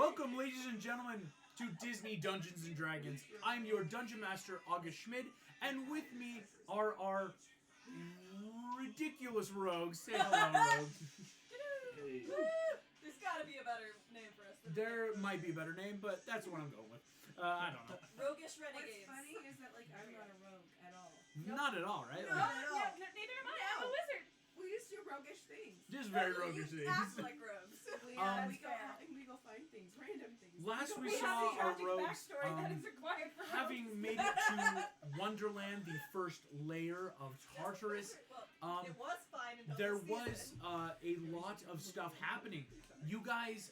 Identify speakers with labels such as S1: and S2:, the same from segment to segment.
S1: Welcome, ladies and gentlemen, to Disney Dungeons & Dragons. I'm your Dungeon Master, August Schmid, and with me are our ridiculous rogues. Say hello, rogues.
S2: Hey.
S3: There's gotta be a better name for us.
S1: There might be a better name, but that's what I'm going with. I don't know.
S3: Roguish Renegades.
S4: What's funny is that, like, I'm not a rogue at all.
S1: Not at all, right?
S4: No.
S1: Like,
S4: Not at all.
S2: Yeah, neither am I. I'm a wizard.
S4: We just do roguish things.
S1: just very
S3: You
S1: roguish
S3: act
S1: things.
S3: like rogues.
S4: We
S3: fair.
S4: go find things, random things.
S1: Last we
S2: We
S1: saw
S2: have
S1: our
S2: the tragic
S1: rogues
S2: backstory that is required for
S1: having made it to Wonderland, the first layer of Tartarus.
S3: Well, it was fine until
S1: There
S3: this
S1: was
S3: season.
S1: a lot of stuff happening. You guys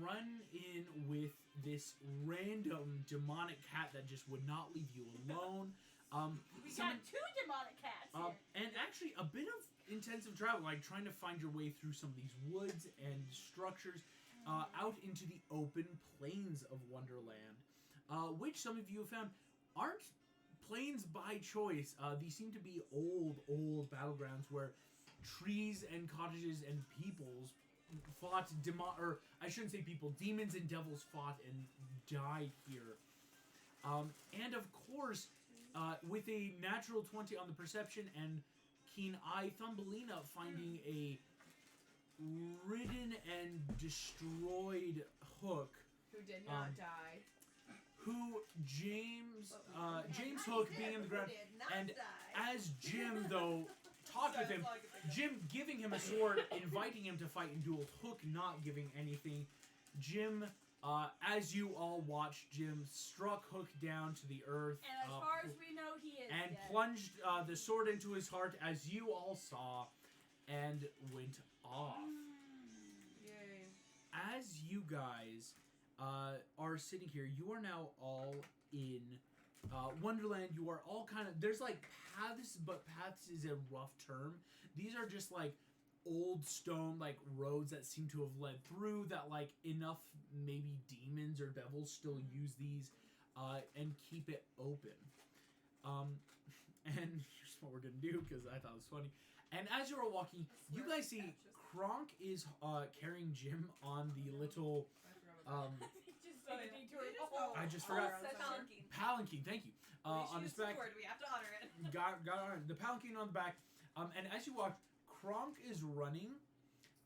S1: run in with this random demonic cat that just would not leave you alone.
S2: We got two demonic cats here.
S1: And actually a bit of intensive travel, like trying to find your way through some of these woods and structures out into the open plains of Wonderland, which some of you have found aren't plains by choice. These seem to be old battlegrounds where trees and cottages and peoples fought demons and devils fought and died here. And of course, with a natural 20 on the perception and keen eye, Thumbelina finding a ridden and destroyed Hook,
S4: Who did not die.
S1: who James Hook being in the ground,
S3: Did not
S1: and
S3: die.
S1: as Jim though talked with him, Jim giving him a sword, inviting him to fight and duel, Hook not giving anything, Jim. As you all watched, Jim struck Hook down to the earth.
S2: And as far as we know, he is
S1: and
S2: dead.
S1: plunged the sword into his heart, as you all saw, and went off.
S4: Yay.
S1: As you guys are sitting here, you are now all in Wonderland. You are all kind of... There's like paths, but paths is a rough term. These are just like old stone like roads that seem to have led through that, like, enough maybe demons or devils still use these and keep it open. And here's what we're gonna do, because I thought it was funny. And as you're all walking, you guys see Kronk is carrying Jim on the little
S2: Just on a detour.
S1: I just forgot.
S3: Palanquin.
S1: Palanquin, thank you. On his back.
S3: Word. We have to honor it.
S1: Got the palanquin on the back. And as you walk, Kronk is running,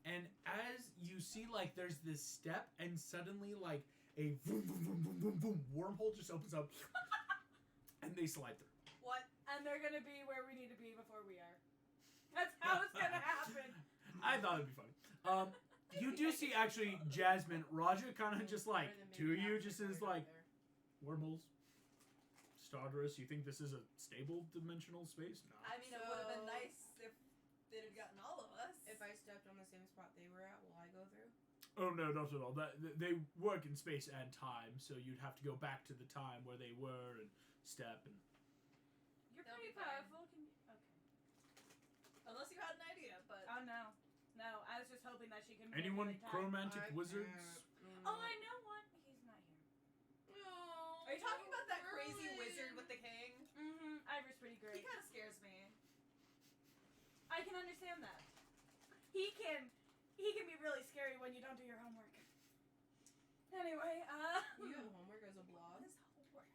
S1: and as you see, like, there's this step, and suddenly, like, a boom, boom, boom, boom, boom, boom, wormhole just opens up, and they slide through.
S3: What?
S2: And they're gonna be where we need to be before we are. That's how it's gonna happen.
S1: I thought it'd be funny. You do see, actually, Jasmine, Raja kind of just, like, to you, just is like, wormholes, Stardust, you think this is a stable dimensional space? No.
S3: I mean, it would have been nice if they'd have gotten all of us.
S4: If I stepped on the same spot they were at, will I go through?
S1: Oh, no, not at all. They work in space and time, so you'd have to go back to the time where they were and step and...
S2: You're
S3: That'll
S2: pretty
S3: be fine.
S2: powerful. Can you... Okay.
S3: Unless you had an idea, but...
S2: Oh, no. No, I was just hoping that she can...
S1: Anyone
S2: manipulate time.
S1: chromantic wizards?
S2: Oh, I know one. He's not here.
S4: No.
S3: Are you talking about that crazy wizard with the king?
S2: Mm-hmm. Ivor's pretty
S3: He
S2: great.
S3: kind of scares me.
S2: I can understand that. He can be really scary when you don't do your homework. Anyway,
S4: You have homework as a blob?
S3: What is homework?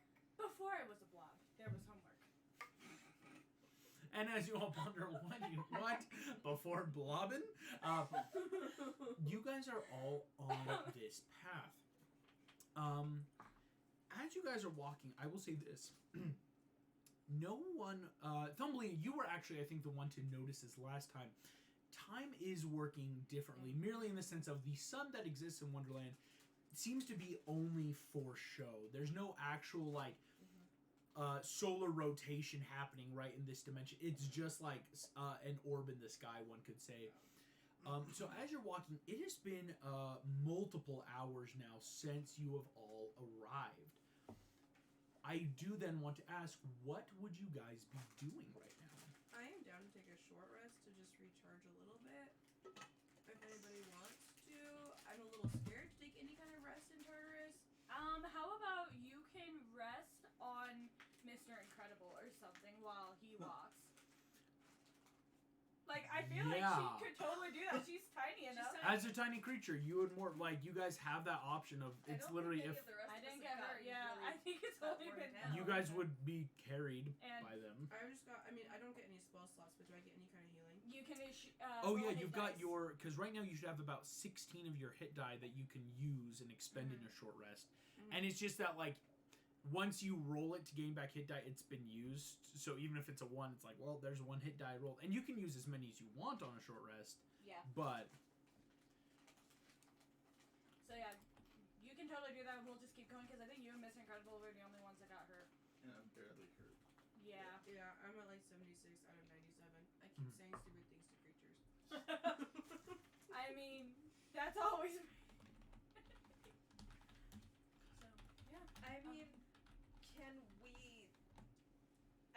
S2: before I was a blob, there was homework.
S1: And as you all ponder, what? Before blobbing? You guys are all on this path. As you guys are walking, I will say this. No one... Thumbelina, you were actually, I think, the one to notice this last time. Time is working differently, merely in the sense of the sun that exists in Wonderland seems to be only for show. There's no actual, like... solar rotation happening right in this dimension. It's just like an orb in the sky, one could say. So as you're walking, it has been multiple hours now since you have all arrived. I do then want to ask, what would you guys be doing right now?
S4: I am down to take a short rest to just recharge a little bit. If anybody wants to. I'm a little scared to take any kind of rest in Tartarus.
S2: How about you can rest on Mr. Incredible or something while he walks? Like, I feel like she could totally do that. She's tiny you
S3: She's
S2: know?
S3: tiny.
S1: As a tiny creature, you would more like you guys have that option of
S3: I
S1: it's
S3: don't
S1: literally
S3: think any
S1: if
S3: of the rest
S2: I
S3: of us
S2: didn't
S3: have
S2: get hurt.
S3: gotten
S2: Yeah,
S3: really
S2: I think it's
S3: that
S2: only
S3: worn
S2: been
S3: down.
S1: you guys would be carried
S2: And-
S1: by them.
S4: I just got. I mean, I don't get any spell slots, but do I get any kind of healing?
S2: You can issue.
S1: Oh
S2: roll
S1: yeah,
S2: hit
S1: you've got
S2: dice.
S1: your because right now you should have about 16 of your hit die that you can use and expend in a short rest, and it's just that like once you roll it to gain back hit die, it's been used. So even if it's a 1, it's like well, there's a 1 hit die roll, and you can use as many as you want on a short rest.
S2: Yeah.
S1: But
S2: So yeah, you can totally do that. We'll just keep going because I think you and Mr. Incredible were the only ones that got hurt.
S5: And I'm barely hurt.
S2: Yeah.
S4: Yeah, I'm at like 76 out of 97. I keep
S1: Mhm.
S4: saying stupid things to creatures.
S2: I mean, that's always. So yeah.
S3: I mean, can we?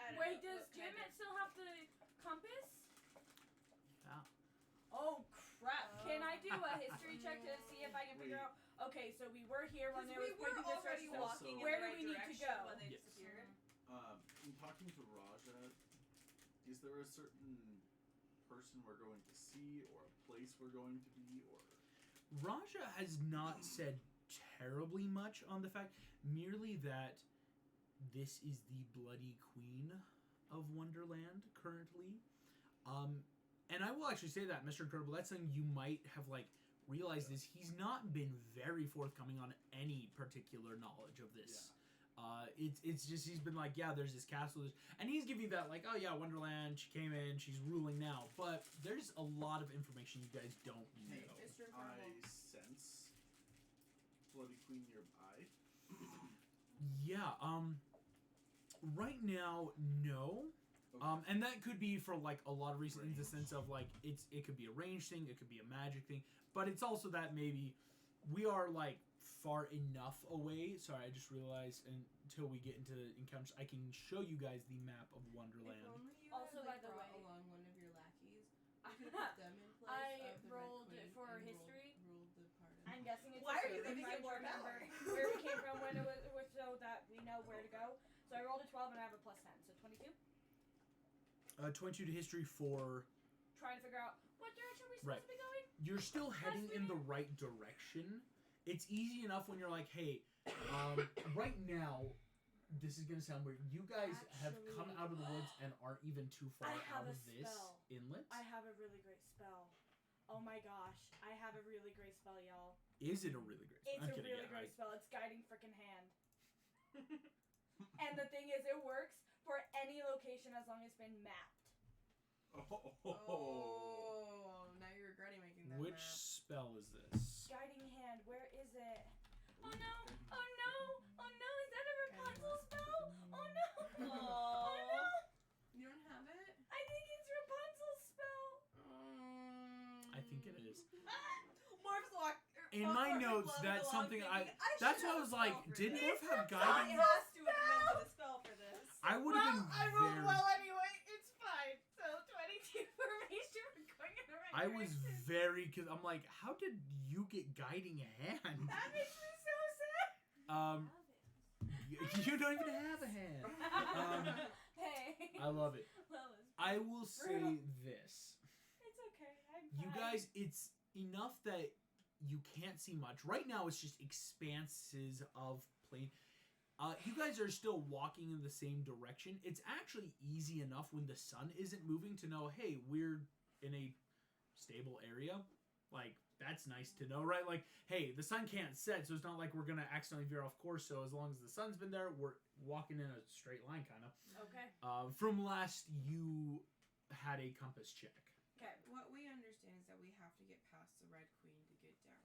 S3: I don't
S2: Wait,
S3: know,
S2: does
S3: what kind
S2: Jim
S3: of-
S2: still have the compass?
S1: Yeah.
S2: Oh crap! Can I do a history check to see if I can figure
S5: Wait.
S2: out? Okay, so we were here when
S3: Because
S2: there
S3: we
S2: was going
S3: were
S2: to be this
S3: already
S2: rest, so
S3: walking in
S2: where
S3: the
S2: do
S3: right
S2: we need to
S3: direction
S2: go?
S3: when they
S1: Yes.
S3: disappeared.
S5: In talking to Raja, is there a certain person we're going to see, or a place we're going to be, or
S1: Raja has not said terribly much on the fact, merely that this is the Bloody Queen of Wonderland currently. And I will actually say that, Mr. Incredible, that's something you might have like realized is he's not been very forthcoming on any particular knowledge of this. It's just he's been like, yeah, there's this castle, and he's giving you that like, oh yeah, Wonderland, she came in, she's ruling now, but there's a lot of information you guys don't
S4: Hey,
S1: know.
S4: Mr.
S5: I
S4: Incredible.
S5: sense Bloody Queen nearby.
S1: Yeah, right now, no.
S5: Okay.
S1: And that could be for like a lot of reasons in the sense of like it could be a range thing, it could be a magic thing, but it's also that maybe we are like far enough away. Sorry, I just realized until we get into encounters, I can show you guys the map of Wonderland.
S4: If only you
S2: Also,
S4: had, like,
S2: by the
S4: brought
S2: way-
S4: along one of your lackeys. You could put them in place
S2: I
S4: of the
S2: rolled
S4: Red Queen
S2: for
S4: and
S2: history.
S4: Ruled the party.
S2: I'm guessing it's
S3: Why
S2: just
S3: are you
S2: so
S3: giving
S2: that
S3: it more
S2: we remember
S3: power?
S2: where we came from, when it was so that we know where to go. So I rolled a 12 and I have a plus 10, so 22.
S1: 22 to history for
S2: Trying to figure out what direction we're supposed
S1: Right.
S2: to be going.
S1: you're still heading in the right direction. It's easy enough when you're like, hey, right now, this is gonna sound weird. You guys have come
S2: Actually-
S1: out of the woods and aren't even too far
S2: I have
S1: out
S2: a
S1: of this
S2: spell.
S1: inlet.
S2: I have a really great spell. Oh my gosh, I have a really great spell, y'all.
S1: Is it a really great?
S2: It's
S1: I'm
S2: a
S1: kidding,
S2: really
S1: yeah,
S2: great spell. It's guiding frickin' hand. And the thing is, it works for any location as long as it's been mapped.
S4: Oh, now you're regretting making that
S1: Which
S4: map.
S1: spell is this?
S2: Guiding hand, where is it? Oh no! Oh no! Oh no! Is that a Rapunzel spell? Oh no! Oh no!
S4: You don't have it?
S2: I think it's Rapunzel's spell.
S1: I think it is.
S3: Morph's walk.
S1: In my notes, that's something That's why I was like, did Morph have
S3: It
S1: guiding?
S3: has to have invented a spell for this.
S1: I would have been
S2: I rolled
S1: very.
S2: well anyway. It's fine. So 22 for me. We're going in the right
S1: I was
S2: direction.
S1: very, cause I'm like, how did you get guiding hand?
S2: That makes me so sad.
S1: You don't even have a hand.
S2: Hey.
S1: I love it.
S2: Well, it's
S1: I will say
S2: brutal.
S1: this.
S2: It's okay. I'm
S1: You
S2: fine.
S1: guys, it's enough that you can't see much. Right now, it's just expanses of plain. You guys are still walking in the same direction. It's actually easy enough when the sun isn't moving to know, hey, we're in a stable area. Like, that's nice to know, right? Like, hey, the sun can't set, so it's not like we're going to accidentally veer off course. So as long as the sun's been there, we're walking in a straight line, kind of.
S2: Okay.
S1: From last, you had a compass check.
S2: Okay.
S4: What we understand is that we have to get past the Red Queen to get down.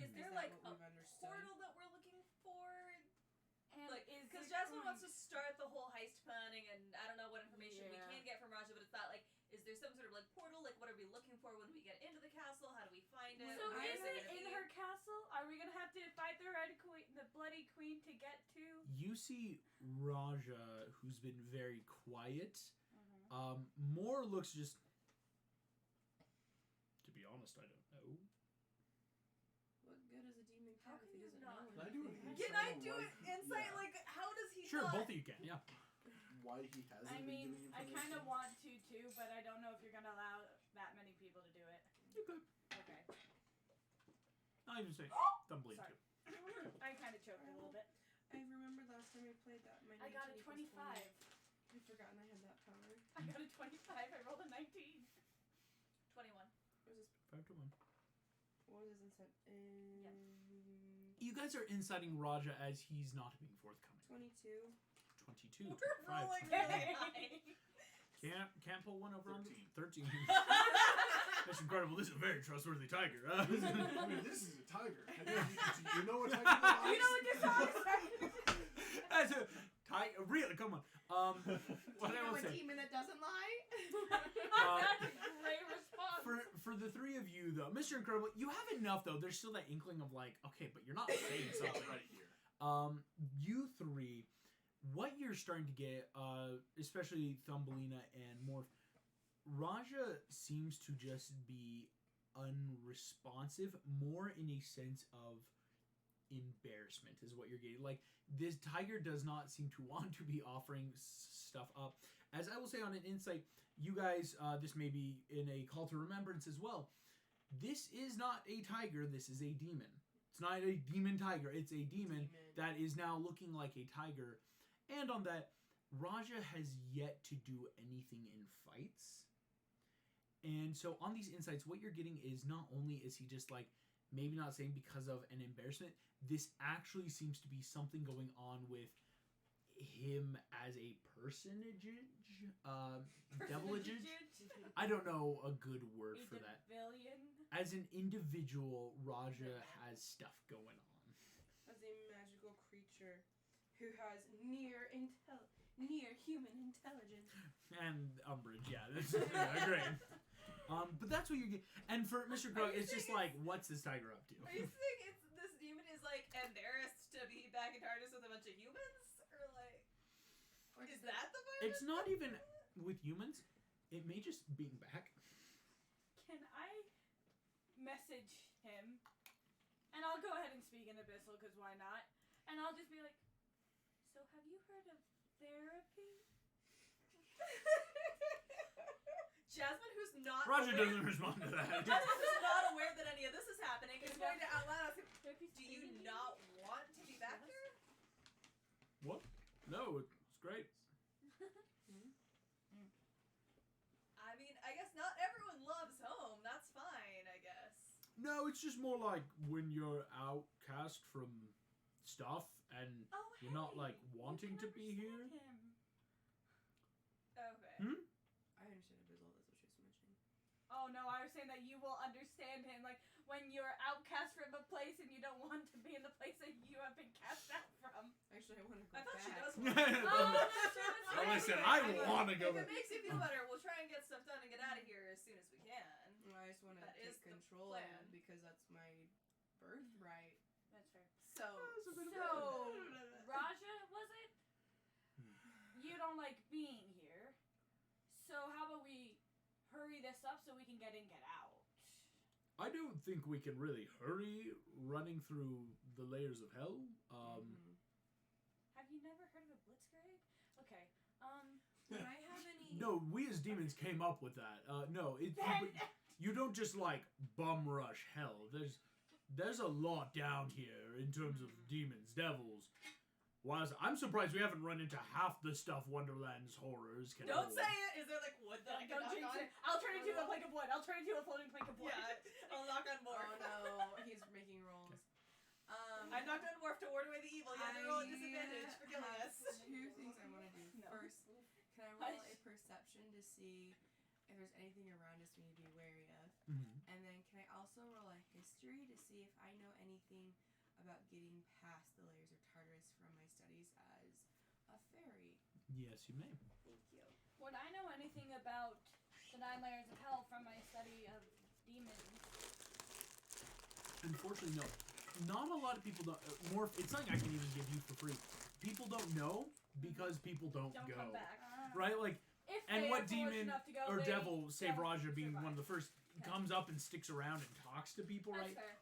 S3: Is there
S4: that
S3: like
S4: what
S3: a
S4: we've understood?
S3: portal that we're looking for?
S2: And
S3: Like,
S2: is
S3: because
S2: it
S3: Jasmine
S2: going-
S3: wants to start the whole heist planning, and I don't know what information we
S2: Yeah.
S3: can get from Raja, but it's not like, is there some sort of like portal? Like, what are we looking for when we get into the castle? How do we find it?
S2: So
S3: Where
S2: is
S3: it
S2: it
S3: gonna
S2: in
S3: be?
S2: her castle? Are we gonna have to fight the Red Queen, the Bloody Queen, to get to?
S1: You see Raja, who's been very quiet. More looks just. To be honest, I don't know.
S4: What good is a demon
S3: How
S4: cat if
S3: can
S4: he
S3: you
S4: doesn't
S3: not?
S4: know
S5: Can I do an
S4: anything?
S3: Can I do it
S5: Yeah.
S3: insight? Like, how does he
S1: Sure,
S3: not?
S1: both of you can, yeah.
S5: Why he hasn't
S2: I
S5: been
S2: mean,
S5: giving
S2: I
S5: information?
S2: kind of want to too, but I don't know if you're gonna allow that many people to do it.
S1: You could.
S2: Okay.
S1: I would say Thumbling
S2: Sorry.
S1: too.
S2: I kind of choked a little bit.
S4: I remember last time we played that. My
S2: I got a
S4: 19 equals
S2: 25.
S4: 20. I'd forgotten I had that power.
S2: I got a 25. I rolled a 19.
S3: 21.
S4: What was this?
S1: 5 to 1.
S4: What was this instead?
S1: You guys are inciting Raja as he's not being forthcoming.
S4: 22.
S1: 22.
S3: We're
S1: 25.
S3: rolling really high.
S1: Can't pull one over on
S5: 13.
S1: 13. That's incredible. This is a very trustworthy tiger.
S5: I mean, this is a tiger. You know a tiger lies?
S2: You know what this is?
S1: That's a tiger. Really? Come on. What
S4: Do you
S1: I
S4: know
S1: will
S4: a
S1: say.
S4: demon that doesn't lie?
S2: That's a great response.
S1: For the three of you though, Mr. Incredible, you have enough though. There's still that inkling of like, okay, but you're not saying something.
S5: right here.
S1: You three, what you're starting to get, especially Thumbelina and Morph, Raja seems to just be unresponsive, more in a sense of embarrassment is what you're getting. Like, this tiger does not seem to want to be offering stuff up. As I will say on an insight, you guys, this may be in a call to remembrance as well. This is not a tiger, this is a demon. It's not a demon tiger, it's a demon that is now looking like a tiger. And on that, Raja has yet to do anything in fights. And so on these insights, what you're getting is not only is he just like, maybe not saying because of an embarrassment, this actually seems to be something going on with him as a personage, devilage. I don't know a good word for that.
S2: Billion.
S1: As an individual, Raja has stuff going on.
S4: As a magical creature who has near human intelligence.
S1: And umbrage, yeah, that's great. But that's what you get. And for Mr. Grog, it's just like, what's this tiger up to?
S3: Are you saying this demon is like embarrassed to be back in TARDIS with a bunch of humans? Or like, is that the vibe?
S1: It's not even with humans. It may just being back.
S2: Can I message him? And I'll go ahead and speak in Abyssal, because why not? And I'll just be like, so have you heard of therapy?
S3: Jasmine, who's not
S1: Raja
S3: aware,
S1: doesn't respond to that.
S3: Jasmine, who's not aware that any of this is happening, is going to out loud ask him,
S2: Therapy's
S3: do you
S2: pretty
S3: not want to be back there?
S1: What? No, it's great.
S3: I mean, I guess not everyone loves home. That's fine, I guess.
S1: No, it's just more like when you're outcast from stuff and
S2: Oh,
S1: you're not like
S2: you
S1: wanting
S2: can
S1: to be here.
S2: understand him.
S3: Okay.
S4: I understand Abyssal, that's what she was mentioning.
S2: Oh no, I was saying that you will understand him, like when you're outcast from a place and you don't want to be in the place that you have been cast out from.
S4: Actually, I want to go
S3: I thought she
S4: back.
S3: does
S2: Oh, that's true.
S1: Oh, listen, I want to go
S3: If
S1: back.
S3: it makes you feel better, we'll try and get stuff done and get out of here as soon as we can.
S4: I just want to
S3: That is
S4: take
S3: the
S4: control of
S3: plan.
S4: it because that's my birthright.
S2: That's fair.
S3: So,
S2: Raja, was it? You don't like being here. So how about we hurry this up so we can get in, get out?
S1: I don't think we can really hurry running through the layers of hell.
S2: Have you never heard of a blitzkrieg? Okay.
S4: Do I have any?
S1: No, we as demons came up with that. No, you don't just like bum rush hell. There's a lot down here in terms of demons, devils. I'm surprised we haven't run into half the stuff Wonderland's horrors can
S3: don't
S1: hold.
S3: say it. Is there like wood that I can
S2: Don't
S3: knock
S2: jinx
S3: on?
S2: it. I'll turn into a plank of wood. I'll turn into a floating plank of wood.
S3: Yeah, I'll knock on more.
S4: Oh no, he's making rolls.
S3: I knocked on Morph to ward away the evil. You have to roll a disadvantage for killing
S4: have
S3: us.
S4: Two things I want to do.
S2: No.
S4: First, can I roll a perception to see if there's anything around us we need to be wary of? And then can I also roll a history to see if I know anything about getting past the layers of TARDIS from my studies as a fairy?
S1: Yes, you may.
S4: Thank you.
S2: Would I know anything about the 9 layers of hell from my study of demons?
S1: Unfortunately, no. Not a lot of people don't. Morph, it's something I can even give you for free. People don't know because people don't go.
S2: Come back.
S1: Right? Like,
S2: If
S1: and
S2: they
S1: what
S2: are foolish
S1: demon
S2: enough to go,
S1: or
S2: they
S1: devil, save
S2: don't
S1: Raja being
S2: survive.
S1: one of the first,
S2: Okay.
S1: comes up and sticks around and talks to people,
S2: That's
S1: right?
S2: fair.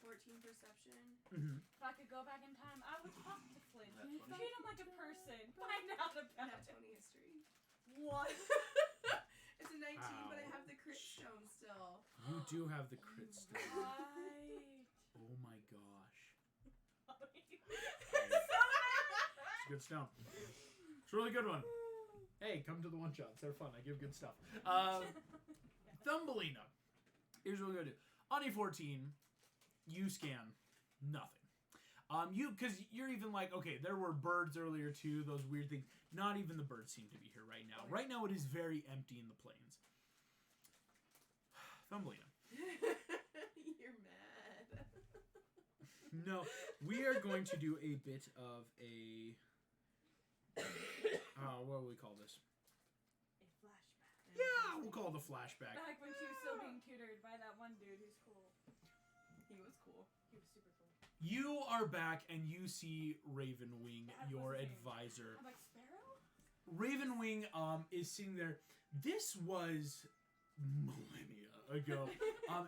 S4: 14 perception.
S2: If I could go back in time, I would talk to Flint.
S5: That's funny.
S2: Treat him like a person. Find out about
S4: Nat
S2: him.
S4: 20 history.
S2: What?
S4: It's a 19, but I have the crit stone still.
S1: You do have the crit still.
S2: Right.
S1: good stone. It's a really good one. Hey, come to the one-shots. They're fun. I give good stuff. Thumbelina. Here's what we're going to do. On A14, you scan nothing. Because you're even like, okay, there were birds earlier too, those weird things. Not even the birds seem to be here right now. Right now it is very empty in the plains. Thumbelina.
S4: You're mad.
S1: No, we are going to do a bit of a... what do we call this?
S2: A flashback.
S1: Yeah, we'll call it a flashback.
S2: Back when she was still being tutored by that one dude who's cool.
S4: He was cool.
S2: He was super cool.
S1: You are back and you see Ravenwing,
S2: That
S1: your
S2: was the same.
S1: advisor.
S2: I'm like, Sparrow?
S1: Ravenwing is sitting there. This was millennia ago.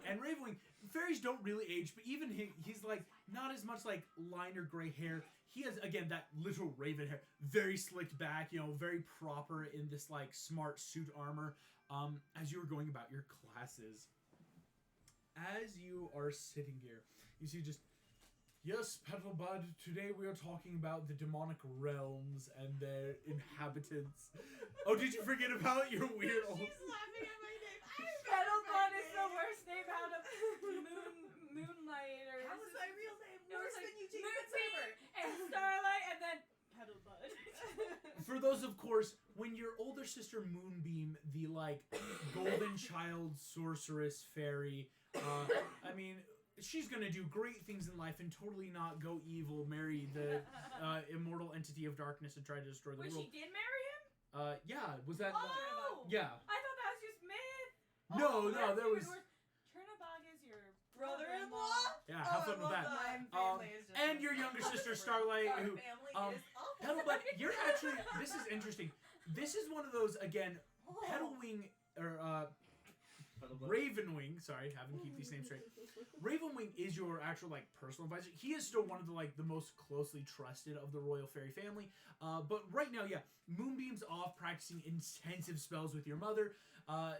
S1: And Ravenwing, fairies don't really age, but even he's like not as much like line or gray hair. He has, again, that little raven hair, very slicked back, very proper in this like smart suit armor. As you were going about your classes, as you are sitting here, you see just, yes, Petalbud, today we are talking about the demonic realms and their inhabitants. Oh, did you forget about your weird old...
S4: She's laughing at my name.
S2: Petalbud is the worst name out of Moonlight. Or
S3: That was my real name.
S2: It was
S3: Worse
S2: like
S3: than you take
S2: Moonbeam and Starlight and then Petalbud.
S1: For those, of course, when your older sister Moonbeam, the like golden child sorceress fairy, I mean, she's gonna do great things in life and totally not go evil, marry the immortal entity of darkness and try to destroy the
S2: When
S1: world.
S2: she did marry him?
S1: Yeah, was that?
S2: Oh!
S1: Yeah.
S2: I thought that was just myth.
S1: No,
S2: that's
S1: there
S2: even
S1: was.
S2: worse. Chernobog is your
S3: Brother-in-law?
S1: Yeah, have fun with that.
S4: My family is just
S1: And your younger sister Starlight,
S3: Our
S1: who.
S3: family is awful.
S1: Petalbud, you're actually. This is interesting. This is one of those again. Petalwing or Ravenwing. Sorry, having to keep these names straight. Ravenwing is your actual like personal advisor. He is still one of the most closely trusted of the royal fairy family. But right now, yeah, Moonbeam's off practicing intensive spells with your mother.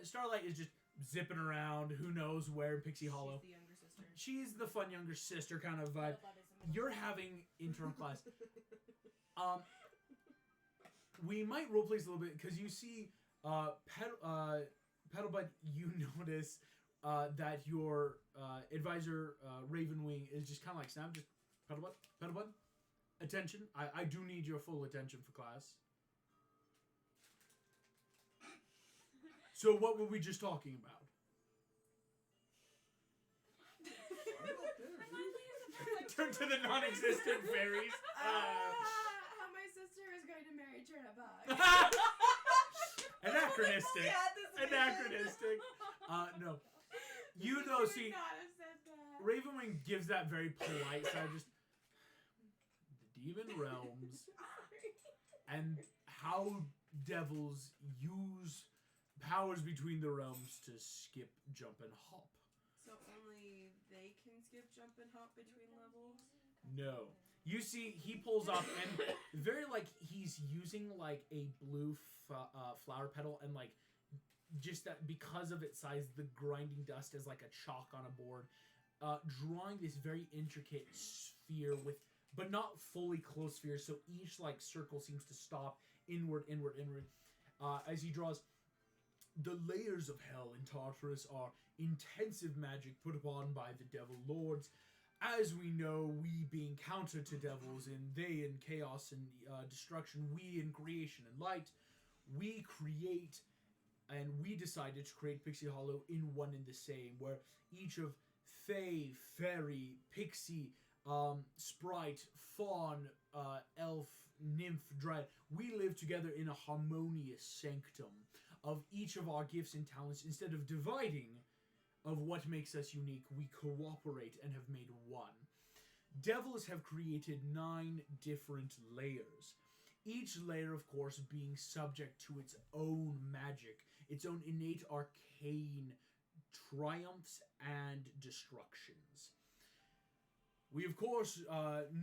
S1: Starlight is just zipping around. Who knows where in Pixie Hollow?
S4: She's the younger sister.
S1: She's the fun younger sister kind of vibe. You're having internal class. We might roleplay this a little bit because you see, Petalbud, you notice that your advisor Ravenwing is just kind of like snap, just Petalbud, attention. I do need your full attention for class. So what were we just talking about? Turn to the non-existent fairies.
S4: How my sister is going to marry Chernobog.
S1: Anachronistic.
S3: Yeah, this is
S1: Anachronistic. No. You though, see,
S4: Not have said that.
S1: Ravenwing gives that very polite side, just the demon realms and how devils use powers between the realms to skip, jump, and hop.
S4: So only they can skip, jump, and hop between levels?
S1: No. You see, he pulls up and very he's using a blue flower petal and just that because of its size, the grinding dust is like a chalk on a board, drawing this very intricate sphere but not fully closed spheres. So each circle seems to stop inward. As he draws, the layers of hell in Tartarus are intensive magic put upon by the devil lords. As we know, we being counter to devils, and they in chaos and destruction, we in creation and light, we create, and we decided to create Pixie Hollow in one and the same, where each of Fae, Fairy, Pixie, Sprite, Fawn, Elf, Nymph, Dread, we live together in a harmonious sanctum of each of our gifts and talents. Instead of dividing of what makes us unique, we cooperate and have made one. Devils have created 9 different layers. Each layer, of course, being subject to its own magic, its own innate arcane triumphs and destructions. We, of course,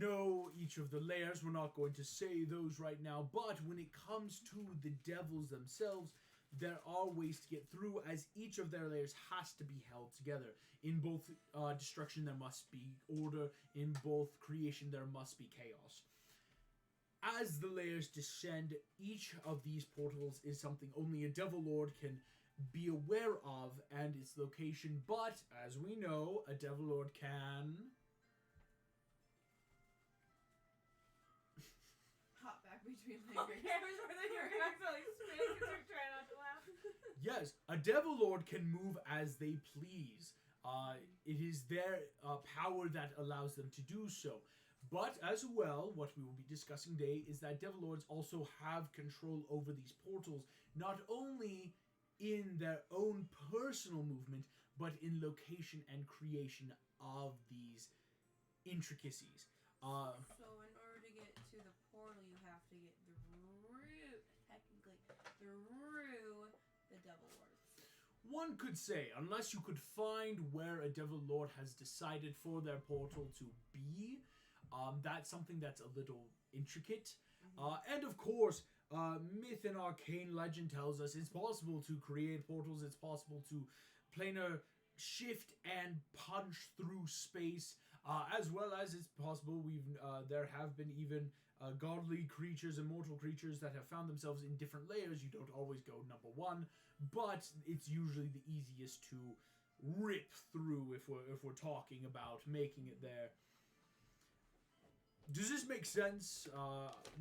S1: know each of the layers. We're not going to say those right now, but when it comes to the devils themselves, there are ways to get through, as each of their layers has to be held together. In both destruction, there must be order. In both creation, there must be chaos. as the layers descend, each of these portals is something only a Devil Lord can be aware of and its location, but as we know, a Devil Lord can
S4: Hop back between
S2: Oh,
S4: layers.
S2: yeah, I was wondering if you were actually spinning because you're trying not to laugh.
S1: Yes, a Devil Lord can move as they please. It is their power that allows them to do so. But as well, what we will be discussing today is that Devil Lords also have control over these portals, not only in their own personal movement, but in location and creation of these intricacies.
S4: So in order to get to the portal, you have to get through, technically, through the Devil Lords.
S1: One could say, unless you could find where a Devil Lord has decided for their portal to be, that's something that's a little intricate. And of course, myth and arcane legend tells us it's possible to create portals, it's possible to planar shift and punch through space, as well as it's possible there have been even godly creatures, immortal creatures that have found themselves in different layers. You don't always go number one, but it's usually the easiest to rip through if we're talking about making it there. Does this make sense?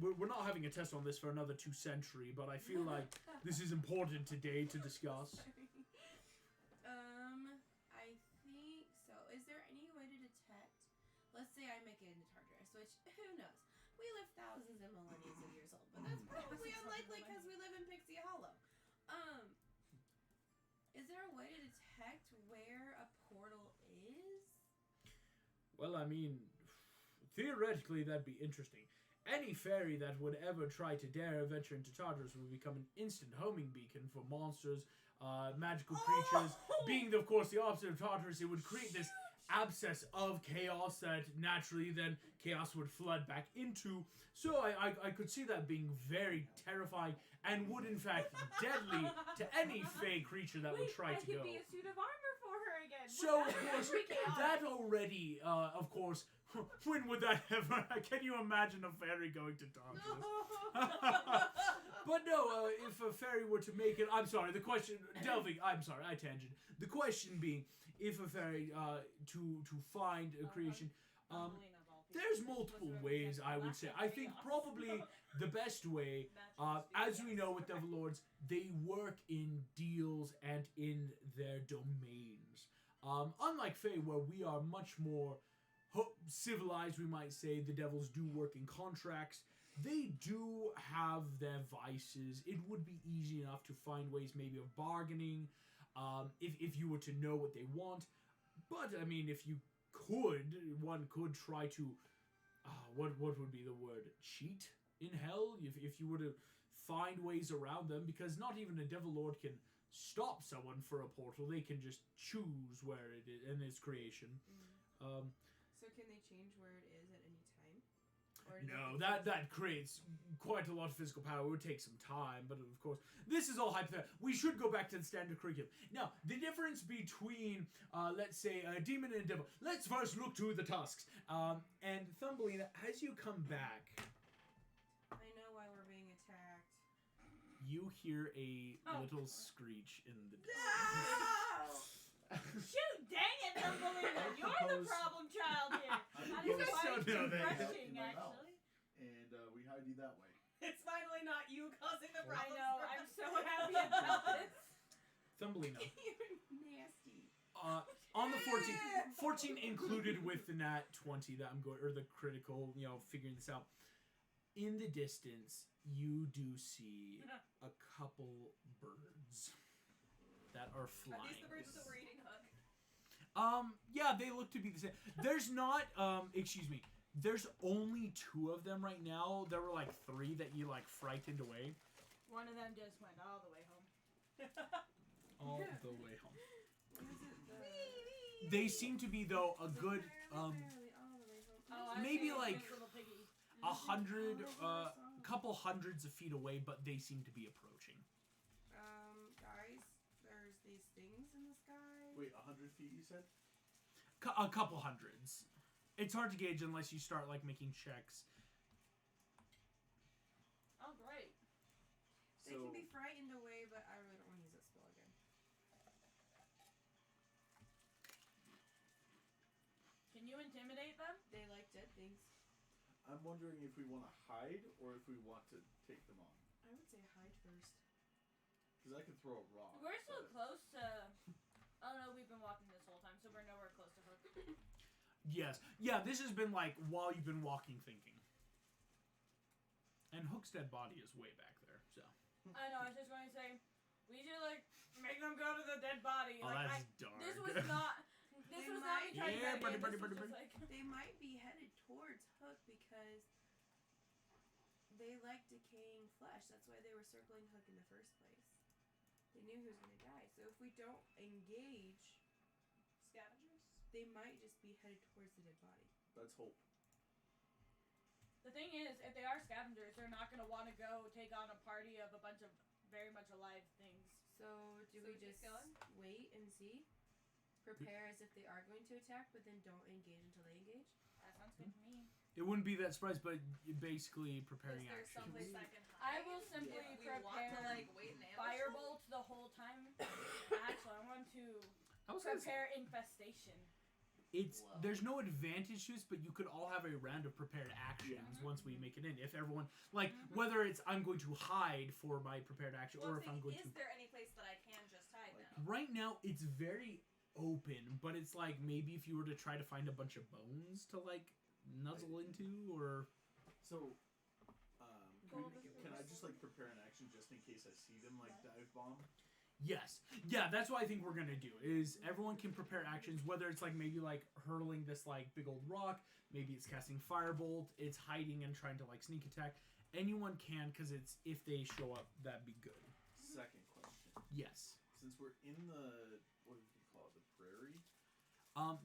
S1: We're not having a test on this for another 2 centuries, but I feel like this is important today to discuss.
S4: I think so. Is there any way to detect? Let's say I make it into Tartarus, which who knows? We live thousands and millenniums of years old, but that's probably unlikely because we live in Pixie Hollow. Is there a way to detect where a portal is?
S1: Well, I mean, theoretically, that'd be interesting. Any fairy that would ever try to dare venture into Tartarus would become an instant homing beacon for monsters, magical creatures. Being, of course, the opposite of Tartarus, it would create this abscess of chaos that naturally then chaos would flood back into. So I could see that being very terrifying and would, in fact, deadly to any fey creature that would try to go.
S2: I could be a suit of armor for her again.
S1: So, of course, that already, of course, when would that ever... Can you imagine a fairy going to Tartarus? But no, if a fairy were to make it... I'm sorry, the question... Delving, I'm sorry, I tangent. The question being, if a fairy, to find a creation... there's multiple ways, I would say. I think probably the best way, as we know with Devil Lords, they work in deals and in their domains. Unlike Fae, where we are much more civilized, we might say, the devils do work in contracts. They do have their vices. It would be easy enough to find ways maybe of bargaining, if you were to know what they want. But, I mean, if you one could try to, what would be the word? Cheat in hell? If you were to find ways around them, because not even a Devil Lord can stop someone for a portal. They can just choose where it is in its creation.
S4: So can they change where it is at any time? Or
S1: No, that creates quite a lot of physical power. It would take some time, but of course, this is all hypothetical. We should go back to the standard curriculum. Now, the difference between, let's say, a demon and a devil. Let's first look to the tusks. And Thumbelina, as you come back,
S4: I know why we're being attacked.
S1: you hear a little screech in the distance.
S4: No!
S2: Shoot, dang it, Thumbelina! You're the problem child here. That is
S5: propose-
S2: quite
S1: No, they-
S2: refreshing,
S5: Well.
S2: actually.
S5: And we hide you that way.
S3: It's finally not you causing the
S2: I
S3: problems.
S2: know,
S3: for
S2: I'm
S3: us.
S2: so happy about this.
S1: Thumbelina.
S4: You're nasty.
S1: On the 14 included with the nat 20 that I'm going, or the critical, figuring this out. In the distance, you do see a couple birds that are flying.
S3: Are these the birds that we're eating, Hug?
S1: Yeah, they look to be the same. There's not, excuse me. There's only 2 of them right now. There were like 3 that you frightened away.
S2: One of them just went all the way home.
S1: All the way home.
S4: What is it?
S1: They seem to be though a good,
S2: Oh, I
S1: Maybe
S2: see,
S1: like
S2: this little piggy.
S1: 100, couple hundreds of feet away, but they seem to be approaching.
S4: Guys, there's these things in the sky.
S5: Wait, 100 feet you said?
S1: A couple hundreds. It's hard to gauge unless you start making checks.
S4: They can be frightened away, but I really don't want to use that spell again.
S2: Can you intimidate them?
S4: They like dead things.
S5: I'm wondering if we want to hide or if we want to take them on.
S4: I would say hide first.
S5: Because I could throw a rock.
S2: We're so
S5: but-
S2: close to... Oh no, we've been walking this whole time, so we're nowhere close to Hook.
S1: Yes. Yeah, this has been like while you've been walking thinking. And Hook's dead body is way back there, so.
S2: I know, I was just going to say, we should like make them go to the dead body.
S1: Oh,
S2: like,
S1: that's dark.
S2: This was not... This was not me trying
S1: Yeah,
S2: to
S1: buddy,
S2: get
S1: buddy,
S2: this was
S1: buddy,
S2: just like...
S4: They might be headed towards Hook because they like decaying flesh. That's why they were circling Hook in the first place. They knew he was going to die. So if we don't engage,
S3: Scavengers?
S4: they might just be headed towards the dead body.
S5: Let's hope.
S2: The thing is, if they are scavengers, they're not going to want to go take on a party of a bunch of very much alive things.
S4: So do we
S3: keep
S4: just
S3: going?
S4: wait and see? Prepare as if they are going to attack, but then don't engage until they engage?
S2: That sounds good to me.
S1: It wouldn't be that surprise, but basically preparing
S3: Is there
S1: actions.
S3: someplace I can
S2: I
S3: hide?
S2: will simply
S3: If we want to
S2: prepare
S3: like wait and ambush them?
S2: Firebolt the whole time. Actually, I want to
S1: I was gonna say,
S2: prepare infestation.
S1: it's
S3: Whoa.
S1: there's no advantage to this, but you could all have a round of prepared actions once we make it in. If everyone like whether it's I'm going to hide for my prepared action
S3: Well,
S1: or if I'm going
S3: is
S1: to
S3: there any place that I can just hide
S5: Like,
S3: now?
S1: right now it's very open, but it's like maybe if you were to try to find a bunch of bones to like nuzzle into or
S5: So,
S2: Go
S5: can I just like prepare an action just in case I see them like dive bomb?
S1: yes. Yeah, that's what I think we're gonna do is everyone can prepare actions, whether it's like maybe like hurling this like big old rock, maybe it's casting firebolt, it's hiding and trying to like sneak attack. Anyone can because it's if they show up, that'd be good.
S5: Second question.
S1: Yes.
S5: Since we're in the what do you call it, the prairie?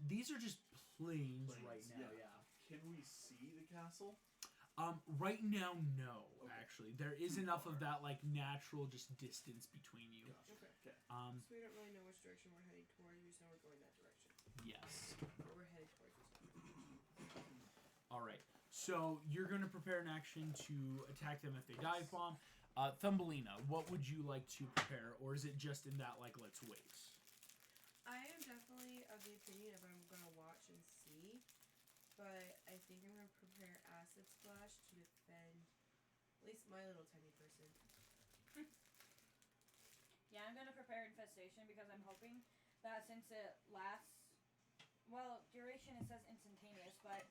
S1: These are just plains
S5: Plains,
S1: right now,
S5: yeah. Can we see the castle?
S1: Right now, no.
S5: Okay.
S1: Actually, there is
S5: Too
S1: enough
S5: far.
S1: of that like natural just distance between you.
S5: Gotcha.
S4: Okay.
S5: Okay.
S4: So we don't really know which direction we're heading towards. We just know we're going that direction.
S1: Yes.
S4: But we're headed towards this one.
S1: All right. So you're gonna prepare an action to attack them if they dive bomb. Thumbelina, what would you like to prepare, or is it just in that like let's wait?
S4: I am definitely of the opinion of I'm going to watch and see, but I think I'm going to prepare Acid Splash to defend at least my little tiny person.
S2: Yeah, I'm gonna prepare infestation because I'm hoping that since it lasts, well, duration it says instantaneous, but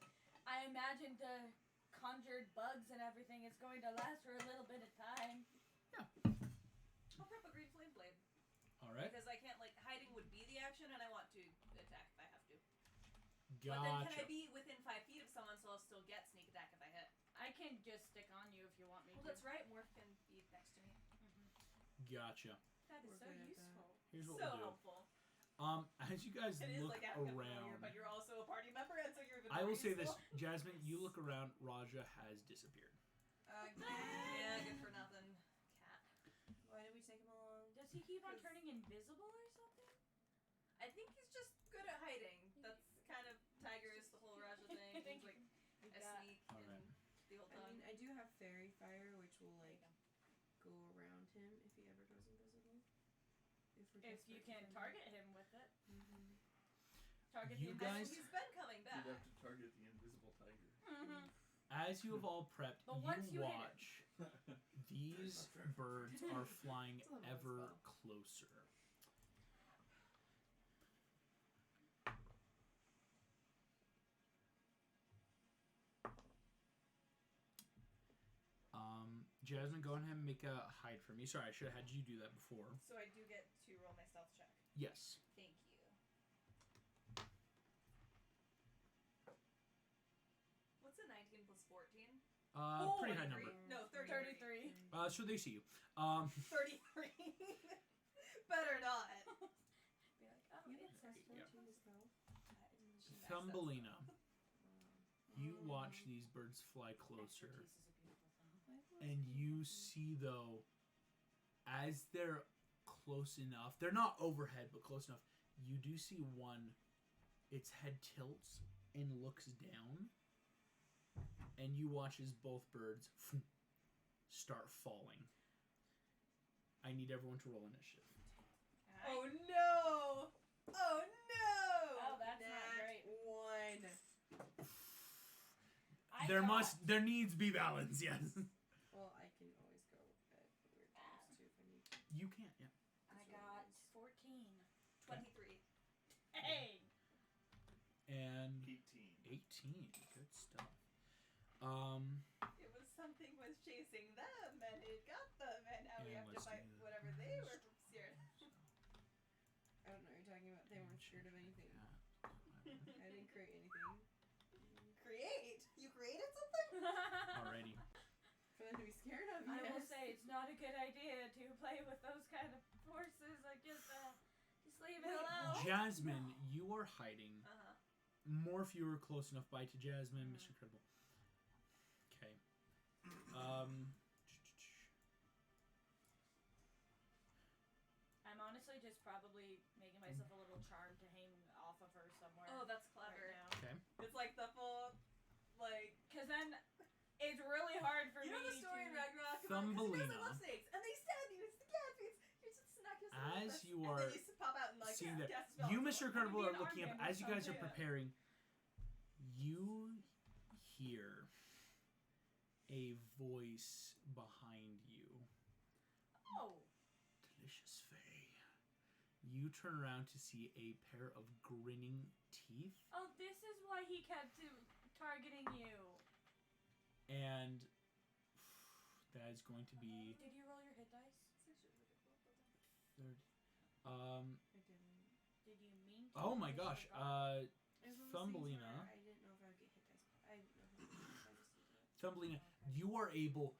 S2: I imagine the conjured bugs and everything is going to last for a little bit of time.
S3: I'll prep a green flame blade
S1: All right.
S3: because I can't like hiding would be the action, and I want to attack if I have to. But then can I
S1: Gotcha.
S3: be within 5 feet of someone so I'll still get sneak attack if I hit?
S2: I can just stick on you if you want me
S3: Well,
S2: to.
S3: that's right. Morph can be next to me.
S1: Gotcha.
S3: That is
S4: We're
S3: so
S4: good at that.
S3: useful.
S1: Here's what
S3: So
S1: we'll do.
S3: helpful.
S1: As you guys
S3: It is
S1: look
S3: like having a familiar,
S1: around,
S3: but you're also a party member, and so you're even
S1: I
S3: more
S1: will say this,
S3: useful.
S1: Jasmine. You look around. Raja has disappeared.
S3: Yeah, good for nothing. Cat.
S4: Why did we take him along?
S2: Does he keep on turning invisible or something?
S3: I think he's just good at hiding. That's kind of Tiger's the whole Raja thing. He's like
S2: You
S3: a
S2: got-
S3: sneak
S1: Alright.
S3: and the whole
S4: I
S3: time.
S4: mean, I do have Fairy Fire, which will like go around him if he ever goes invisible.
S2: If you can target him with it.
S4: Mm-hmm.
S2: Target
S1: You
S2: the
S1: guys-
S3: He's been coming back.
S5: You'd have to target the invisible tiger.
S2: Mm-hmm.
S1: As you have all prepped,
S2: But once
S1: you
S2: you hit it-
S1: watch these birds are flying
S4: It's a little
S1: ever
S4: spell.
S1: closer. Jasmine, go ahead and make a hide for me. Sorry, I should have had you do that before.
S3: So I do get to roll my stealth check.
S1: Yes.
S3: Thank you. What's a 19 plus 14?
S1: Pretty high
S3: 23.
S1: number.
S3: No, 33.
S2: 33.
S1: So they see you.
S3: 33. Better not.
S2: Be like, oh,
S4: You
S2: it's
S4: have
S2: a
S4: plus
S1: Yeah.
S4: 14 as well.
S1: Thumbelina, you
S4: Um,
S1: watch these birds fly closer.
S2: Expertise is a beautiful thing.
S1: And you see, though, as they're close enough, they're not overhead, but close enough, you do see one, its head tilts and looks down, and you watch as both birds start falling. I need everyone to roll initiative.
S3: Oh no! Oh no!
S2: Oh, that's not great.
S4: One.
S1: There needs be balance, yes.
S4: Well, I can always go at weird times too if I need to.
S1: You can't, yeah.
S2: I got 14.
S3: 23.
S2: Hey!
S1: And
S5: 18.
S1: 18. Good stuff.
S3: It was something was chasing them, and it got them, and now we
S1: And
S3: have to
S1: let's
S3: fight
S1: do
S3: whatever they were scared.
S4: I don't know what you're talking about. They weren't scared of anything.
S1: Yeah.
S4: I didn't create anything.
S3: Create? You created something?
S1: Alrighty.
S4: For them to be scared of,
S2: I will
S4: yes.
S2: say it's not a good idea to play with those kind of forces. Like just leave it alone.
S1: Jasmine, you are hiding.
S3: Uh-huh.
S1: More if you were close enough by to Jasmine, Mr. Incredible. Okay.
S2: I'm honestly just probably making myself a little charm to hang off of her somewhere.
S3: Oh, that's
S2: right
S3: clever.
S2: now.
S1: Okay.
S3: It's like the full, like...
S2: Because then it's really hard for
S3: You
S2: me
S3: know the story
S2: to...
S3: in Ragnarok about
S1: Thumbelina.
S3: because love snakes, and they stab you, it's the cat feats. You're just not gonna
S1: As you
S3: and
S1: are
S3: then you pop out and like
S1: seeing that,
S3: cast a spell.
S1: you, Mr. Incredible,
S2: be
S1: are
S2: an
S1: looking up.
S2: armband or
S1: As you guys are
S2: something.
S1: preparing, you hear a voice behind you.
S2: Oh.
S1: Delicious Faye. You turn around to see a pair of grinning teeth,
S2: Oh, this is why he kept targeting you.
S1: and that is going to be
S2: Did you roll your hit dice?
S1: 30.
S4: I didn't.
S2: Did you mean to?
S1: Oh my
S2: You
S1: gosh.
S2: forgot.
S4: It was one of those things
S1: Thumbelina.
S4: where I didn't know if I would get hit dice. I didn't know if I would get hit dice.
S1: Thumbelina,
S4: Okay.
S1: you are able,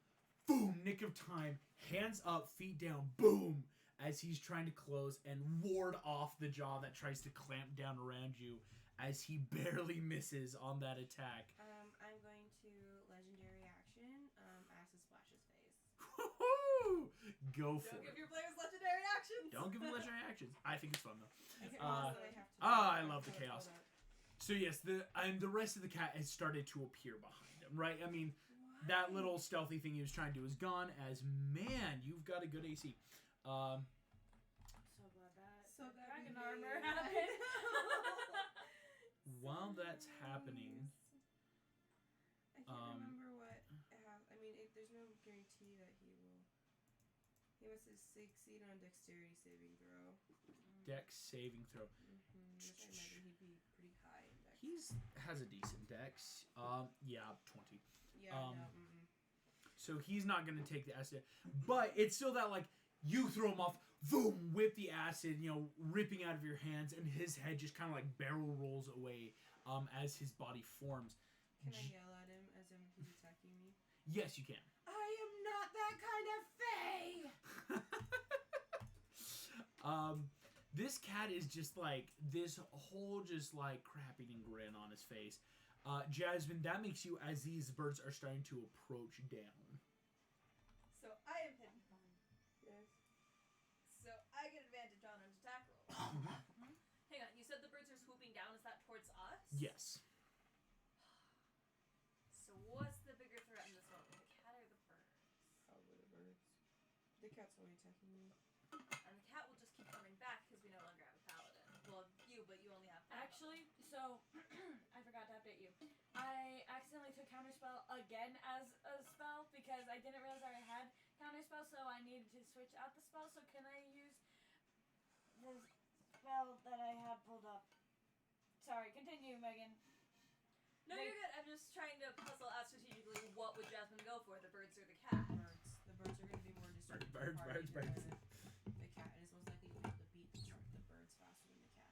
S1: boom, nick of time, hands up, feet down, boom, as he's trying to close and ward off the jaw that tries to clamp down around you as he barely misses on that attack.
S4: I'm going to legendary action, acid splash his face.
S1: Woohoo! Go for
S3: Don't give
S1: it.
S3: your players legendary actions.
S1: Don't give them legendary actions. I think it's fun though.
S4: Okay,
S1: Uh,
S4: so I have to
S1: I love the
S4: hold
S1: chaos.
S4: up.
S1: So yes, the rest of the cat has started to appear behind him, right? I mean, that little stealthy thing he was trying to do is gone. As man, you've got a good AC.
S2: So glad that
S4: So glad we
S2: dragon
S4: made
S2: armor
S4: it.
S2: happened.
S1: While that's happening,
S4: I can't remember what. I mean, there's no guarantee that he will. He must succeed on dexterity saving throw.
S1: Dex saving throw.
S4: Which I imagine he'd be pretty high in dex.
S1: He's has a decent dex. Yeah, 20.
S4: Yeah,
S1: um,
S4: no.
S1: So he's not gonna take the acid, but it's still that like you throw him off, boom, whip the acid, ripping out of your hands, and his head just kind of like barrel rolls away, as his body forms.
S4: Can I yell at him as he's attacking me?
S1: Yes, you can.
S4: I am not that kind of fae!
S1: This cat is just like this whole just like crap-eating grin on his face. Jasmine, that makes you as these birds are starting to approach down.
S3: So I am hidden.
S4: Yes.
S3: So I get advantage on an attack roll. Hang on, you said the birds are swooping down. Is that towards us?
S1: Yes.
S3: So what's the bigger threat in this one? The cat or the birds?
S4: Probably the birds. The cat's only attacking me.
S3: And the cat will just keep coming back because we no longer have a paladin. Well, you, but you only have five.
S2: Actually, so I forgot to update you. I accidentally took counterspell again as a spell because I didn't realize I had counterspell, so I needed to switch out the spell. So can I use the spell that I had pulled up? Sorry, continue, Megan.
S3: No, you're good. I'm just trying to puzzle out strategically what would Jasmine go for, the birds or the cat.
S4: Birds. The birds are going to be more distracted.
S1: Birds.
S4: The cat is most likely to be able to beat the birds faster than the cat.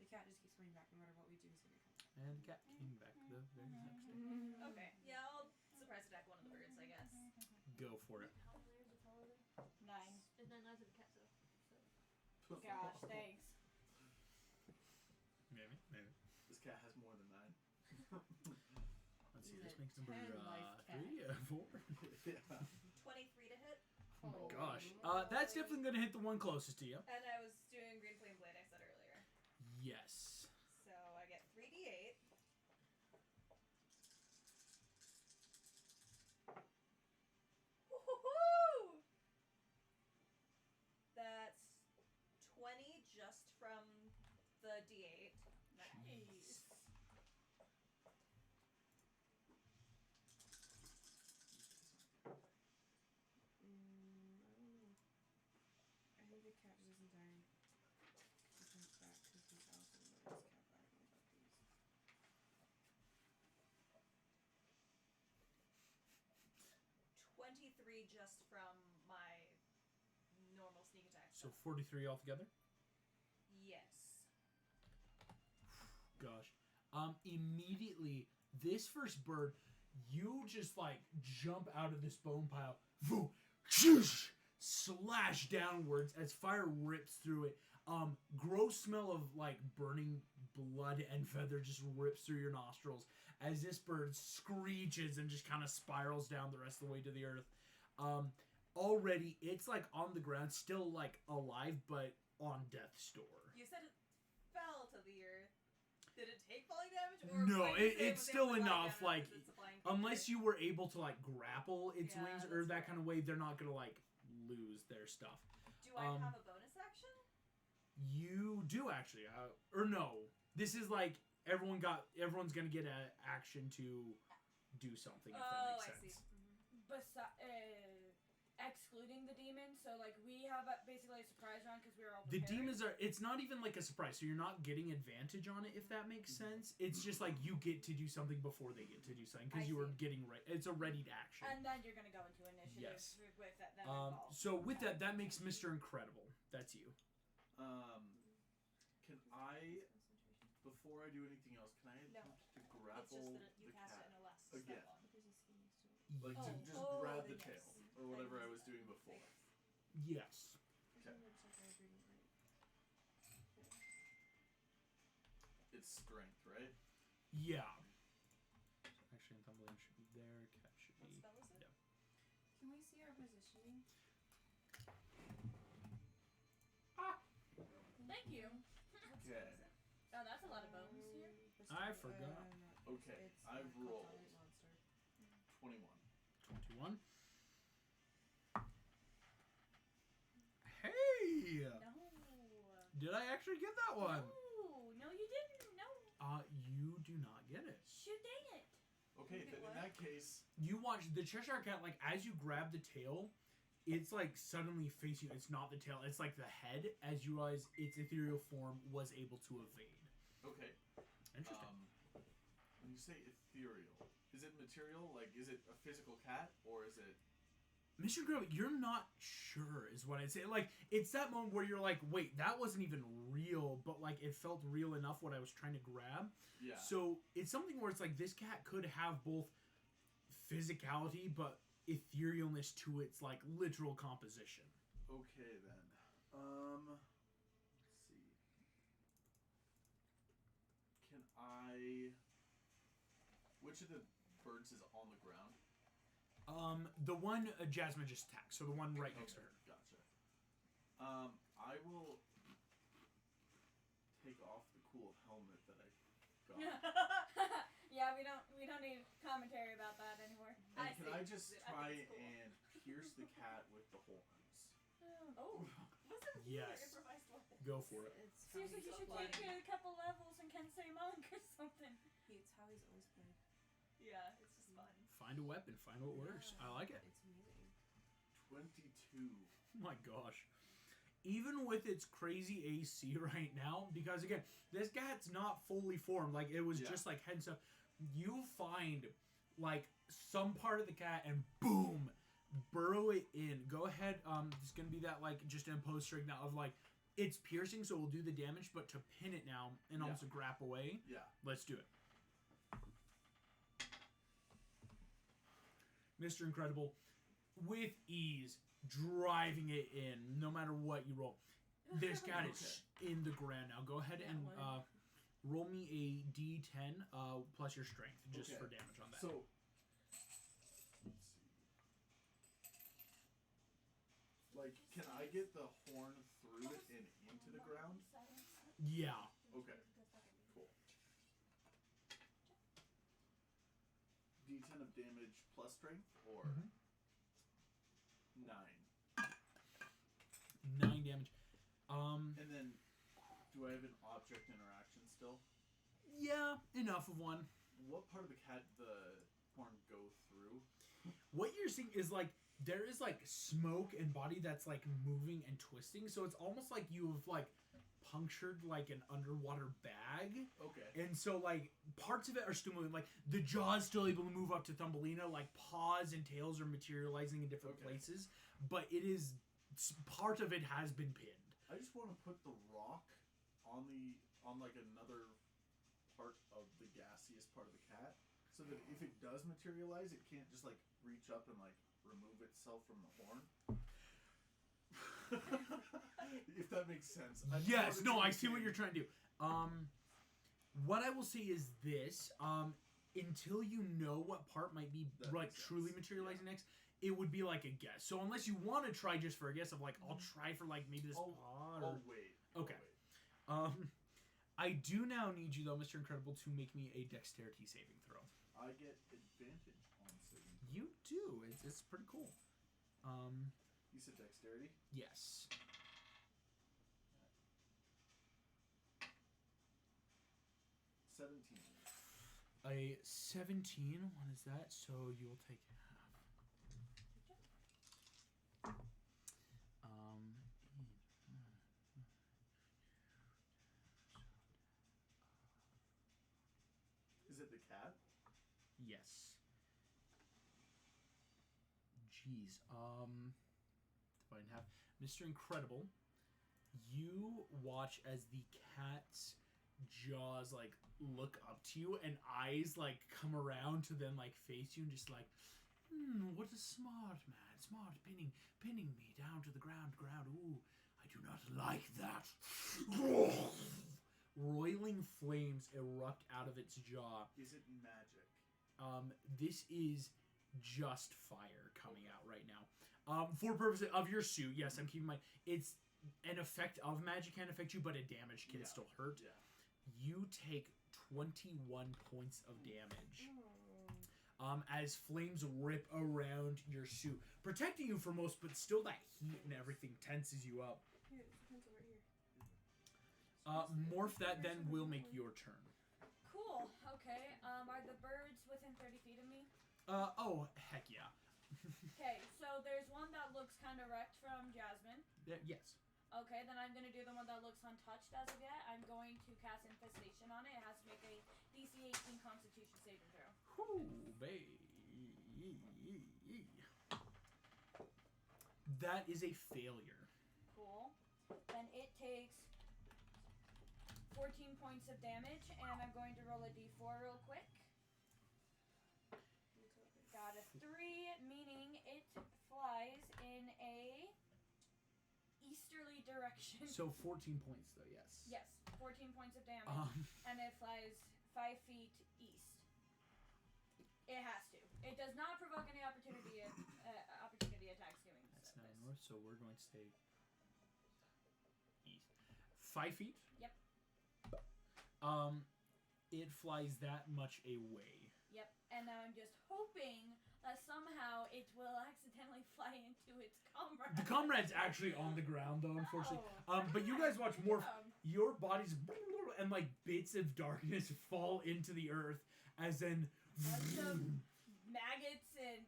S4: The cat just keeps coming back no matter what we do. He's going to come back.
S1: And the cat came back the very next day.
S3: Okay. Yeah, I'll surprise attack one of the birds, I guess.
S1: Go for it.
S6: How many layers of paladin?
S2: 9.
S6: And then nine to the cat, so.
S2: Gosh, thanks.
S1: Maybe.
S5: This cat has more than 9.
S1: Let's see.
S4: He's
S1: This
S4: a
S1: makes number
S4: 10-life cat.
S1: 3, 4.
S5: Yeah.
S3: 23 to hit.
S1: Oh gosh. That's definitely gonna hit the one closest to you.
S3: And I was doing Green Flame Blade, I said earlier.
S1: Yes.
S3: So I get 3d8. Woohoo! D8.
S2: Nice.
S4: I think the cat just doesn't die. He comes back because he's also noticed cat. I don't know about these.
S3: 23 just from my normal sneak attack.
S1: So 43 altogether?
S3: Yes.
S1: Gosh. Immediately, this first bird, you just like jump out of this bone pile, slash downwards as fire rips through it. Gross smell of like burning blood and feather just rips through your nostrils as this bird screeches and just kind of spirals down the rest of the way to the earth. Already, it's like on the ground, still like alive, but on death's door.
S3: You said it fell to the earth. Did it take falling damage? Or
S1: No,
S3: when you say
S1: it's
S3: was
S1: still
S3: able to fly
S1: enough,
S3: down,
S1: like,
S3: it's a flying
S1: Unless
S3: creature?
S1: you were able to like grapple its
S3: Yeah,
S1: wings or
S3: that's
S1: that
S3: fair.
S1: kind of way, they're not gonna like lose their stuff.
S3: Do I have a bonus action?
S1: You do actually, or no? This is like everyone's gonna get an action to do something. If that makes
S3: I
S1: sense.
S3: see.
S2: Excluding the demons, so like we have basically a surprise round because we were all
S1: The
S2: prepared.
S1: demons are. It's not even like a surprise, so you're not getting advantage on it. If that makes sense, it's just like you get to do something before they get to do something because
S2: I
S1: you were
S2: see.
S1: getting ready. It's a ready to action.
S2: And then you're gonna go into initiative
S1: Yes.
S2: with that involved.
S1: So with that makes Mr. Incredible. That's you.
S5: Can I, before I do anything else, can I
S3: No.
S5: attempt to
S3: It's
S5: grapple
S3: just that you
S5: the
S3: cast
S5: cat?
S3: it in a last
S5: Again.
S3: step on.
S4: But there's a skin next to it.
S5: Like to just
S3: Oh,
S5: grab
S3: then
S5: the tail
S3: yes.
S5: or whatever I was doing before.
S1: Yes.
S5: Okay.
S4: Looks like I agreed with it.
S5: It's strength, right?
S1: Yeah. Actually, Tumbling should be there. Cat should
S3: What
S1: be.
S3: spell is it?
S1: Yeah.
S4: Can we see our positioning?
S2: Thank you.
S5: Okay.
S2: Oh, that's a lot of bones here.
S1: I forgot.
S5: Okay, I've rolled 21.
S1: 21. Hey!
S2: No.
S1: Did I actually get that one?
S2: No, you didn't. No.
S1: You do not get it.
S2: Shoot, dang it.
S5: Okay,
S3: You get
S5: then in
S3: what?
S5: that case,
S1: You watch the Cheshire Cat, like, as you grab the tail, it's like suddenly facing you. It's not the tail, it's like the head, as you realize its ethereal form was able to evade.
S5: okay.
S1: Interesting.
S5: When you say ethereal, is it material? Like, is it a physical cat or is it?
S1: Mr. Grove, you're not sure, is what I'd say. Like, it's that moment where you're like, wait, that wasn't even real, but like it felt real enough what I was trying to grab.
S5: Yeah.
S1: So it's something where it's like this cat could have both physicality but etherealness to its like literal composition.
S5: Okay then. Let's see. Can I? Which of the birds is on the ground?
S1: The one Jasmine just attacked, so the one right next to her.
S5: Gotcha. I will take off the cool helmet that I got.
S2: Yeah, we don't need commentary about that anymore.
S5: And can I just
S3: I think
S5: try
S3: it's cool.
S5: and pierce the cat with the horns?
S3: Oh, wasn't
S1: Yes.
S3: improvised weapon?
S1: Go for it.
S4: It's how
S2: Seriously,
S4: he's
S2: you should
S4: played.
S2: take a couple levels and can say monk or something.
S4: It's how he's always played.
S3: Yeah, it's just fun.
S1: Find a weapon, find what works. I like it.
S4: It's amazing.
S5: 22.
S1: Oh my gosh. Even with its crazy AC right now, because again, this cat's not fully formed, like it was
S5: Yeah.
S1: just like head and stuff. You find like some part of the cat and boom, burrow it in. Go ahead, it's gonna be that like just imposed strike now of like it's piercing, so it will do the damage, but to pin it now and
S5: Yeah.
S1: also grap away.
S5: Yeah.
S1: Let's do it. Mr. Incredible, with ease, driving it in, no matter what you roll. This cat is in the ground now. Go ahead and roll me a d10 plus your strength, just
S5: Okay.
S1: for damage on that.
S5: So, let's see. Like, can I get the horn through it and into the ground?
S1: Yeah.
S5: Okay. Cool. D10 of damage plus strength, or
S1: Mhm.
S5: 9.
S1: 9 damage.
S5: And then, do Do I have an object interaction still?
S1: Yeah, enough of one.
S5: What part of the horn go through?
S1: What you're seeing is like there is like smoke and body that's like moving and twisting, so it's almost like you've like punctured like an underwater bag.
S5: Okay.
S1: And so like parts of it are still moving, like the jaw's still able to move up to Thumbelina, like paws and tails are materializing in different places, but it is part of it has been pinned.
S5: I just want to put the rock on like another part of the gaseous part of the cat, so that if it does materialize, it can't just like reach up and like remove itself from the horn. If that makes sense.
S1: Yes, no, I see what you're trying to do. What I will say is this, until you know what part might be
S5: That
S1: like
S5: makes
S1: truly
S5: sense.
S1: materializing next, it would be like a guess. So unless you want to try just for a guess of like, I'll try for like maybe this pod or...
S5: I'll wait.
S1: Okay. I do now need you though, Mr. Incredible, to make me a dexterity saving throw.
S5: I get advantage on saving.
S1: You do. It's pretty cool.
S5: You said dexterity?
S1: Yes.
S5: 17.
S1: A 17. What is that? So you'll take half.
S5: Is it the cat?
S1: Yes. Jeez. Divide in half. Mr. Incredible, you watch as the cat's jaws like look up to you and eyes like come around to then like face you and just like, what a smart man, smart pinning me down to the ground. Ooh, I do not like that. Roiling flames erupt out of its jaw.
S5: Is it magic?
S1: This is just fire coming out right now. For purposes of your suit, yes, I'm keeping my. It's an effect of magic can affect you, but a damage can still hurt.
S5: Yeah.
S1: You take 21 points of damage. As flames rip around your suit, protecting you for most, but still that heat and everything tenses you up.
S4: Here, it's a pencil right here.
S1: Morph that, then we'll make your turn.
S2: Cool. Okay. Are the birds within 30 feet of me?
S1: Oh, heck yeah.
S2: Okay, so there's one that looks kind of wrecked from Jasmine.
S1: Yes.
S2: Okay, then I'm going to do the one that looks untouched as of yet. I'm going to cast Infestation on it. It has to make a DC 18 Constitution saving throw.
S1: Whoo, baby. That is a failure.
S2: Cool. Then it takes 14 points of damage, and I'm going to roll a d4 real quick. Got a 3, meaning it flies in a easterly direction.
S1: So 14 points, though, yes.
S2: Yes, 14 points of damage, and it flies 5 feet east. It has to. It does not provoke any opportunity attacks doing this.
S1: That's 9 north, so we're going to say east. 5 feet?
S2: Yep.
S1: It flies that much away.
S2: Yep, and now I'm just hoping that somehow it will accidentally fly into its comrade.
S1: The comrade's actually on the ground, though, unfortunately. But you guys watch more. Your bodies and like bits of darkness fall into the earth, as then
S2: bunch of maggots and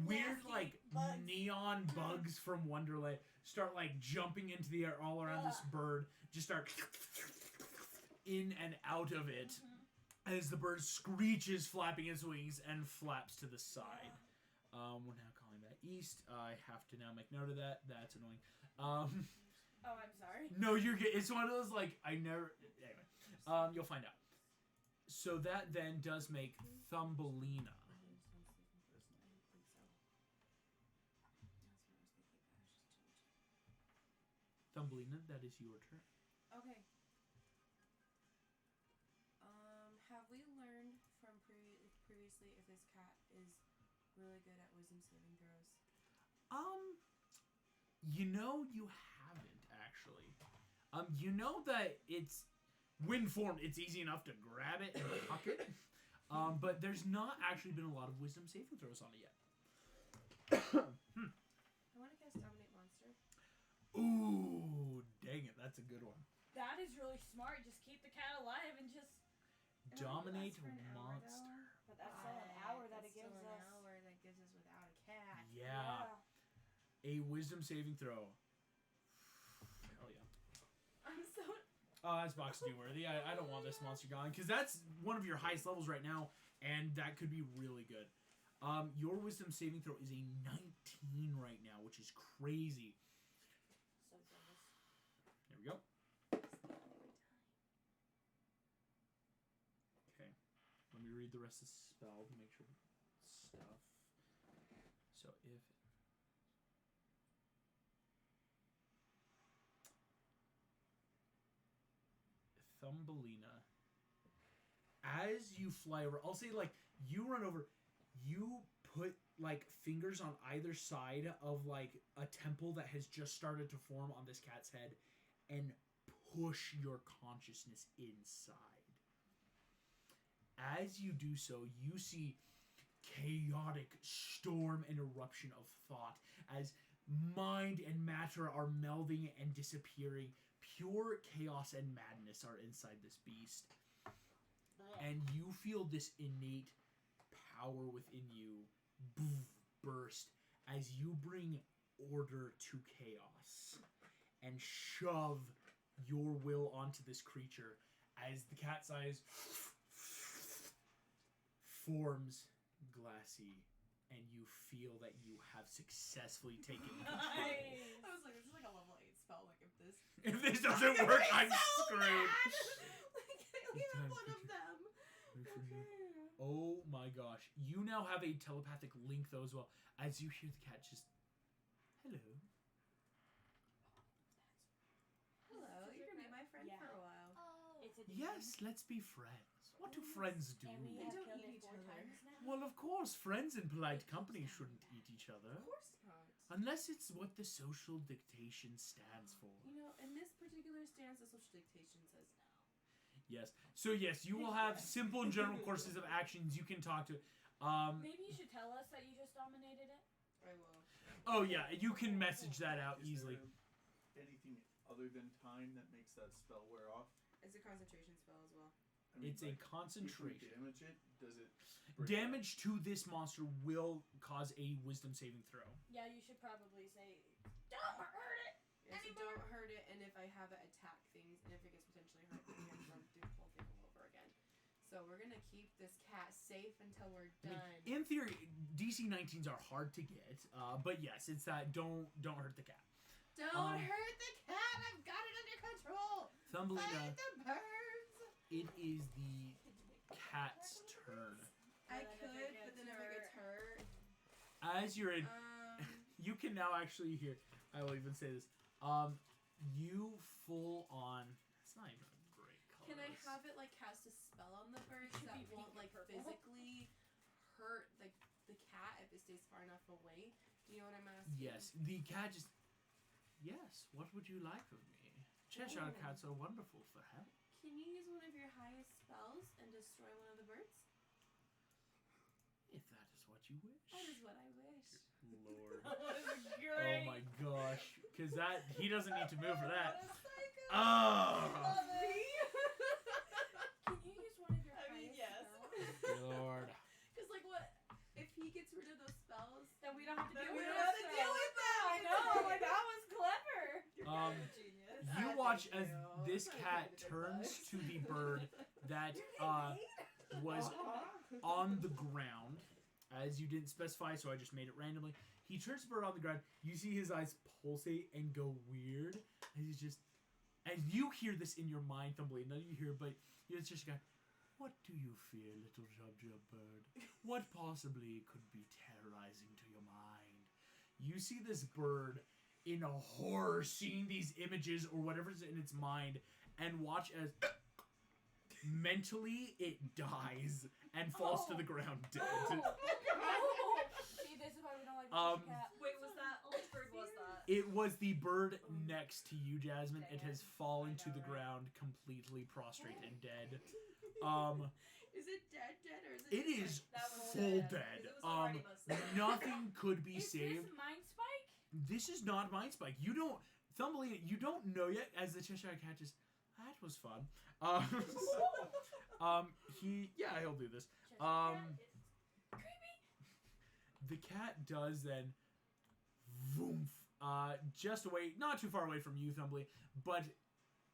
S1: weird
S2: nasty
S1: like
S2: bugs.
S1: neon bugs from Wonderland start like jumping into the air all around this bird. Just start in and out of it. As the bird screeches, flapping its wings, and flaps to the side. We're now calling that east. I have to now make note of that. That's annoying.
S2: Oh, I'm sorry.
S1: No, you're good. It's one of those, like, I never... Anyway, you'll find out. So that then does make Thumbelina. Thumbelina, that is your turn.
S4: Okay. Have we learned from previously if this cat is really good at wisdom saving throws?
S1: You know you haven't, actually. You know that it's wind form. It's easy enough to grab it and huck it. But there's not actually been a lot of wisdom saving throws on it yet.
S4: I want to cast Dominate Monster.
S1: Ooh, dang it. That's a good one.
S2: That is really smart. Just keep the cat alive and just.
S1: Dominate
S4: For an hour,
S1: monster.
S4: though.
S2: But that's still an hour that it
S4: That's
S2: gives
S4: still an
S2: us.
S4: hour that gives us without a cat.
S1: Yeah. A wisdom saving throw. Hell yeah.
S4: I'm so.
S1: That's box to do worthy. I don't want this monster gone because that's one of your highest levels right now, and that could be really good. Your wisdom saving throw is a 19 right now, which is crazy.
S2: So jealous.
S1: There we go. Okay. Let me read the rest of the spell to make sure stuff. So if Thumbelina, as you fly over, I'll say like you run over, you put like fingers on either side of like a temple that has just started to form on this cat's head and push your consciousness inside. As you do so, you see chaotic storm and eruption of thought as mind and matter are melding and disappearing. Pure chaos and madness are inside this beast. And you feel this innate power within you burst as you bring order to chaos and shove your will onto this creature as the cat's eyes forms glassy and you feel that you have successfully taken control.
S2: Nice.
S4: I was like, this is like a level 8 spell. Like,
S1: If this doesn't work, I'm screwed.
S4: Like, I only have one of them. Okay.
S1: Oh my gosh. You now have a telepathic link though as well. As you hear the cat just, hello.
S4: Hello, you're gonna be my friend
S2: Yeah.
S4: for a while.
S6: Oh.
S2: It's a
S1: Yes, let's be friends. What do friends do?
S2: And we
S4: They
S2: have
S4: don't
S2: killed
S4: eat
S2: it
S4: each
S2: 4
S4: other.
S2: times now.
S1: Well, of course, friends in polite company shouldn't eat each other.
S4: Of course not.
S1: Unless it's what the social dictation stands for.
S4: You know, in this particular stance, the social dictation says no.
S1: Yes. So yes, you will have simple and general courses of actions you can talk to.
S2: Maybe you should tell us that you just dominated it.
S4: I will.
S1: Oh yeah, you can message that out
S5: Is
S1: easily.
S5: there anything other than time that makes that spell wear off?
S4: It's a concentration spell as well.
S5: I mean,
S1: It's a
S5: like, if we
S1: concentration.
S5: damage it, does it break
S1: Damage to this monster will cause a wisdom saving throw.
S2: Yeah, you should probably say, don't hurt it.
S4: Yeah, so
S2: Anymore?
S4: don't hurt it, and if I have it attack things, and if it gets potentially hurt, then we have to run through the whole thing all over again. So we're gonna keep this cat safe until we're
S1: I mean,
S4: done.
S1: in theory, DC 19s are hard to get, but yes, it's that don't hurt the cat.
S4: Don't hurt the cat! I've got it under control!
S1: Thumbelina,
S4: Fight the birds!
S1: it is the cat's turn.
S4: I
S2: then if
S4: could,
S2: it
S4: but
S2: gets
S4: then if it gets hurt,
S1: As you're in, you can now actually hear. I will even say this. You full on. It's not even a great color.
S4: can I have it like cast a spell on the birds
S2: Should
S4: that
S2: be
S4: won't
S2: pink
S4: like
S2: and purple.
S4: physically hurt the cat if it stays far enough away? Do you know what I'm asking?
S1: Yes, the cat just. Yes. What would you like of me? Cheshire
S4: Oh.
S1: cats are wonderful for help.
S4: Can you use one of your highest spells and destroy one of the birds?
S1: If that is what you wish.
S4: That is what I wish.
S1: Lord.
S2: That was
S1: Oh
S2: great.
S1: my gosh. Because that he doesn't need to move for that.
S4: What a psycho!
S1: Oh.
S2: Can you use one of your
S3: I mean,
S2: highest
S3: yes.
S2: spells?
S1: Lord.
S4: Because like what? If he gets rid of those spells,
S2: Then we don't have to
S3: Then
S2: deal
S3: we
S2: with
S3: don't
S2: it.
S3: have to deal with them.
S2: I know, like that was clever.
S3: You're
S1: Um,
S3: kind of a genius.
S1: You
S4: Ah,
S1: watch
S4: thank
S1: as
S4: you.
S1: this
S4: I'm
S1: cat
S4: trying to
S1: turns
S4: advise.
S1: to the bird that was on the ground, as you didn't specify, so I just made it randomly. He turns the bird on the ground. You see his eyes pulsate and go weird, and he's just. And you hear this in your mind, Thumbelina. None of you hear, but it's just a guy. What do you fear, little Jubjub bird? What possibly could be terrorizing to your mind? You see this bird in a horror seeing these images or whatever's in its mind, and watch as mentally it dies and falls to the ground dead.
S2: Oh. See, this is why we don't like the cat.
S3: Wait, was that which bird was that?
S1: It was the bird next to you, Jasmine. It has fallen
S3: I
S1: to
S3: know,
S1: the
S3: right?
S1: ground completely prostrate and dead.
S4: Is it dead or is
S1: It is
S3: That was
S1: full
S3: dead,
S1: dead.
S3: 'cause it was already mostly dead.
S1: Nothing could be
S2: Is
S1: saved.
S2: this Mind Spike?
S1: This is not Mind Spike. You don't, Thumbelina, you don't know yet, as the Cheshire Cat just, That was fun. He'll do this. The cat does then, voom, just away, not too far away from you, Thumbly, but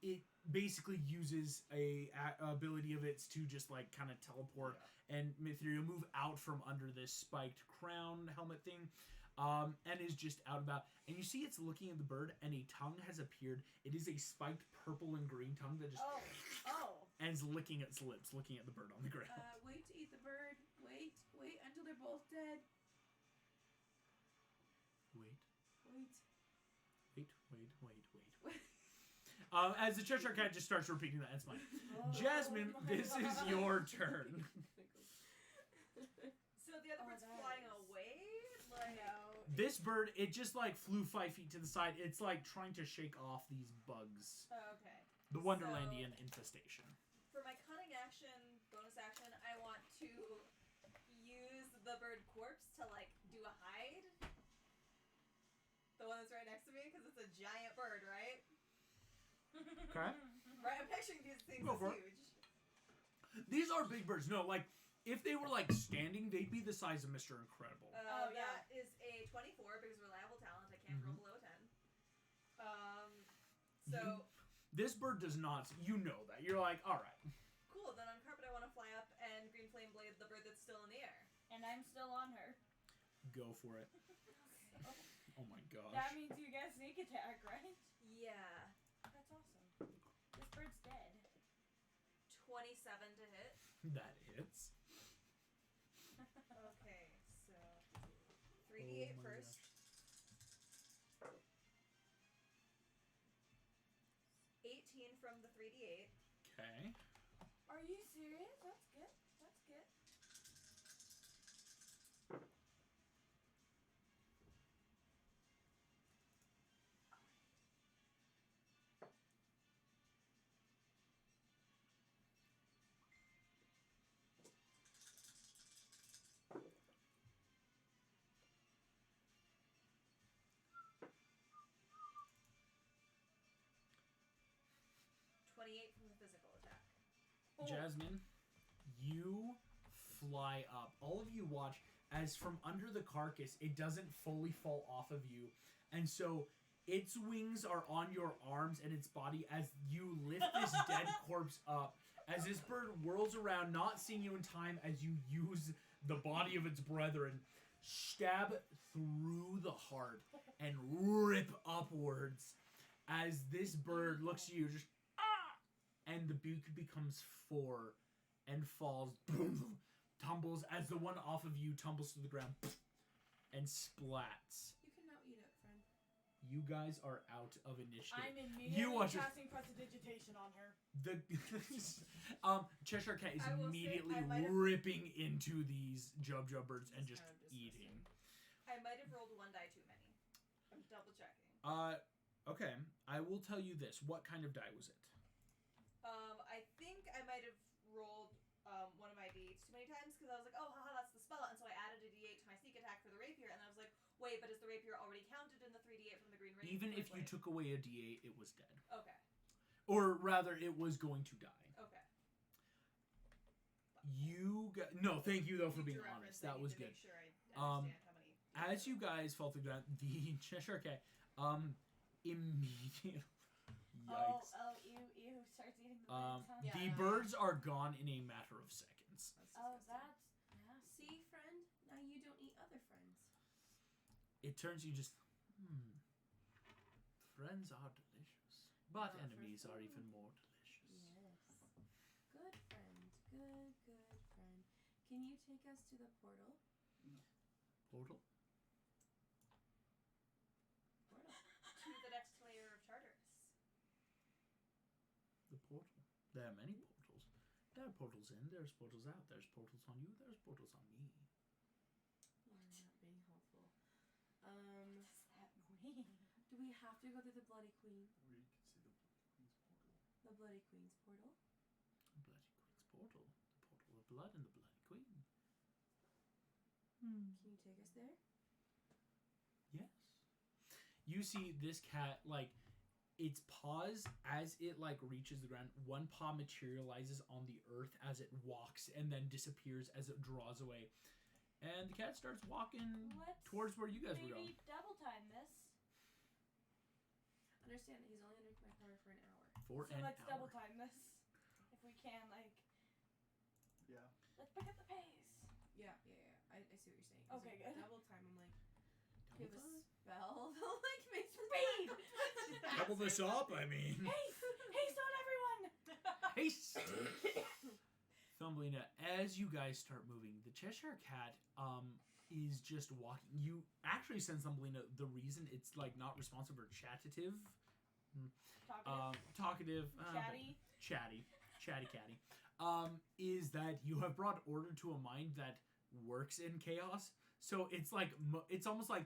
S1: it basically uses a ability of its to just like kind of teleport and Ethereal move out from under this spiked crown helmet thing, and is just out about. And you see it's looking at the bird, and a tongue has appeared. It is a spiked purple and green tongue that just and is licking its lips, looking at the bird on the ground.
S4: Wait to eat the bird. Wait until they're both dead. Wait.
S1: As the Cheshire Cat just starts repeating that, it's fine. Jasmine, this is your turn.
S3: So the other bird's flying away? Like...
S2: No.
S1: This bird, it just like flew 5 feet to the side. It's like trying to shake off these bugs.
S3: Okay.
S1: The Wonderlandian infestation.
S3: For my cunning action, bonus action, I want to use the bird corpse to like do a hide. The one that's right next to me, because it's a giant bird, right?
S1: Okay.
S3: Right, I'm picturing these things
S1: Go
S3: as
S1: for it.
S3: huge.
S1: These are big birds. No, like, if they were, like, standing, they'd be the size of Mr. Incredible.
S3: That is a 24 because reliable talent. I can't roll below 10.
S1: This bird does not... You know that. You're like, alright.
S3: Cool, then on carpet I want to fly up and green flame blade the bird that's still in the air.
S2: And I'm still on her.
S1: Go for it. Oh my gosh.
S2: That means you get sneak attack, right?
S3: Yeah.
S2: That's awesome. This bird's dead.
S3: 27 to hit.
S1: That hits.
S3: Okay, so 3d8 first.
S1: Gosh.
S3: 18 from the 3d8.
S1: Okay.
S2: Are you serious? That's good. That's good.
S3: From the physical attack.
S1: Jasmine, you fly up. All of you watch as from under the carcass, it doesn't fully fall off of you. And so its wings are on your arms and its body as you lift this dead corpse up. As this bird whirls around, not seeing you in time as you use the body of its brethren, stab through the heart and rip upwards as this bird looks at you just and the beak becomes 4 and falls, boom, tumbles as the one off of you tumbles to the ground and splats.
S4: You can now eat it, friend.
S1: You guys are out of initiative.
S2: I'm immediately
S1: watch
S2: casting prestidigitation on her.
S1: The Cheshire Cat is
S3: I will say
S1: immediately
S3: I might have-
S1: ripping into these Jubjub birds and just
S4: Kind of disgusting.
S1: eating.
S3: I might have rolled 1 die too many. I'm double checking.
S1: Okay. I will tell you this. What kind of die was it?
S3: I think I might have rolled one of my d8s too many times because I was like, oh, haha, that's the spell. And so I added a d8 to my sneak attack for the rapier, and I was like, wait, but is the rapier already counted in the 3d8 from the green rapier?
S1: Even if you took away a d8, it was dead.
S3: Okay.
S1: Or rather, it was going to die.
S3: Okay.
S1: No, thank you though for being
S3: Future
S1: honest.
S3: reference, I
S1: That
S3: need
S1: was
S3: to
S1: good.
S3: Make sure I understand how many.
S1: As you guys fall through that, the Cheshire Cat, immediately. Yikes.
S2: Oh, ew. Starts eating the birds, huh?
S1: The birds are gone in a matter of seconds.
S2: Oh, that's nasty.
S4: See, friend? Now you don't eat other friends.
S1: It turns you just, friends are delicious, but
S4: Not for
S1: enemies are
S4: food.
S1: even more delicious.
S4: Yes. Good friend. Good friend. Can you take us to the portal?
S1: Portal?
S3: To the next layer of Charteris.
S1: The portal. There are many portals. There are portals in, there's portals out, there's portals on you, there's portals on me.
S4: You're not being helpful.
S2: What does that mean?
S4: Do we have to go through the Bloody Queen?
S5: Where you can see the Queen's portal.
S4: The Bloody Queen's portal?
S1: The Bloody Queen's portal. The portal of blood and the Bloody Queen.
S4: Can you take us there?
S1: Yes. You see this cat, like, its paws, as it like reaches the ground, one paw materializes on the earth as it walks and then disappears as it draws away. And the cat starts walking towards where you guys were going.
S2: Maybe double time this.
S4: Understand that he's only under my power for an hour.
S2: So let's double time this. If we can, like.
S5: Yeah.
S2: Let's pick up the pace.
S4: Yeah. I see what you're saying.
S2: Okay, good.
S4: Double time, I'm like, do you have a spell that like makes
S2: Speed!
S1: Double this up, I mean.
S2: Haste! Haste on everyone!
S1: Haste! Thumbelina, as you guys start moving, the Cheshire Cat is just walking. You actually sense, Thumbelina, the reason it's like not responsive or chattative.
S2: Talkative.
S1: Chatty catty. Is that you have brought order to a mind that works in chaos. So it's like, it's almost like,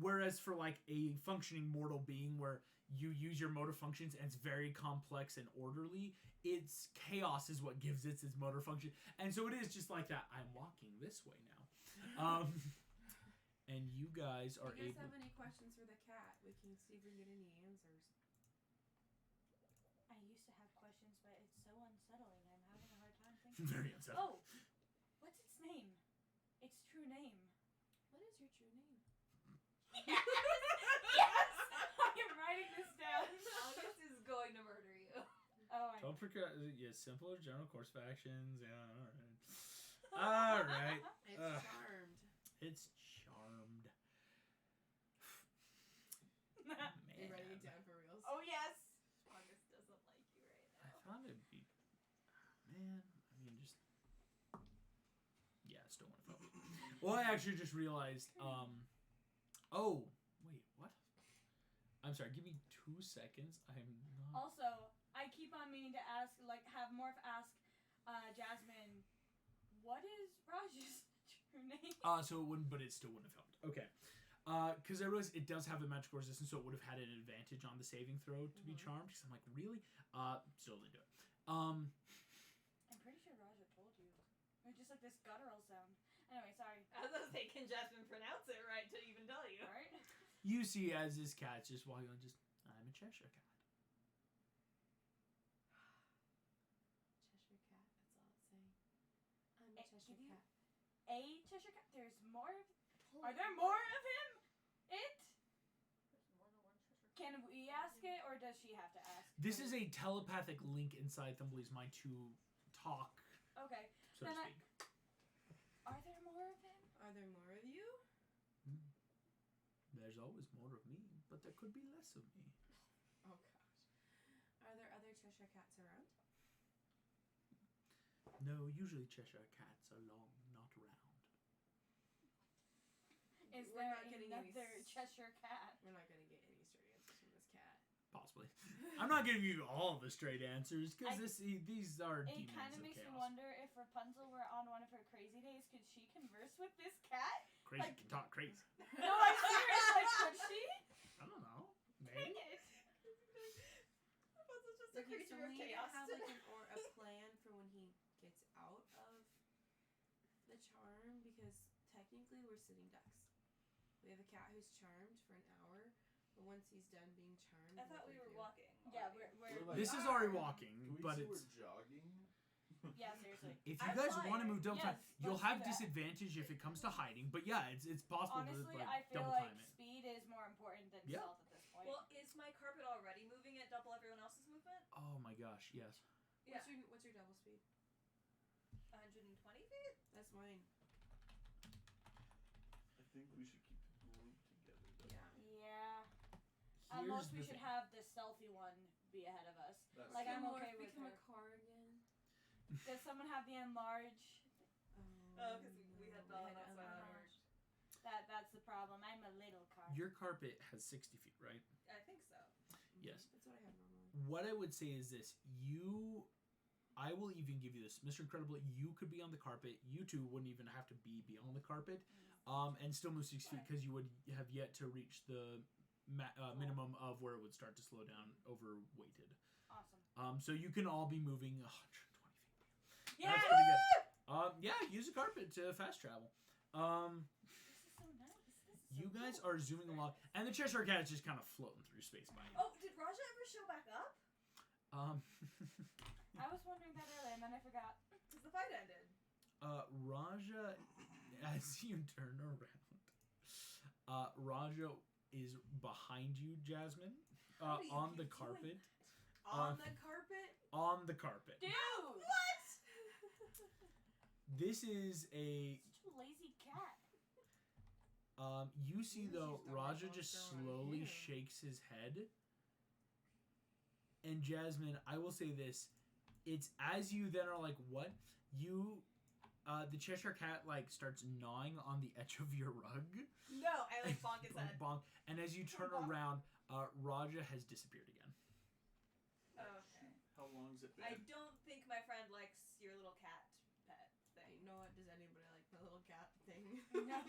S1: whereas for like a functioning mortal being where you use your motor functions and it's very complex and orderly, it's chaos is what gives it its motor function. And so it is just like that. I'm walking this way now. And you guys are
S4: able... If you guys
S1: able...
S4: have any questions for the cat, we can see if we can get any answers.
S2: I used to have questions, but it's so unsettling. I'm having a hard time thinking.
S1: Very unsettling.
S2: Oh! What's its name? Its true name.
S4: What is your true name?
S2: Yes! Yes! I am writing this down.
S3: August is going to murder you.
S2: Oh, I
S1: Don't forget, yeah, simple general course of actions. Yeah, all right.
S4: It's charmed.
S1: It's charmed.
S4: Are you writing it down for reals?
S3: Oh yes. August doesn't like you right
S1: I
S3: now.
S1: thought it'd be... Man, I mean, just... Yeah, still want to focus. Well, I actually just realized, oh, wait, what? I'm sorry, give me 2 seconds. I'm not...
S2: Also, I keep on meaning to ask, like, have Morph ask Jasmine, what is Raj's true name?
S1: So it wouldn't, but it still wouldn't have helped. Okay. Because I realized it does have a magical resistance, so it would have had an advantage on the saving throw to be charmed. Because I'm like, really? Still didn't do it.
S2: I'm pretty sure Raja told you. Or just like this guttural sound. Anyway, sorry.
S3: I was gonna say, can Jasmine pronounce it right to even tell you?
S2: Right?
S1: You see as this cat's just walking on, just, I'm a Cheshire Cat.
S4: Cheshire Cat, that's all it's saying. I'm a Cheshire Cat.
S2: A Cheshire Cat? There's more of... Are there more of him? It?
S6: There's more than one Cheshire
S2: Can we ask it, or does she have to ask?
S1: This is a telepathic link inside Thumbly's mind to talk,
S2: Okay.
S1: so to
S2: Then
S1: speak.
S2: Are there more of him?
S4: Are there more of you?
S1: There's always more of me, but there could be less of me.
S4: Oh gosh. Are there other Cheshire Cats around?
S1: No, usually Cheshire Cats are long, not round.
S2: Is
S4: We're
S2: there
S4: not getting any
S2: another Cheshire Cat?
S4: We're not gonna get any straight answers from this cat.
S1: Possibly. I'm not giving you all the straight answers, because these are
S2: It
S1: demons
S2: kind of
S1: of
S2: makes me
S1: chaos.
S2: wonder if Rapunzel were on one of her crazy days, could she converse with this cat?
S1: Crazy
S2: like-
S1: can talk crazy.
S2: No, I'm serious. Like, could she?
S1: I don't know.
S2: Dang
S1: Maybe.
S2: it.
S3: Rapunzel's just a
S4: Okay,
S3: creature
S4: so
S3: of
S4: we need to
S3: chaos.
S4: have like a plan for when he gets out of the charm, because technically we're sitting ducks. We have a cat who's charmed for an hour, but once he's done being charmed,
S3: I thought we were walking.
S2: Yeah,
S3: already.
S2: we're
S5: Like-
S1: This is already walking,
S5: Can we
S1: but
S5: see
S1: it's...
S5: we're jogging?
S2: Yeah, seriously.
S1: If you
S3: I'm
S1: guys want to
S3: flying.
S1: move double time,
S2: Yes,
S1: you'll
S2: let's
S1: have
S2: do that.
S1: disadvantage if it comes to hiding. But yeah, it's possible
S2: Honestly,
S1: to
S2: I feel
S1: double
S2: like
S1: time it.
S2: speed is more important than
S1: Yeah.
S2: stealth at this point.
S3: Well, is my carpet already moving at double everyone else's movement?
S1: Oh my gosh, yes.
S3: Yeah.
S4: What's your double speed?
S3: 120 feet?
S4: That's mine.
S5: I think we should keep the group together. Though.
S2: yeah. At
S1: Here's
S2: most, we
S1: the
S2: should
S1: thing.
S2: have the stealthy one be ahead of us.
S5: That's
S2: Like, I'm
S5: true.
S2: okay with
S4: become
S2: her.
S4: a car again.
S2: Does someone have the enlarge?
S3: Oh, because we had Bella, that's why that
S2: Uh-huh.
S3: worked.
S2: That's the problem. I'm a little car.
S1: Your carpet has 60 feet, right?
S3: I think so.
S1: Yes.
S4: That's what I have normally.
S1: What I would say is this: I will even give you this, Mr. Incredible. You could be on the carpet. You two wouldn't even have to be on the carpet, and still move 6 feet because you would have yet to reach the minimum of where it would start to slow down overweighted.
S2: Awesome.
S1: So you can all be moving 120 feet.
S2: Yeah.
S1: That's pretty good. Yeah, use a carpet to fast travel.
S2: This is so nice. This is so
S1: You guys are zooming along, and the Cheshire Cat is just kind of floating through space by you.
S3: Oh, did Raja ever show back up?
S2: I was wondering that earlier, and then I forgot.
S3: Because the fight ended.
S1: Raja, as you turn around, Raja is behind you, Jasmine,
S3: How do you
S1: on
S3: keep
S1: the
S3: doing
S1: carpet.
S4: On the carpet?
S1: On the carpet.
S2: Dude!
S3: What?
S1: This is a.
S2: Such a lazy cat.
S1: You see
S4: Maybe
S1: though,
S4: she's the
S1: Raja
S4: right
S1: just
S4: monster around
S1: slowly
S4: here.
S1: shakes his head. And Jasmine, I will say this: it's as you then are like, what? You, the Cheshire Cat like starts gnawing on the edge of your rug.
S3: No, I like bonk his head.
S1: Bonk. And as you turn
S3: Bonk.
S1: around, Raja has disappeared again.
S3: Okay.
S5: How long's it been?
S3: I don't think my friend likes your little cat pet thing.
S4: You know what? Does anybody like my little cat thing?
S3: No.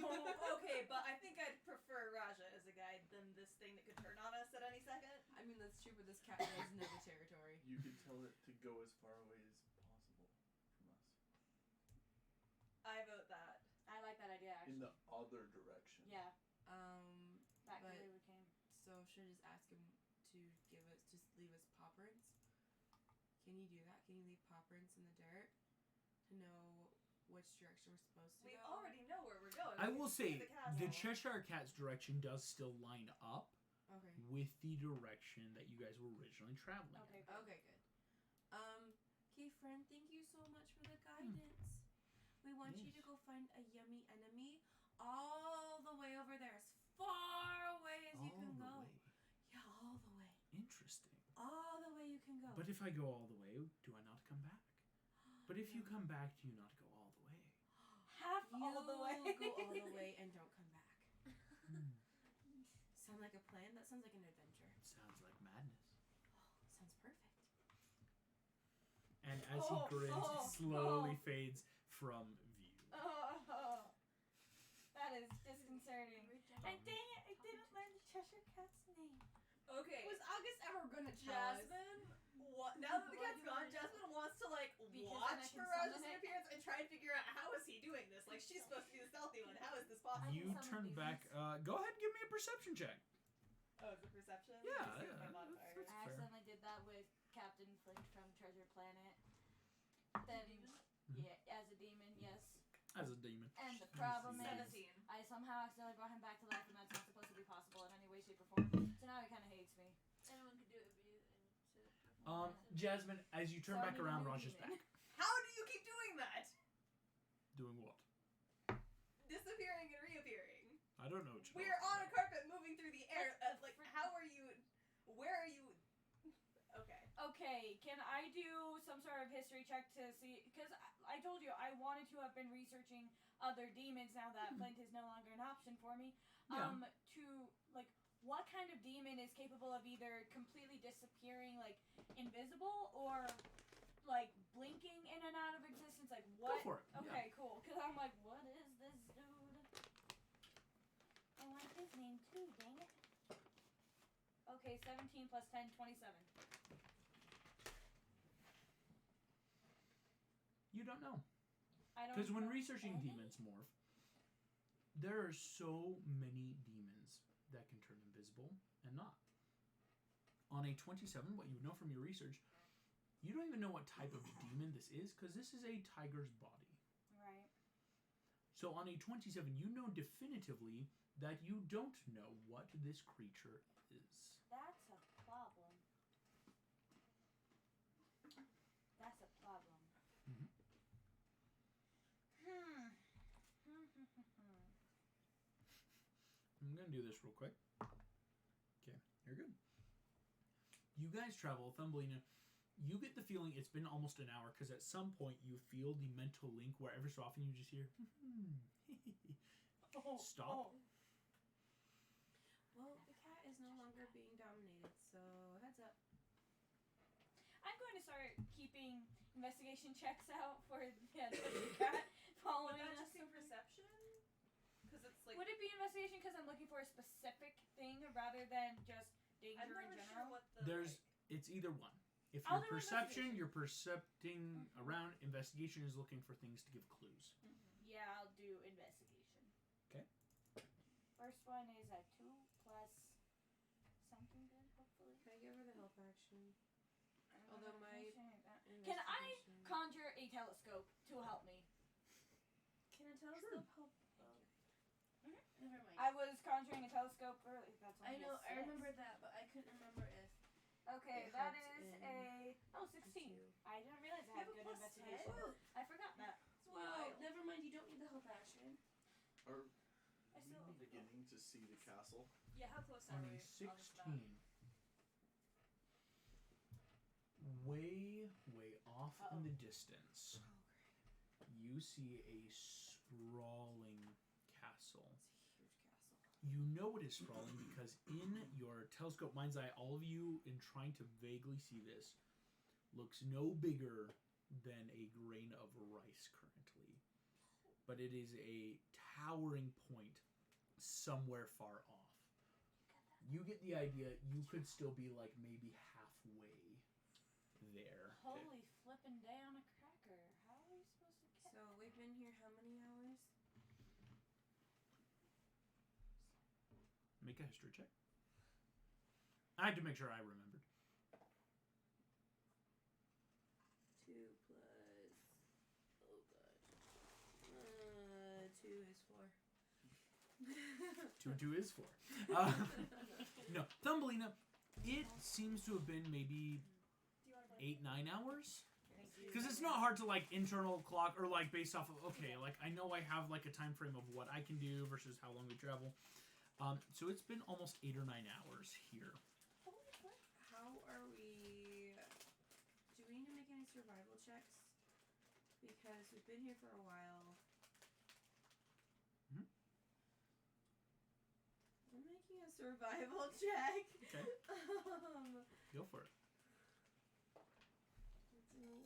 S3: Okay, but I think I'd prefer Raja as a guide than this thing that could turn on us at any second.
S4: I mean, that's true, but this cat does know the territory.
S5: You can tell it to go as far away as possible from us.
S3: I vote that.
S2: I like that idea,
S5: In
S2: actually.
S5: the other direction.
S2: Yeah, back
S4: But-
S2: the way we came.
S4: So should I just ask him to leave us paw prints? Can you do that? Can you leave paw prints in the dirt to know which direction we're supposed to
S3: We
S4: go?
S3: already know where we're going.
S1: I
S3: We
S1: will
S3: can see
S1: say
S3: the castle.
S1: the Cheshire Cat's direction does still line up
S4: Okay.
S1: with the direction that you guys were originally traveling in.
S2: Okay, good.
S4: Okay, good. Okay, friend, thank you so much for the guidance. We want you to
S1: Yes.
S4: go find a yummy enemy all the way over there, as far away as you
S1: All
S4: can
S1: the
S4: go.
S1: way.
S4: Yeah, all the way.
S1: Interesting.
S4: All the way you can go.
S1: But if I go all the way, do I not come back? But if you come back, do you not go all the way?
S2: Half
S4: you
S2: all the way.
S4: go all the way and don't come back. Sound like a plan? That sounds like an adventure.
S1: Sounds like madness.
S4: Sounds perfect.
S1: And as he grins, slowly fades from view.
S2: Oh, that is disconcerting. And dang it, I didn't learn the Cheshire Cat's name.
S3: Okay.
S4: Was August ever gonna tell us?
S3: Jasmine, now that the cat's gone, Jasmine wants to like
S2: Because
S3: watch
S2: then I
S3: for
S2: can
S3: Raja's
S2: summon it.
S3: appearance and try and figure out how is he doing this. Like she's supposed to be the stealthy one. How is this possible?
S2: I can
S1: You
S2: summon
S1: turn
S2: these
S1: back. Go ahead and give me a perception check.
S3: Oh, is it perception?
S1: Yeah,
S3: Let me see what
S1: yeah,
S3: my modifier is.
S1: that's
S2: I
S1: fair.
S2: accidentally did that with Captain Flint from Treasure Planet. Then, yeah, as a demon, yes.
S1: As a demon.
S2: And the problem is,
S3: 17.
S2: I somehow accidentally brought him back to life, and that's not supposed to be possible in any way, shape, or form. So now he kind of hates me.
S6: Anyone could do it, but
S1: Jasmine, as you turn
S2: So I
S1: back
S2: need a
S1: around,
S2: new
S1: Raja's
S2: demon.
S1: back.
S3: How do you keep doing that?
S1: Doing what?
S3: Disappearing and reappearing.
S1: I don't know what you're
S3: We're
S1: talking
S3: on a
S1: about.
S3: carpet moving through the air. Like, how are you? Where are you? Okay.
S2: Okay, can I do some sort of history check to see? Because I told you I wanted to have been researching other demons now that Flint is no longer an option for me.
S1: Yeah.
S2: To like, what kind of demon is capable of either completely disappearing, like invisible, or like blinking in and out of existence? Like what?
S1: Go for it.
S2: Okay, cool. Because I'm like, what is this dude? I want his name too. Dang it. Okay, 17 plus 10, 27.
S1: You don't know.
S2: I don't.
S1: Because when
S2: know
S1: researching
S2: any.
S1: demons morph, there are so many demons that can turn invisible and not. On a 27, what you would know from your research, you don't even know what type of demon this is, because this is a tiger's body.
S2: Right.
S1: So on a 27, you know definitively that you don't know what this creature is.
S2: That's a problem. That's a problem.
S1: Mhm. I'm gonna do this real quick. Okay, you're good. You guys travel, Thumbelina. You get the feeling it's been almost an hour because at some point you feel the mental link where every so often you just hear, stop.
S4: Well, the cat is no longer being dominated, so heads up.
S2: I'm going to start keeping investigation checks out for the cat
S3: Would
S2: following
S3: that
S2: us.
S3: just be perception? Because it's like
S2: Would it be investigation because I'm looking for a specific thing rather than just danger
S3: I'm
S2: in
S3: never sure
S2: general?
S3: what the
S1: There's, it's either one. If
S2: I'll
S1: you're
S2: do
S1: perception,
S2: investigation.
S1: you're percepting around. Investigation is looking for things to give clues.
S2: Yeah, I'll do investigation.
S1: Okay.
S2: First one one is a 2 plus something good, hopefully.
S4: Can I give her the help action?
S2: I'm
S4: Although
S2: gonna
S4: my
S2: appreciate that. Can I
S4: investigation-
S2: conjure a telescope to help me?
S4: Can a telescope help? Never mind.
S2: I was conjuring a telescope early. That's
S4: I
S2: only
S4: know,
S2: a
S4: I
S2: 6.
S4: remember that, but I couldn't remember if.
S2: Okay,
S4: It
S2: that
S4: helps
S2: is
S4: in
S2: a 16.
S4: two.
S2: I didn't realize I
S4: You
S2: had
S4: have a
S2: good
S4: plus
S2: investigation.
S4: 10?
S2: I forgot that.
S4: Wow, never mind, you don't need the help action.
S5: Are
S2: I
S5: we
S2: still
S5: beginning to see the castle?
S3: Yeah, how close are
S1: On
S3: we?
S1: a
S3: on this map?
S1: 16. Way off in the distance, you see a sprawling castle.
S4: It's a huge castle.
S1: You know it is sprawling because in your telescope mind's eye, all of you, in trying to vaguely see this, looks no bigger than a grain of rice currently. But it is a towering point somewhere far off. You get the idea, you could still be like maybe halfway there.
S2: Holy flippin' day on a cracker. How are we supposed to get...
S4: So we've been here how many hours?
S1: Make a history check. I had to make sure I remembered.
S4: 2 plus. Oh god. 2 is 4.
S1: 2 and 2 is 4. No, Thumbelina, it seems to have been maybe
S3: Do you want to play?
S1: 8-9 hours. Because it's not hard to like internal clock or like based off of okay, like I know I have like a time frame of what I can do versus how long we travel. So it's been almost 8 or 9 hours here.
S4: How are we... Do we need to make any survival checks? Because we've been here for a while.
S1: Mhm.
S4: I'm making a survival check.
S1: Okay. Go for it.
S4: It's an 11.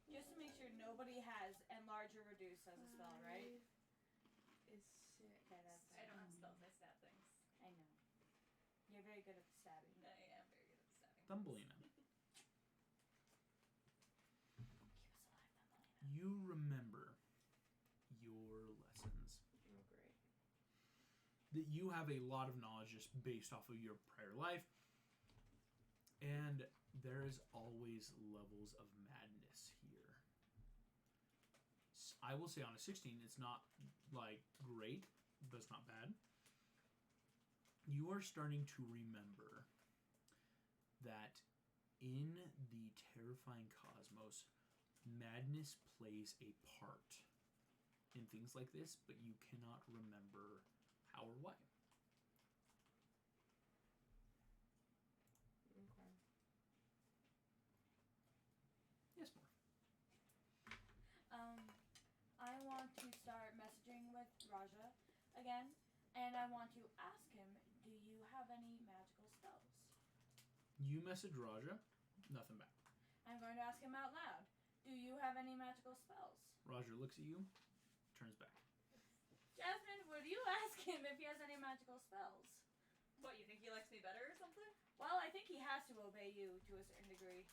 S2: Just to make sure nobody has enlarge or reduce as a spell, right?
S4: Is 6.
S2: Okay, that's...
S3: I don't have spells. I stab things.
S2: I know. You're very good at the stabbing.
S3: I am very good at stabbing.
S1: Thumbelina.
S2: Keep us alive, Thumbelina.
S1: You remember your lessons.
S4: Oh, great.
S1: That you have a lot of knowledge just based off of your prior life. And there is always levels of madness here. I will say on a 16, it's not like great, but it's not bad. You are starting to remember that in the terrifying cosmos, madness plays a part in things like this, but you cannot remember how or why.
S4: Okay.
S1: Yes, more.
S2: I want to start messaging with Raja again, and I want to ask him, do you have any magical spells?
S1: You message Raja, nothing back.
S2: I'm going to ask him out loud. Do you have any magical spells?
S1: Raja looks at you, turns back.
S2: Jasmine, would you ask him if he has any magical spells?
S3: What, you think he likes me better or something?
S2: Well, I think he has to obey you to a certain degree.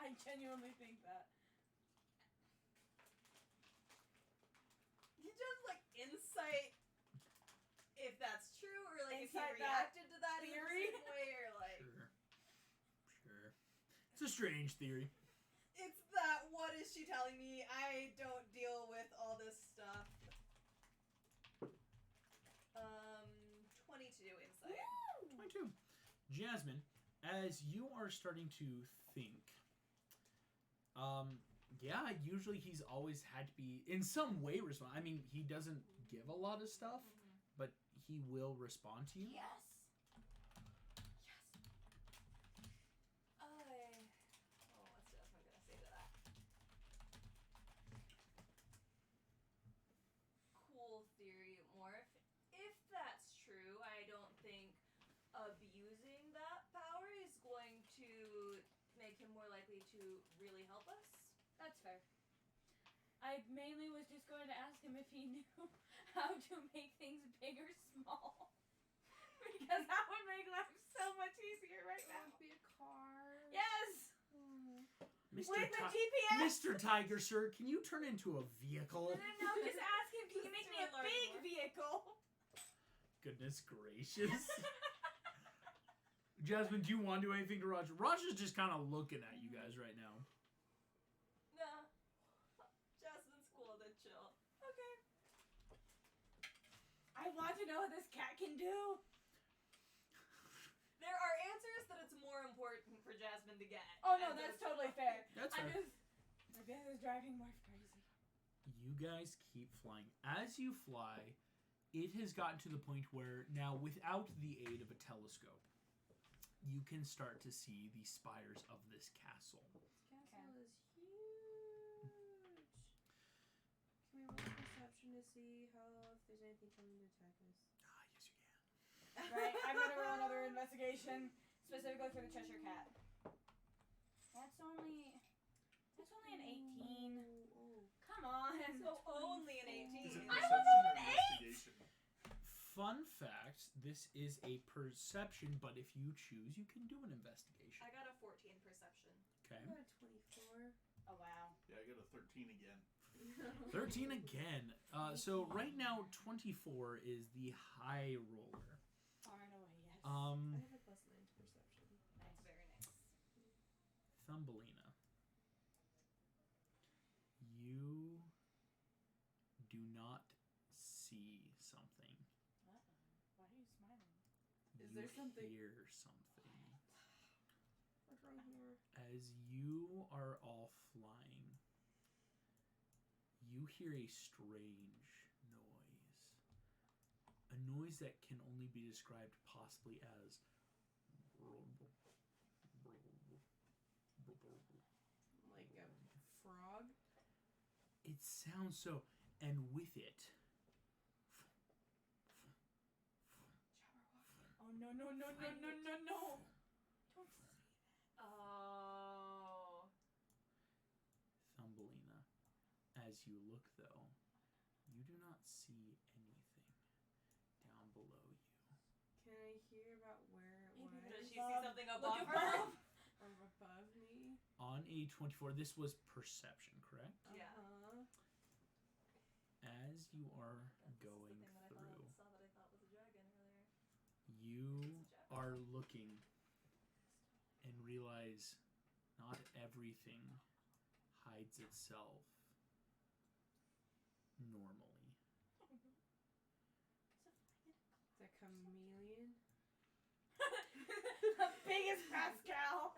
S2: I genuinely think that.
S3: You just like insight if that's true or like if he
S2: Insight that
S3: reacted to that in a
S2: theory?
S3: certain way or like
S1: Sure. It's a strange theory.
S3: it's that what is she telling me? I don't deal with all this stuff. 22 insight.
S1: 22. Jasmine, as you are starting to think, yeah, usually he's always had to be in some way respond. I mean, he doesn't give a lot of stuff, but he will respond to you.
S2: Yes.
S3: What's Jasmine gonna say to that? Cool theory, Morph. If that's true, I don't think abusing that power is going to make him more likely to really help us.
S2: That's fair. I mainly was just going to ask him if he knew how to make things big or small. Because that would make life so much easier right now.
S4: Be a car.
S2: Yes! With the GPS?
S1: Mr. Tiger, sir, can you turn into a vehicle?
S2: No, just ask him. Can you make me a big vehicle?
S1: Goodness gracious. Jasmine, do you want to do anything to Roger? Roger's just kind of looking at you guys right now.
S3: Nah. Jasmine's cool, then chill.
S2: Okay. I want to know what this cat can do.
S3: There are answers that it's more important for Jasmine to get.
S2: Oh no,
S3: and
S2: that's
S3: those-
S2: totally fair.
S1: That's
S2: I'm
S1: fair.
S2: just. My bed is driving more crazy.
S1: You guys keep flying. As you fly, it has gotten to the point where now, without the aid of a telescope, you can start to see the spires of this castle.
S4: This castle is huge. Can we roll perception to see how if there's anything coming to attack us?
S1: Ah, yes, you can.
S2: Right, I'm gonna roll another investigation, specifically for the Cheshire cat. That's only an 18.
S4: Oh.
S2: Come on.
S3: So only an 18.
S5: Is it
S2: I
S5: perception
S2: don't know,
S5: or
S2: an 8!
S5: investigation?
S1: Fun fact, this is a perception, but if you choose, you can do an investigation.
S3: I got a 14 perception.
S1: Okay.
S4: I got a 24.
S2: Oh wow.
S5: Yeah, I got a 13 again.
S1: 13 again. So right now, 24 is the high roller.
S2: Far and away, yes.
S4: I have a plus 9 to perception.
S3: That's very nice.
S1: Thumbelina. You do not see something.
S2: Why are you smiling?
S4: Is
S1: You
S4: there something-
S1: hear something.
S4: What's wrong here?
S1: As you are all flying, you hear a strange noise. A noise that can only be described possibly as
S4: Like a frog?
S1: it sounds so, and with it
S4: Jabberwock.
S2: Oh no no no no no no no! Don't say that.
S3: Oh.
S1: Thumbelina. As you look, though, you do not see anything down below you.
S4: Can I hear about where it
S2: Maybe
S4: was?
S3: Does she see something above
S2: Look
S3: her?
S2: above.
S4: Or above me?
S1: On a 24, this was perception, correct?
S3: Yeah.
S4: Uh-huh.
S1: As you are
S3: That's
S1: going
S3: the thing that
S1: through,
S3: I saw that I thought was a dragon earlier.
S1: you
S3: It's a Jabberwock.
S1: are looking and realize not everything hides itself normally.
S4: The chameleon?
S2: The biggest Pascal.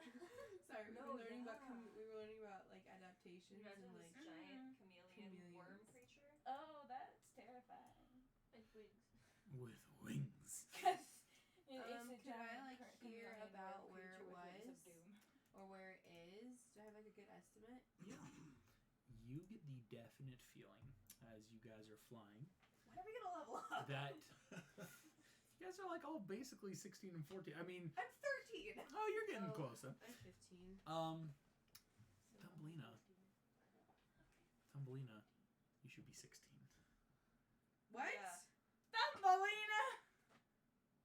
S4: Sorry, we
S3: No,
S4: were learning about
S3: yeah.
S4: we were learning about like adaptations
S3: Imagine
S4: and
S3: this
S4: like
S3: giant chameleon worm
S4: chameleons.
S3: creature.
S2: Oh, that's terrifying.
S6: And wings.
S1: With wings.
S2: Because
S4: could I like hear about where it was or where it is? Do I have like a good estimate?
S1: Yeah. You get the definite feeling as you guys are flying
S3: When are we gonna level up?
S1: that you guys are like all basically 16 and 14. I mean,
S3: I'm 13.
S1: oh, you're getting
S4: Oh.
S1: close then.
S4: I'm 15.
S1: Thumbelina, you should be 16.
S4: What?
S3: Yeah.
S2: Thumbelina!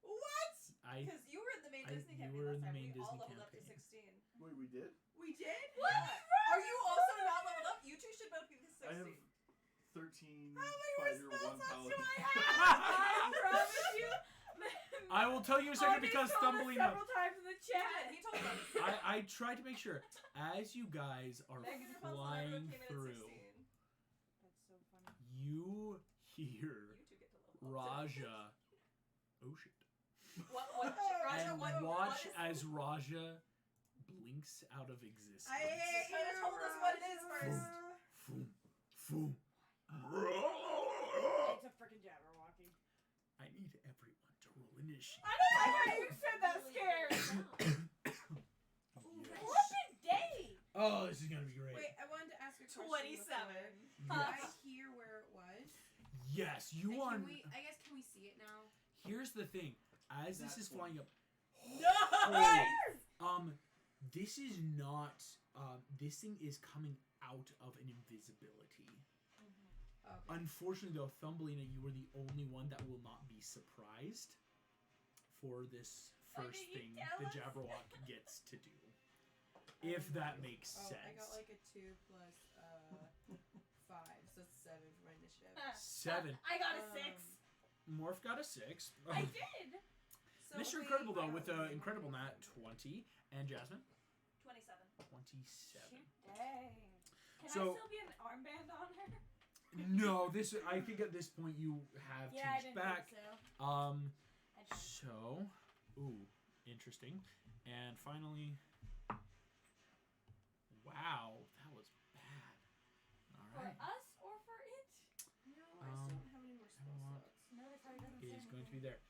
S4: What?
S3: Because you were in the main
S1: I-
S3: Disney
S1: you
S3: campaign
S1: were in
S3: last
S1: the
S3: time.
S1: main
S3: We all
S1: Disney
S3: leveled up to
S1: campaign.
S3: 16.
S5: Wait, we did?
S4: We did?
S3: What? Are you also not leveled up? You two should both be the 16.
S5: I have 13
S4: How many more
S5: fighter,
S4: spell
S5: 1
S4: slots
S5: paladin.
S4: do I have?
S2: I promise you.
S1: I will tell you in a second
S2: August
S1: because
S2: told us
S1: Thumbelina.
S2: several times in the chat.
S3: He told us.
S1: I tried to make sure as you guys are
S3: Megan Rapunzel
S1: flying
S3: came in
S1: through,
S3: at 16.
S2: That's so funny.
S1: you hear
S3: You two get to level up.
S1: Raja. Oh shit!
S3: What? Raja,
S1: And
S3: what?
S1: watch
S3: what is,
S1: as Raja blinks out of existence.
S3: You could have told us what it is first.
S1: Foom, foom.
S2: It's a freaking Jabberwocky.
S1: I need everyone to roll initiative.
S2: I don't like how you said that scared.
S1: Yes.
S2: Blessed day.
S1: Oh, this is gonna be great.
S4: Wait, I wanted to ask a question.
S3: 27.
S4: Before. Did I
S1: Yes.
S4: hear where it was?
S1: Yes, you
S4: And
S1: are.
S4: I guess can we see it now?
S1: Here's the thing. As this
S5: That's
S1: is flying up,
S3: Nice!
S1: this is not. This thing is coming out of an invisibility.
S4: Okay.
S1: Unfortunately, though, Thumbelina, you were the only one that will not be surprised for this
S2: Why
S1: first
S2: didn't you
S1: thing
S2: tell
S1: the
S2: us?
S1: Jabberwock gets to do. if that makes
S4: Oh,
S1: sense.
S4: I got like a 2 plus 5, so it's 7 for my initiative.
S1: 7.
S2: I got a 6.
S1: Morph got a 6.
S2: I did.
S4: So
S1: Mr.
S4: wait,
S1: Incredible, though,
S4: I
S1: with
S4: don't
S1: an
S4: know.
S1: incredible nat 20. And Jasmine?
S3: 27.
S1: 27.
S2: Shoot, dang. Can
S1: So-
S2: I still be an armband on her?
S1: No, I think at this point you have
S2: Yeah, I
S1: changed
S2: didn't
S1: back.
S2: think so.
S1: I
S2: didn't.
S1: So, interesting. And finally, wow, that was bad. All
S2: For
S1: right.
S2: us or for it?
S4: No, I still don't have any more spell
S1: want-
S4: slots.
S2: Notice how he doesn't
S1: It
S2: say
S1: is going to be
S2: anything.
S1: there.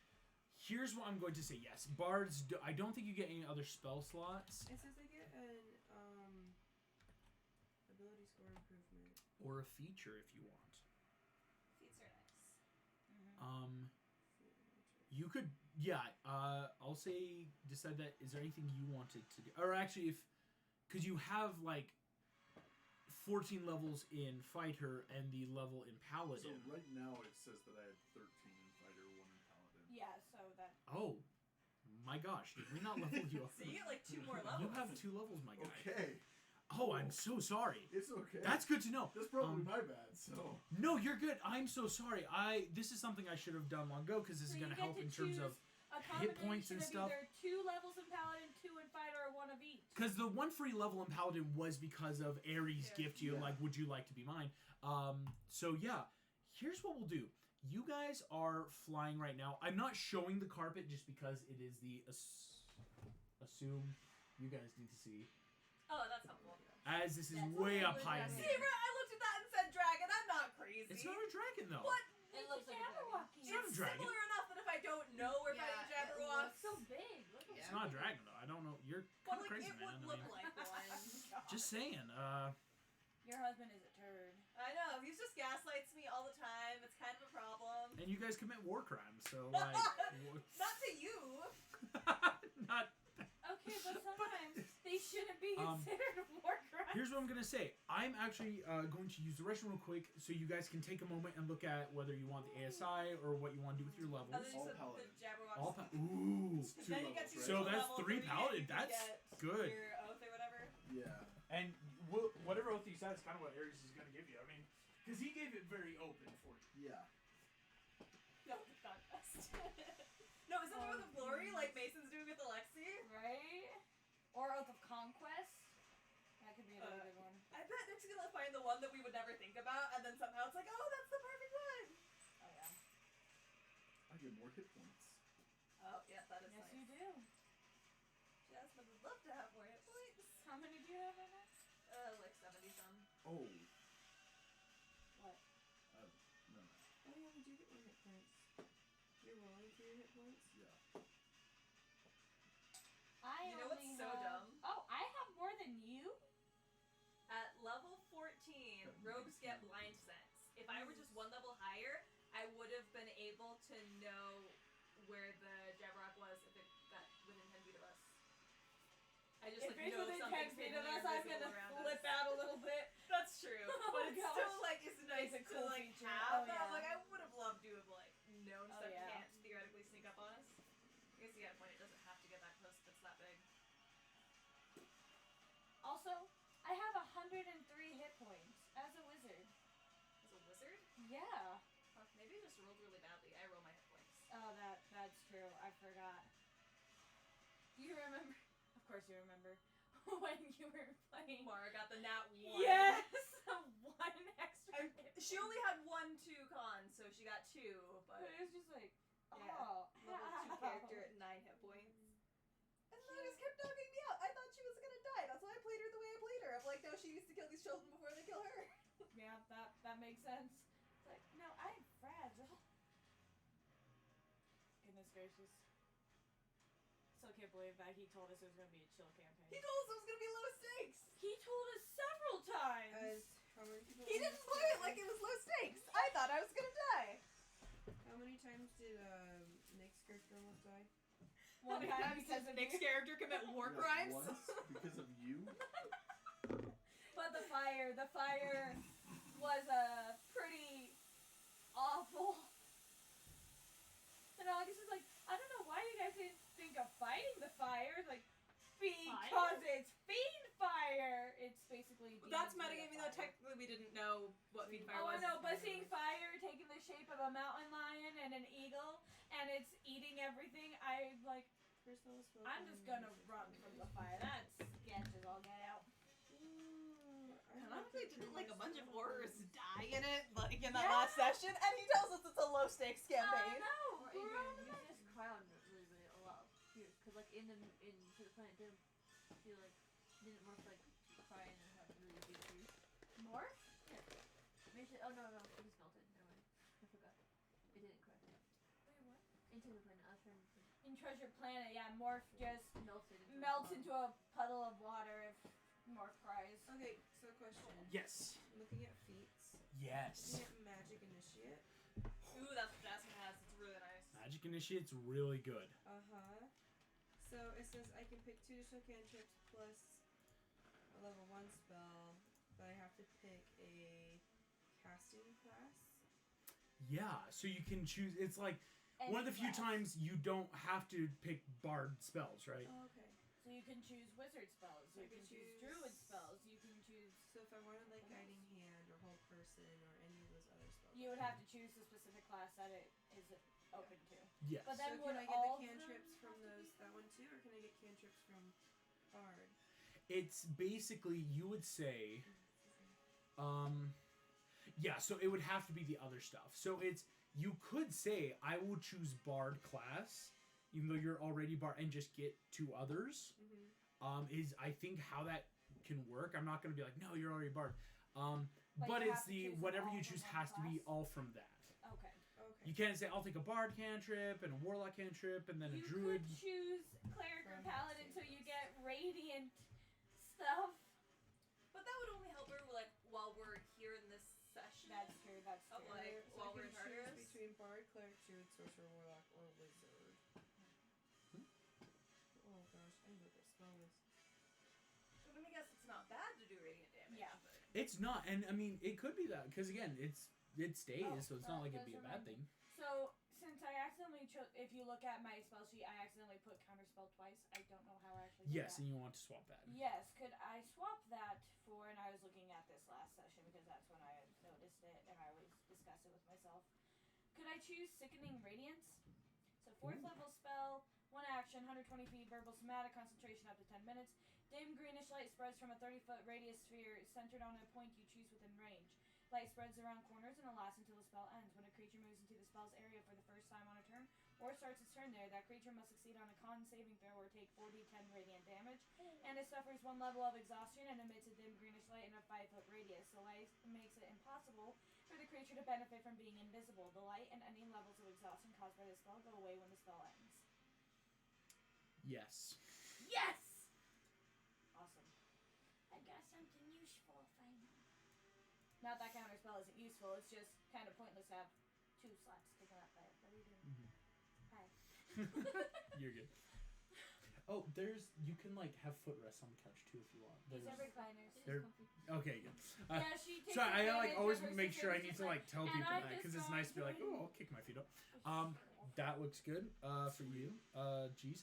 S1: Here's what I'm going to say. Yes, bards. I don't think you get any other spell slots
S4: It says I get an ability score improvement.
S1: or a feature if you want.
S3: Feats are nice.
S2: Mhm.
S1: You could, yeah. I'll say decide that. Is there anything you wanted to do, or actually, because you have like 14 levels in fighter and the level in
S5: So
S1: paladin.
S5: right now it says that I had 13 in fighter, 1 in paladin.
S2: Yeah, so that.
S1: Oh, my gosh! Did we not level you up?
S3: So you get like 2 more levels.
S1: You have 2 levels, my guy.
S5: Okay,
S1: Oh, I'm so sorry.
S5: it's okay.
S1: That's good to know.
S5: That's probably my bad. So
S1: No, you're good. I'm so sorry. This is something I should have done long ago because this
S2: So
S1: is
S2: you
S1: going to
S2: get
S1: help
S2: to
S1: in terms of
S2: a
S1: hit points and
S2: combination
S1: stuff.
S2: of either 2 levels in paladin, 2 in fighter, or 1 of each.
S1: because the 1 free level in paladin was because of Ares'
S3: Yeah.
S1: gift to you.
S5: Yeah.
S1: Like, would you like to be mine? So yeah, here's what we'll do. You guys are flying right now. I'm not showing the carpet just because it is the assume. You guys need to see.
S3: Oh, that's helpful.
S1: As this is
S2: That's
S1: way
S2: what
S1: up
S2: I
S1: high in
S2: would
S1: the
S3: See,
S1: air.
S3: I looked at that and said dragon. I'm not crazy.
S1: It's not a dragon though.
S3: What?
S2: It looks like a
S6: Jabberwock.
S1: It's not a dragon.
S3: Similar enough that if I don't know we're
S4: Yeah,
S3: fighting
S4: it
S3: Jabberwock,
S4: looks-
S2: So big. Look at
S1: It's
S4: Yeah.
S1: not a dragon though. I don't know. You're
S3: well,
S1: kind of
S3: like
S1: crazy,
S3: it
S1: man.
S3: would
S1: I
S3: look
S1: mean,
S3: like one.
S1: just saying.
S2: Your husband is a turd.
S3: I know. He just gaslights me all the time. It's kind of a problem.
S1: And you guys commit war crimes, so like,
S3: Not to you.
S1: not.
S2: Okay, but sometimes they shouldn't be
S1: Um,
S2: considered war crimes.
S1: Here's what I'm gonna say. I'm actually going to use the restroom real quick, so you guys can take a moment and look at whether you want the ASI or what you want to do with your levels.
S3: And then you
S5: All
S3: said
S5: paladin.
S3: the Jabberwock.
S1: All ooh,
S5: It's 2
S3: Then you
S5: levels,
S3: get
S5: right?
S3: to
S1: So
S3: your
S1: that's
S3: level
S1: 3
S3: 3,
S1: paladin.
S3: you
S1: That's
S3: get
S1: good.
S3: Your oath or whatever.
S5: Yeah.
S1: And whatever oath you said is kind of what Ares is gonna give you. I mean, because he gave it very open for you.
S5: Yeah.
S3: No, it's not best. No, isn't there with the glory like Mason's doing with Alexi?
S2: Right? Or Oath of Conquest. That could be another good one.
S3: I bet Nick's gonna find the one that we would never think about, and then somehow it's like, oh, that's the perfect one.
S2: Oh, yeah.
S5: I get more hit points.
S3: Oh, yeah, that is
S2: Yes,
S3: nice.
S2: you do.
S3: Jasmine would love to have more hit points.
S2: How many do you have right now?
S3: Like 70 some.
S5: Oh.
S2: What?
S5: No.
S4: Oh yeah, we do get more hit points. You're rolling for your hit points?
S5: Yeah.
S2: I
S3: You know
S2: only
S3: what's so
S2: have...
S3: dumb?
S2: Oh, I have more than you?
S3: At level 14, rogues get blind sense. If I were just 1 level higher, I would have been able to know where the Jabberwock was if it got within 10 feet of us. I just
S2: If
S3: like
S2: it's
S3: know
S2: within 10
S3: something's
S2: feet
S3: hidden
S2: of
S3: or
S2: us, I'm
S3: invisible
S2: gonna
S3: around
S2: flip
S3: us.
S2: out a little bit.
S3: That's true,
S2: Oh
S3: but it's
S2: gosh.
S3: still like it's nice
S2: It's a
S3: to
S2: cool
S3: like
S2: feature.
S3: have
S2: Oh,
S3: that.
S2: yeah.
S3: Like I would have loved to have like known
S2: Oh,
S3: stuff
S2: yeah.
S3: can't theoretically sneak up on us. I guess you got a point. It doesn't have to get that close if it's that big.
S2: Also, I have 103 hit points as a wizard.
S3: As a wizard,
S2: Yeah.
S3: maybe I just rolled really badly. I roll my hit points.
S2: Oh, that's true. I forgot. Do you remember? Of course you remember. When you were playing.
S3: Mara got the nat 1.
S2: Yes! 1 extra
S3: And
S2: hit
S3: she only had 1-2 con, so she got 2. But
S2: But it was just like,
S3: yeah,
S2: oh.
S3: level 2 character at 9 hit points. And then I just kept knocking me out. I thought she was gonna die. That's why I played her the way I played her. I'm like, no, she needs to kill these children before they kill her.
S2: Yeah, that makes sense. It's like, no, I'm fragile. Goodness gracious. Still can't believe that he told us it was going to be a chill campaign.
S3: He told us it was gonna be low stakes.
S2: He told us several times.
S4: Guys, how many people?
S3: He didn't play it like it was low stakes. I thought I was gonna die.
S4: How many times did Nick's character almost die?
S2: One time because of
S3: Nick's
S2: you.
S3: character commit war
S5: Yeah,
S3: crimes.
S5: Once because of you.
S2: But the fire was pretty awful. And August is like, I don't know why you guys didn't think of fighting the fire. It's like, because it's fiend fire, it's basically...
S3: That's
S2: demons
S3: metagaming
S2: made
S3: though.
S2: of fire.
S3: Technically, we didn't know what feed fire
S2: Oh,
S3: was.
S2: no, but seeing fire taking the shape of a mountain lion and an eagle, and it's eating everything, I'm like, I'm just gonna run from the fire. That's sketches, I'll get out.
S3: And honestly, didn't like a bunch of horrors die in it, like in that last session? And he tells us it's a low stakes campaign.
S2: No,
S6: Or Adrian, you just crown really, really a lot of fears. Because, like, in To the Planet Doom, I feel like, didn't Morph, like, cry and then have really big fears?
S2: Morph?
S6: Yeah. Maybe oh, no, it just melted. Never mind. I forgot. It didn't cry.
S2: Wait, what?
S6: Into the Planet, I was trying to think.
S2: In Treasure Planet, yeah, Morph just
S6: Melts
S2: into a puddle of water if Morph cries.
S4: Okay, so question.
S1: Yes.
S4: Looking at feats.
S1: Yes.
S4: Looking at magic initiate.
S3: Ooh, that's what Jasmine has. It's really nice.
S1: Magic Initiate's really good.
S4: So it says I can pick 2 additional cantrips plus a level 1 spell, but I have to pick a casting class.
S1: Yeah, so you can choose. It's like
S2: Any
S1: one of the few
S2: class.
S1: times you don't have to pick bard spells, right?
S4: Oh, okay.
S2: So you can choose wizard spells,
S4: So
S2: you
S4: I
S2: can
S4: can
S2: choose
S4: choose-
S2: druid spells, you can choose...
S4: So if I wanted like guiding hand or hold person or any of those other spells,
S2: You would have to choose the specific class that it is open to.
S1: Yes.
S2: But
S4: So
S2: then
S4: can
S2: would
S4: I get
S2: all
S4: the
S2: of them
S4: cantrips from
S2: have to
S4: those
S2: be-
S4: that one too, or can I get cantrips from bard?
S1: It's basically, you would say, yeah, so it would have to be the other stuff. So it's, you could say, I will choose bard class, even though you're already bard, and just get 2 others. Is I think how that can work. I'm not going to be like, no, you're already bard. But
S2: you
S1: it's
S2: have to
S1: the
S2: choose
S1: whatever
S2: all
S1: you
S2: from
S1: choose
S2: one
S1: has to be
S2: class?
S1: all from that.
S2: Okay.
S4: Okay.
S1: You can't say I'll take a bard cantrip and a warlock cantrip and then a
S2: You
S1: druid.
S2: could choose cleric or
S4: From
S2: paladin
S4: that
S2: so
S4: same
S2: you get radiant stuff.
S3: But that would only help her, like, while we're here in this session.
S2: That's true, that's
S3: Of,
S2: true.
S3: like,
S4: So
S3: while
S4: I
S3: we're
S4: can
S3: in Tartarus.
S4: choose between bard, cleric, druid, sorcerer, warlock, or wizard. Oh gosh, I need to look at spell list.
S3: I mean, I guess it's not bad to do radiant damage.
S2: Yeah.
S3: But...
S1: It's not, and I mean, it could be that because again, it stays,
S2: Oh,
S1: so it's not like it'd
S2: that
S1: be a
S2: does
S1: bad
S2: remind
S1: thing.
S2: So, since I accidentally chose, if you look at my spell sheet, I accidentally put counterspell twice. I don't know how I actually did
S1: Yes,
S2: that.
S1: and you want to swap that.
S2: Yes, could I swap that for, and I was looking at this last session because that's when I noticed it and I always discuss it with myself. Could I choose Sickening Radiance? So 4th level spell, 1 action, 120 feet, verbal somatic, concentration up to 10 minutes. Dim greenish light spreads from a 30-foot radius sphere centered on a point you choose within range. Light spreads around corners and will last until the spell ends. When a creature moves into the spell's area for the first time on a turn, or starts its turn there, that creature must succeed on a con saving throw or take 4d10 radiant damage, and it suffers 1 level of exhaustion and emits a dim greenish light in a 5-foot radius. The light makes it impossible for the creature to benefit from being invisible. The light and any levels of exhaustion caused by the spell go away when the spell ends.
S1: Yes.
S2: Yes! Awesome. I got something useful finally. Not that counterspell isn't useful, it's just kind of pointless to have 2 slots taken up by it. What are you doing? Hi.
S1: You're good. Oh, you can like have footrests on the couch too if you want.
S2: These
S1: There's-
S2: are recliners.
S1: They're- Okay, good.
S2: Yeah, she takes
S1: Sorry, I like
S2: advantage
S1: always
S2: of her
S1: make sure I
S2: sister's
S1: need to like tell
S2: and
S1: people
S2: I'm
S1: that because
S2: just
S1: it's nice to be like,
S2: going
S1: oh, I'll kick my feet up. That looks good. For you. Jeez.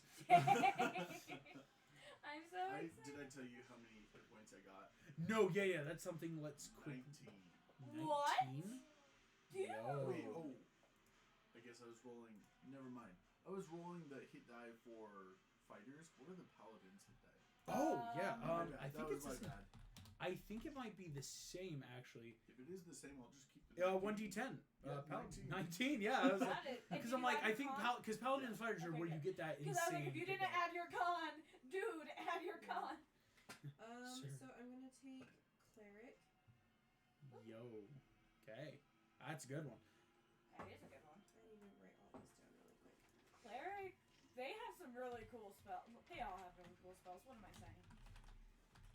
S2: I'm so excited.
S5: Did I tell you how many hit points I got?
S1: No, yeah, that's something. Let's quick.
S5: 19.
S2: What?
S1: 19?
S2: Dude.
S1: Yo.
S5: Wait, I guess I was rolling. Never mind. I was rolling the hit die for fighters. What are the paladins' hit die?
S1: Oh yeah.
S5: My bad.
S1: I
S5: That
S1: think
S5: was
S1: it's
S5: my
S1: the same.
S5: bad.
S1: I think it might be the same actually.
S5: If it is the same, I'll just keep it.
S1: 1d10.
S5: Yeah,
S1: Paladin. 19.
S5: 19.
S1: Yeah. I was like,
S2: Got it. And
S1: because
S2: did
S1: I'm
S2: you
S1: like,
S2: add
S1: I
S2: your
S1: think
S2: con?
S1: because paladin and fighters are
S2: Okay,
S1: where you
S2: good.
S1: get that
S2: Because I was
S1: insane.
S2: like, if you
S1: hit
S2: didn't
S1: die.
S2: add your con, dude, add your con.
S1: Sure.
S4: So I'm gonna take cleric.
S1: Yo. Okay. That's a good one.
S2: That is a good one.
S4: I need to write all this down really quick.
S2: Cleric, they have some really cool spells. They all have really cool spells. What am I saying?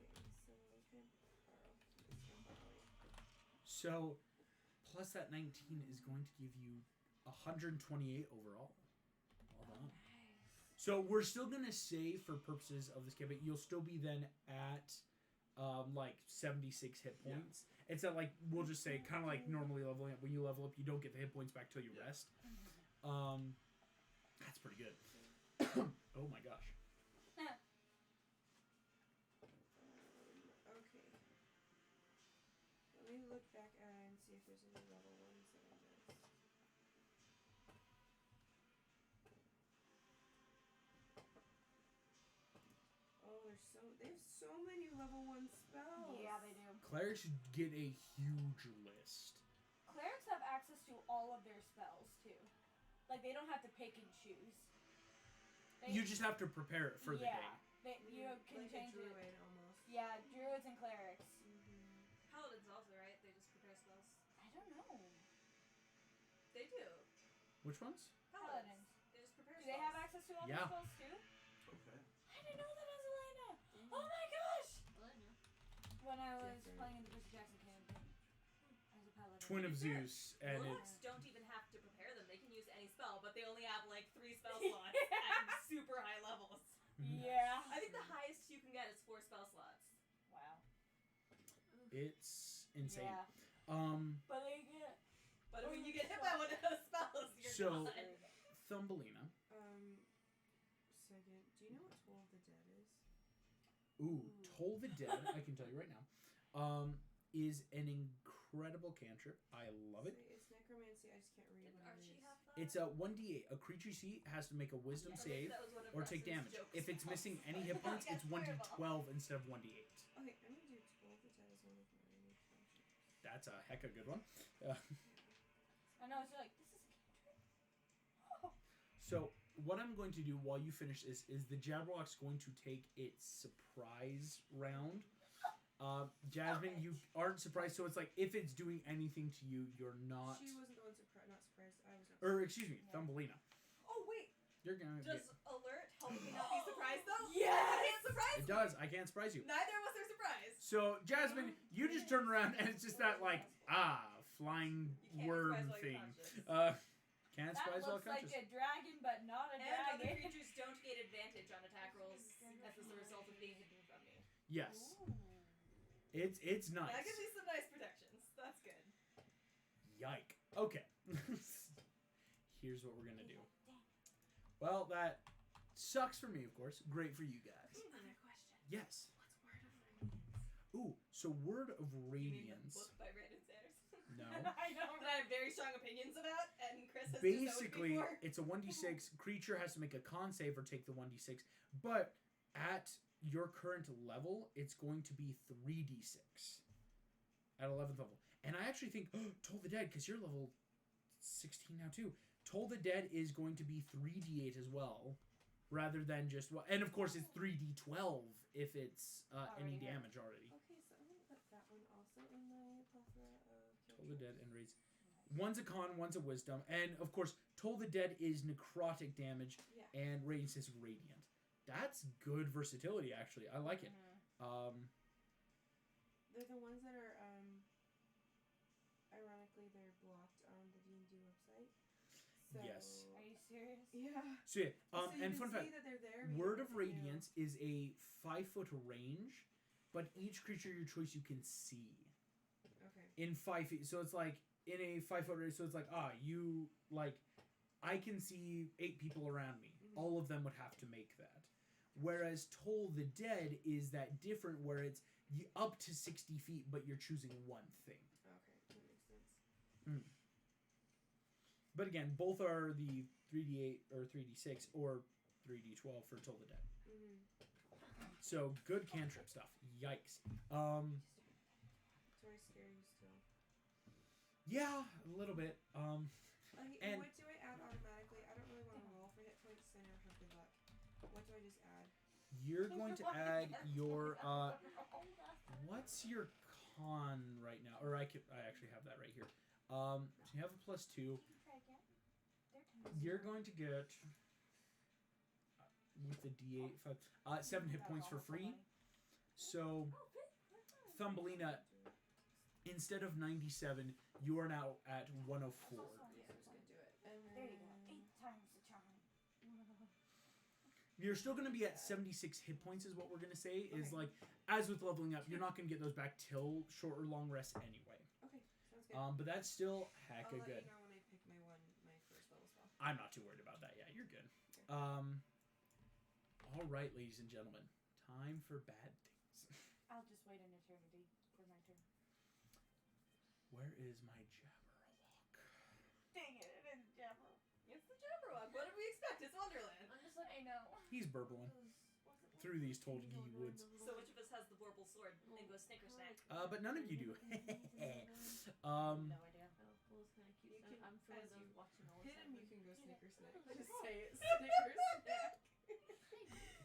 S4: Okay, so can I borrow this one by the way?
S1: So, plus that 19 is going to give you 128 overall. Well done. So we're still gonna say, for purposes of this campaign, you'll still be then at like 76 hit points. It's not like we'll just say kind of like normally leveling up. When you level up, you don't get the hit points back till you rest. That's pretty good. Oh my gosh.
S4: look back and see if there's any level ones that I missed. Oh, they have so many level 1 spells.
S2: Yeah, they do.
S1: Clerics get a huge list.
S2: Clerics have access to all of their spells too. Like they don't have to pick and choose.
S1: You just have to prepare it for the day.
S2: You can
S4: like
S2: change
S4: a druid
S2: it.
S4: almost.
S2: Yeah, druids and clerics.
S3: Paladins also, right? They just prepare spells.
S2: I don't know.
S3: They do.
S1: Which ones?
S2: Paladins.
S3: They just prepare
S2: Do
S3: spells.
S2: they have access to all
S1: Yeah.
S2: their spells too?
S5: Okay.
S2: I didn't know that as Elena. Oh my gosh!
S6: Elena.
S2: When I was
S4: Different.
S2: playing in the Percy Jackson campaign as a paladin.
S1: Twin of Zeus, and
S3: Warlocks don't even have to prepare them. They can use any spell, but they only have like 3 spell slots at super high levels.
S2: Yeah.
S3: I think the highest you can get is 4 spell slots.
S2: Wow.
S1: it's insane.
S2: Yeah. But they get.
S3: But when you get hit by one of those spells, you're
S1: So-
S3: done.
S1: Thumbelina.
S4: Second. Do you know what Toll of the Dead is?
S1: Ooh, Toll the Dead, I can tell you right now, is an incredible cantrip. I love it.
S4: It's necromancy. I just can't read
S3: Didn't
S4: what it
S3: Archie
S4: is.
S3: have that?
S1: It's a 1d8. A creature you see has to make a wisdom
S3: Yeah.
S1: save
S3: That was one of
S1: or take
S3: Russ's
S1: damage.
S3: joke
S1: If it's
S3: spells.
S1: missing any hit points, it's 1d12 instead of 1d8.
S4: Okay, I'm gonna do Toll of the Dead as one of my new cantrips.
S1: That's a heck of a good one.
S2: I know. It's like this is a cantrip. Oh.
S1: So what I'm going to do while you finish this is the Jabberwock's going to take its surprise round. Jasmine, you aren't surprised, so it's like if it's doing anything to you, you're not.
S4: She wasn't the one not surprised. I was not.
S1: Or excuse me, Thumbelina.
S3: Oh wait,
S1: You're gonna.
S3: does alert help me not be surprised though?
S2: Yes!
S3: I can't surprise
S1: It
S3: me.
S1: does. I can't surprise you.
S3: Neither of us are surprised.
S1: So Jasmine, you just turn around and it's just that like flying
S3: You can't
S1: worm
S3: surprise while you're
S1: thing.
S3: conscious.
S1: Can't
S2: That
S1: surprise while
S2: looks like
S1: conscious.
S2: a dragon, but not a
S3: And other
S2: dragon.
S3: creatures don't get advantage on attack rolls as a result of being hidden from me.
S1: Yes,
S2: Ooh.
S1: it's nice.
S3: That gives me some nice protections. That's good.
S1: Yike. Okay. Here's what we're gonna do. Well, that sucks for me, of course. Great for you guys.
S3: Another question.
S1: Yes.
S4: What's Word of Radiance?
S1: Ooh, so Word of
S3: You mean the
S1: Radiance.
S3: book by Brandon Sanders?
S1: No.
S3: I know. That I have very strong opinions about, and Chris has
S1: Basically,
S3: disowned before.
S1: it's a 1d6. Creature has to make a con save or take the 1d6. But at your current level, it's going to be 3d6 at 11th level. And I actually think, Toll the Dead, because you're level 16 now too. Toll the Dead is going to be 3d8 as well, rather than just one. And of course, it's 3d12 if it's any
S2: Already hurt.
S1: damage already.
S4: Okay, so I'm gonna put that one also in my plethora of.
S1: Toll the Dead and raise. One's a con, one's a wisdom, and of course, Toll the Dead is necrotic damage,
S4: Yeah.
S1: and Radiance is radiant. That's good versatility, actually. I like it.
S4: They're the ones that are ironically they're blocked on the D&D website. So,
S1: Yes.
S2: Are you serious?
S4: Yeah.
S1: So yeah,
S4: So you
S1: and
S4: can
S1: fun
S4: see
S1: fact:
S4: that they're there. but you
S1: Word
S4: don't
S1: of
S4: have to do-
S1: Radiance is a 5-foot range, but each creature your choice you can see
S4: Okay.
S1: in 5 feet. So it's like in a 5-foot range. So it's like you like, I can see 8 people around me.
S4: Mhm.
S1: All of them would have to make that. Whereas Toll the Dead is that different, where it's up to 60 feet, but you're choosing one thing.
S4: Okay, that makes sense.
S1: But again, both are the 3d8 or 3d6 or 3d12 for Toll the Dead.
S4: Mm-hmm.
S1: So good cantrip stuff. Yikes.
S4: Do I scare you still?
S1: Yeah, a little bit.
S4: Okay,
S1: And-
S4: what do I add automatically? I don't really want to roll for hit points because I never have good luck. What do I just add?
S1: You're going to add your what's your con right now? Or I actually have that right here. So you have a +2. You're going to get with the D8 7 hit points for free. So Thumbelina, instead of 97, you are now at 104.
S4: Yeah, I'm just gonna do it. And
S2: There you go.
S4: then-
S2: 8 times the charm.
S1: You're still going to be at 76 hit points is what we're going to say. Is
S4: Okay.
S1: like, as with leveling up, you're not going to get those back till short or long rest anyway.
S4: Okay, sounds good.
S1: But that's still hecka
S4: I'll let
S1: good.
S4: you know when I pick my first level spell.
S1: I'm not too worried about that. Yeah, you're good.
S4: Okay.
S1: All right, ladies and gentlemen, time for bad things.
S2: I'll just wait an eternity for my turn.
S1: is my Jabberwock?
S2: Dang it, it is Jabber.
S3: It's the Jabberwock. What did we expect? It's Wonderland.
S6: I'm just like,
S2: I know.
S1: He's burbling through these told ye woods.
S3: So which of us has the Vorpal sword and goes snicker snack?
S1: But none of you do.
S6: No idea.
S3: No.
S6: Well, it's kind of cute.
S4: You
S6: So
S4: can-
S6: I'm sure
S4: as
S6: those
S4: you
S6: watching all
S4: Hit
S6: the
S4: him,
S6: time.
S4: you can go snicker snack. Just say it. Snicker snack.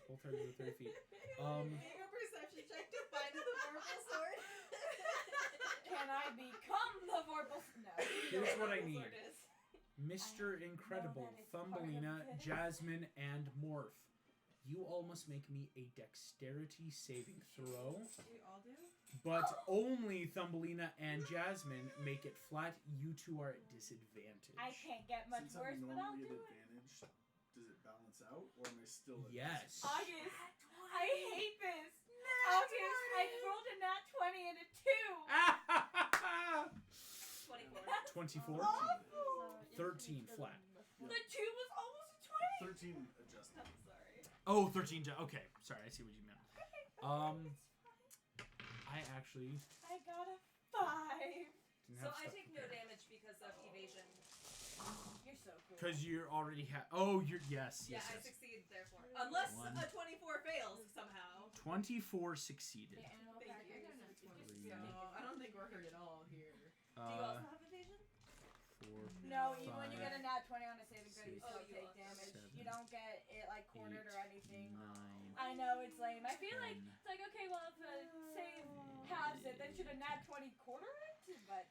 S1: Both targets with 30 feet.
S3: Make a perception check to find the Vorpal sword.
S2: Can I become the Vorpal? No.
S1: Here's what I
S3: Vorpal
S1: need.
S3: sword is.
S1: Mr. Incredible,
S2: that is part of
S1: Thumbelina,
S2: this.
S1: Jasmine, and Morph. You all must make me a dexterity saving throw,
S4: We all do?
S1: but only Thumbelina and Jasmine make it flat. You two are at disadvantage.
S2: I can't get much
S5: Since
S2: worse,
S5: I'm
S2: but I'll
S5: normally
S2: do
S5: at
S2: it.
S5: advantage, does it balance out, or am I still at
S1: Yes.
S2: August, I hate this. August, I rolled a nat 20 and a 2.
S3: 24.
S1: 24.
S2: Awful.
S1: 13 flat.
S2: The 2 was almost a 20.
S5: 13 adjusted.
S3: I'm sorry.
S1: Oh, 13. Okay, sorry, I see what you meant. I actually
S2: I got a 5.
S1: didn't
S3: So
S1: have
S3: I
S1: stuff
S3: take no
S1: prepared.
S3: damage because of evasion.
S2: You're so cool.
S1: Because you already have. Oh, you're. Yes,
S3: Yeah,
S1: yes,
S3: I
S1: yes.
S3: succeed therefore. Unless
S1: One.
S3: a 24 fails somehow.
S1: 24 succeeded.
S6: The animal
S3: Thank
S6: crackers.
S3: you.
S6: It's just
S1: Three.
S4: No, I don't think we're hurt at all here.
S3: Do you also have evasion?
S1: 4.
S2: No, even when you
S1: Five,
S2: get a nat 20 on a saving throw, you
S1: six,
S2: still
S3: Oh, you
S2: take
S3: also-
S2: damage.
S1: 7,
S2: You don't get it like cornered or
S1: 8,
S2: anything.
S1: 9.
S2: I know it's lame. I feel like
S1: 10.
S2: it's like okay, well if a save halves it, then should a nat 20 quarter it? But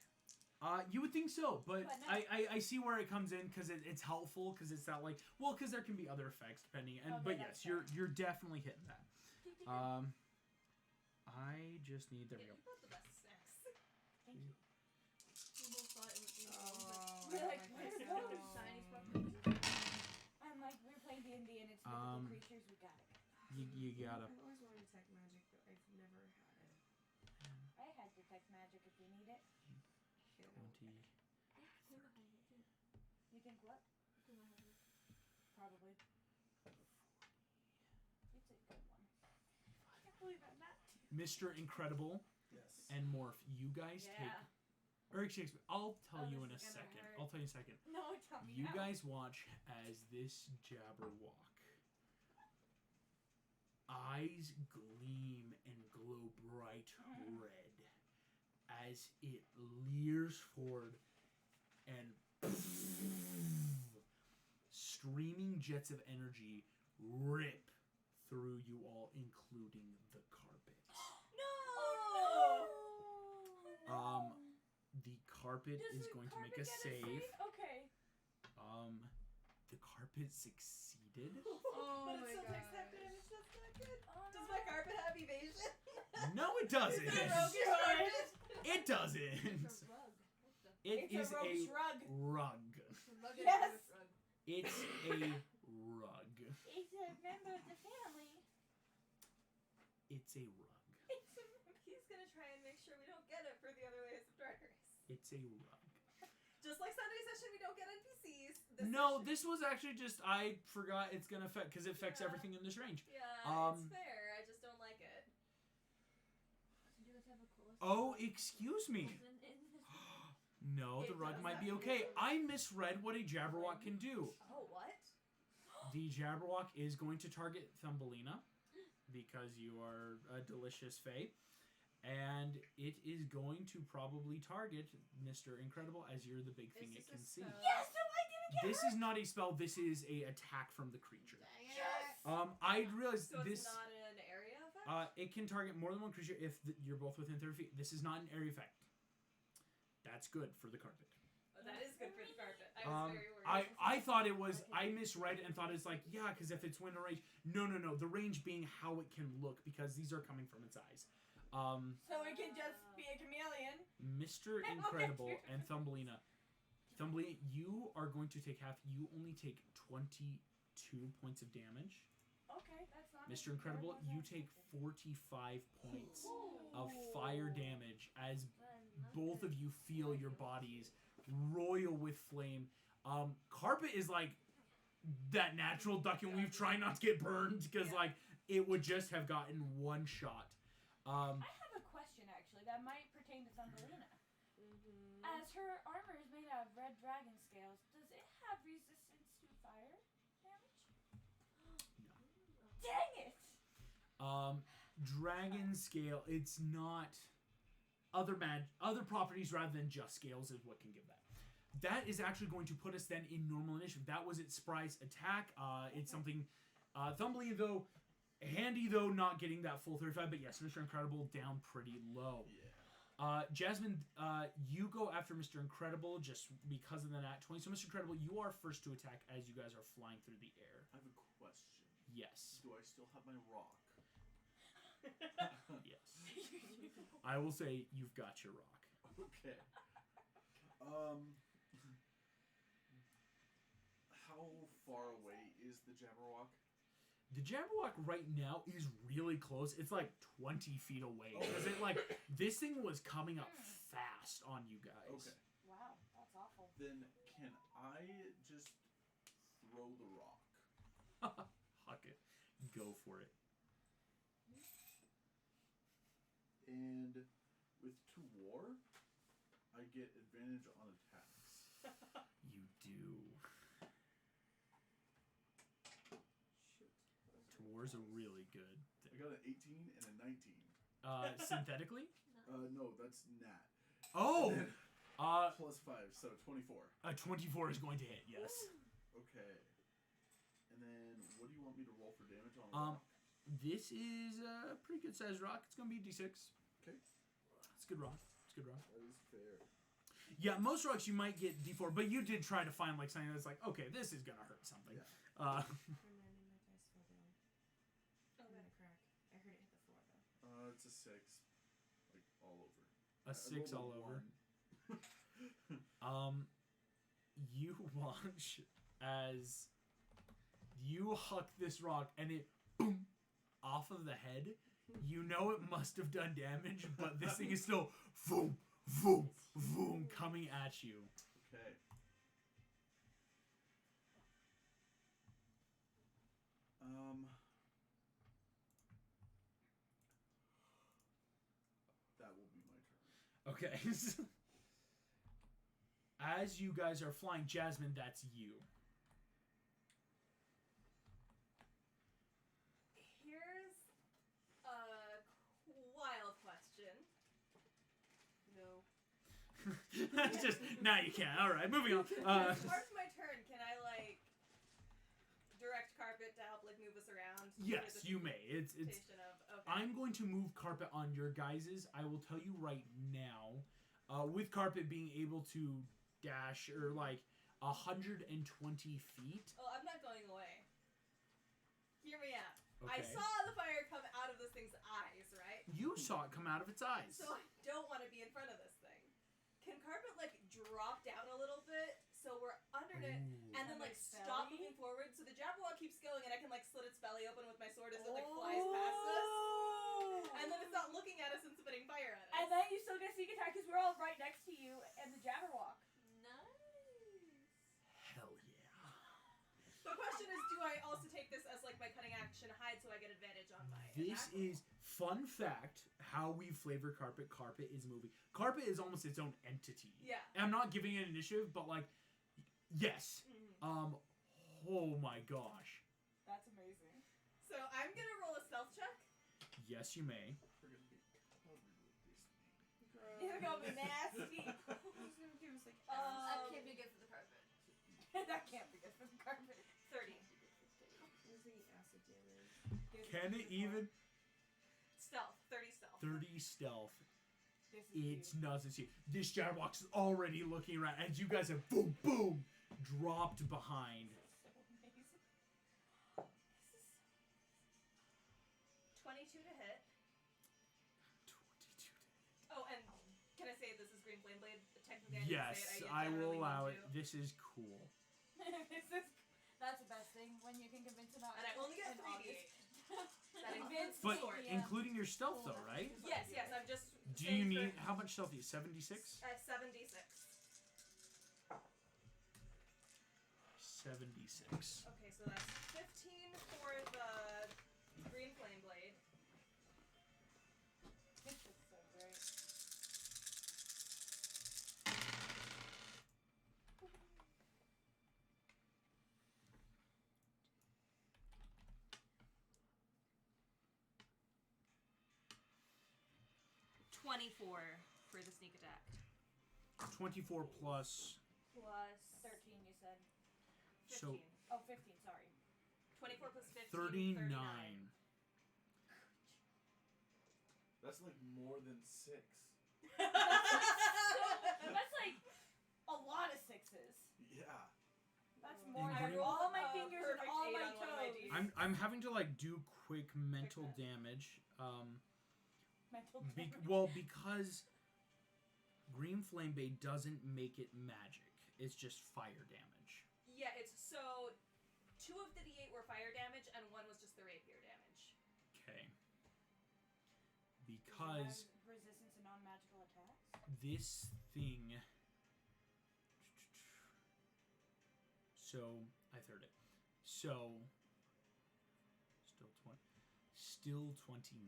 S1: You would think so, but
S2: But no.
S1: I see where it comes in because it's helpful because it's not like because there can be other effects depending and
S2: Okay,
S1: but
S2: that's
S1: yes you're definitely hitting that. I just need there we
S3: Yeah,
S1: go.
S3: you brought the best snacks.
S2: thank you.
S6: We both thought it was
S4: Oh,
S2: We're
S4: I
S2: like,
S4: don't
S2: where's
S4: this
S2: those?
S4: at all.
S6: shiny sparkles.
S2: I'm like we're playing D&D and it's mythical creatures. We gotta get those.
S1: You gotta.
S4: I've always wanted detect magic, but I've never had it.
S2: I had detect magic if you need it.
S1: 20.
S2: You think what? Probably. It's a good one. I can't believe I'm not.
S1: Mr. Incredible
S5: Yes.
S1: and Morph, you guys
S3: Yeah.
S1: take. Or excuse me, I'll tell
S2: Oh,
S1: you
S2: this
S1: in a
S2: is gonna
S1: second.
S2: hurt.
S1: I'll tell you in a second.
S2: No, tell me
S1: You
S2: now.
S1: guys watch as this Jabberwock eyes gleam and glow bright red as it leers forward and streaming jets of energy rip through you all, including the carpet.
S2: No!
S1: The carpet
S2: Does
S1: is
S2: the
S1: going to make
S2: carpet
S1: a
S2: get
S1: save.
S2: Okay.
S1: The carpet succeeded.
S4: Oh
S3: But
S4: my
S3: it still takes that
S4: gosh.
S3: damage. That's not good.
S2: Oh,
S3: Does my carpet have evasion?
S1: No, it doesn't.
S3: Is it a roguish carpet?
S1: It doesn't.
S6: It's a rug. What the?
S1: It
S2: It's
S1: is
S2: a rogue shrug.
S1: rug.
S6: It's a rugged
S2: Yes.
S6: rug.
S1: It's a rug.
S2: It's a member of the family.
S1: It's a rug.
S3: He's gonna try and make sure we don't get it for the other ways of darkness.
S1: It's a rug.
S3: Just like Sunday session, we don't get NPCs.
S1: No,
S3: session-
S1: this was actually just I forgot it's gonna affect because it affects
S3: Yeah.
S1: everything in this range.
S3: Yeah, it's fair. I just don't like it.
S6: Do you guys have a coolest?
S1: Oh, excuse me.
S6: in this?
S1: No, the
S3: It
S1: rug
S3: does
S1: might be
S3: have
S1: okay.
S3: to be.
S1: I misread what a Jabberwock can do.
S3: Oh, what?
S1: The Jabberwock is going to target Thumbelina because you are a delicious fae. And it is going to probably target Mr. Incredible as you're the big thing
S3: Is
S1: it
S3: this a
S1: can see.
S3: spell?
S2: Yes, so I didn't get
S1: This
S2: hurt.
S1: is not a spell, this is a attack from the creature.
S4: Dang it.
S2: Yes.
S1: I realized
S3: So
S1: this
S3: it's not an area effect?
S1: it can target more than one creature if you're both within 30 feet. This is not an area effect. That's good for the carpet.
S3: Oh, that is good for the carpet. I was very worried.
S1: I thought it was. I misread it and thought it's like because if it's window range, no. The range being how it can look because these are coming from its eyes.
S2: So it can just be a chameleon.
S1: Mr.
S2: Okay.
S1: Incredible and Thumbelina. Thumbelina, you are going to take half. You only take 22 points of damage.
S2: Okay, that's not.
S1: Mr. Incredible, you take 45 points of fire damage as both of you feel your bodies roil with flame. Carpet is like that natural duck and weave trying not to get burned because like it would just have gotten one shot.
S2: I have a question actually that might pertain to Thumbelina. As have red dragon scales. Does it have resistance to fire damage? Dang it!
S1: Dragon scale. It's not other properties rather than just scales is what can give that. That is actually going to put us then in normal initiative. That was its surprise attack. It's something Thumbly though. Handy though, not getting that full 35, but yes, Mr. Incredible down pretty low.
S5: Yeah.
S1: Jasmine, you go after Mr. Incredible just because of the nat 20. So, Mr. Incredible, you are first to attack as you guys are flying through the air.
S5: I have a question.
S1: Yes.
S5: Do I still have my rock?
S1: Yes. I will say you've got your rock.
S5: Okay. How far away is the Jabberwock?
S1: The Jabberwock right now is really close. It's like 20 feet away. Because it like this thing was coming up fast on you guys.
S5: Okay.
S2: Wow, that's awful.
S5: Then can I just throw the rock?
S1: Huck it. Go for it.
S5: And with 2 war, I get advantage on attacks.
S1: You do. Wars are really good.
S5: I got an 18 and a 19.
S1: Synthetically?
S5: No, that's nat.
S1: Oh!
S5: Plus 5, so 24.
S1: 24 is going to hit, yes.
S5: Okay. And then, what do you want me to roll for damage on rock?
S1: This is a pretty good sized rock. It's going to be a d6.
S5: Okay.
S1: It's a good rock. It's a good rock.
S5: That is fair.
S1: Yeah, most rocks you might get d4, but you did try to find like something that's like, okay, this is going to hurt something.
S5: Yeah.
S4: My dice fell down. I'm gonna crack. I heard it hit the floor though.
S5: It's a 6. Like, all over.
S1: A 6 all over. You watch as you huck this rock and it boom off of the head. You know it must have done damage, but this thing is still boom, boom, boom coming at you.
S5: Okay. That will be my turn.
S1: Okay. As you guys are flying, Jasmine, that's you.
S3: Here's a wild question.
S4: No.
S1: That's just now you can't. All right, moving on.
S3: As part of my turn, can I like direct carpet to help like move us around?
S1: Yes, you may. It's.
S3: Of, okay.
S1: I'm going to move carpet on your guys's. I will tell you right now, with carpet being able to dash or like 120 feet.
S3: Oh, I'm not going away. Hear me out.
S1: Okay.
S3: I saw the fire come out of this thing's eyes, right?
S1: You saw it come out of its eyes.
S3: So I don't want to be in front of this thing. Can carpet like drop down a little bit so we're under it, and then like stop moving forward so the Jabberwock keeps going and I can like slit its belly open with my sword as it like flies past us, and then it's not looking at us and spitting fire at us.
S2: And then you still get sneak attack because we're all right next to you and the Jabberwock.
S6: Nice.
S1: Hell yeah.
S3: The question is, do I also take this as like my cutting action hide so I get advantage on my
S1: This
S3: attack?
S1: is fun fact. How we flavor carpet. Carpet is moving. Carpet is almost its own entity.
S3: Yeah.
S1: And I'm not giving it initiative, but like, yes.
S3: Mm-hmm.
S1: Oh my gosh.
S2: That's amazing.
S3: So I'm gonna roll a stealth check.
S1: Yes, you may.
S5: We're gonna be covered with this thing.
S2: You're gonna be nasty.
S4: Who's gonna give us like
S6: That can't be good for the carpet.
S2: That can't be good for the carpet.
S3: 30.
S4: Where's the acid damage?
S1: Can it even?
S3: Stealth. 30 stealth.
S1: 30 stealth.
S2: This is
S1: It's nothing. This Jabberwock's already looking around as you guys have boom, boom, dropped behind.
S2: so amazing.
S3: 22 to hit.
S1: 22.
S3: Oh, and can I say this is Green Flame Blade? Technically, I
S1: Yes,
S3: didn't say it.
S1: I will
S3: generally
S1: allow
S3: want
S1: it.
S3: to.
S1: This is cool.
S2: That's the best thing when you can convince him out.
S3: And I only get
S2: in
S3: 3d8. That
S2: Convince
S1: But
S3: sword.
S2: Yeah.
S1: including your stealth, though, right?
S3: Yes, I'm just.
S1: Do
S3: saying
S1: you need
S3: for-
S1: how much stealth? Do you 76?
S3: 76.
S1: 76.
S3: Okay, so that's 15 for the Green Flame Blade.
S2: This is so great.
S3: 24 for the sneak attack.
S1: 24 plus.
S2: Plus 13, you said.
S3: 15.
S1: So
S2: 15, sorry.
S3: 24 plus 15.
S1: 39.
S5: That's like more than 6.
S2: That's like a lot of 6s.
S5: Yeah.
S2: That's more
S1: And
S2: than
S1: green-
S2: all my fingers and
S3: perfect
S2: all
S3: 8
S2: my
S3: on one of my
S2: toes.
S3: Ds.
S1: I'm having to like do quick mental
S3: math.
S1: damage.
S2: Mental damage.
S1: Because Green Flame Bait doesn't make it magic. It's just fire damage.
S3: Yeah, it's so 2 of the D8 were fire damage and 1 was just the rapier damage.
S1: Okay.
S2: Does it
S1: Because
S2: have resistance to non-magical attacks?
S1: this thing. So I third it. So still 29.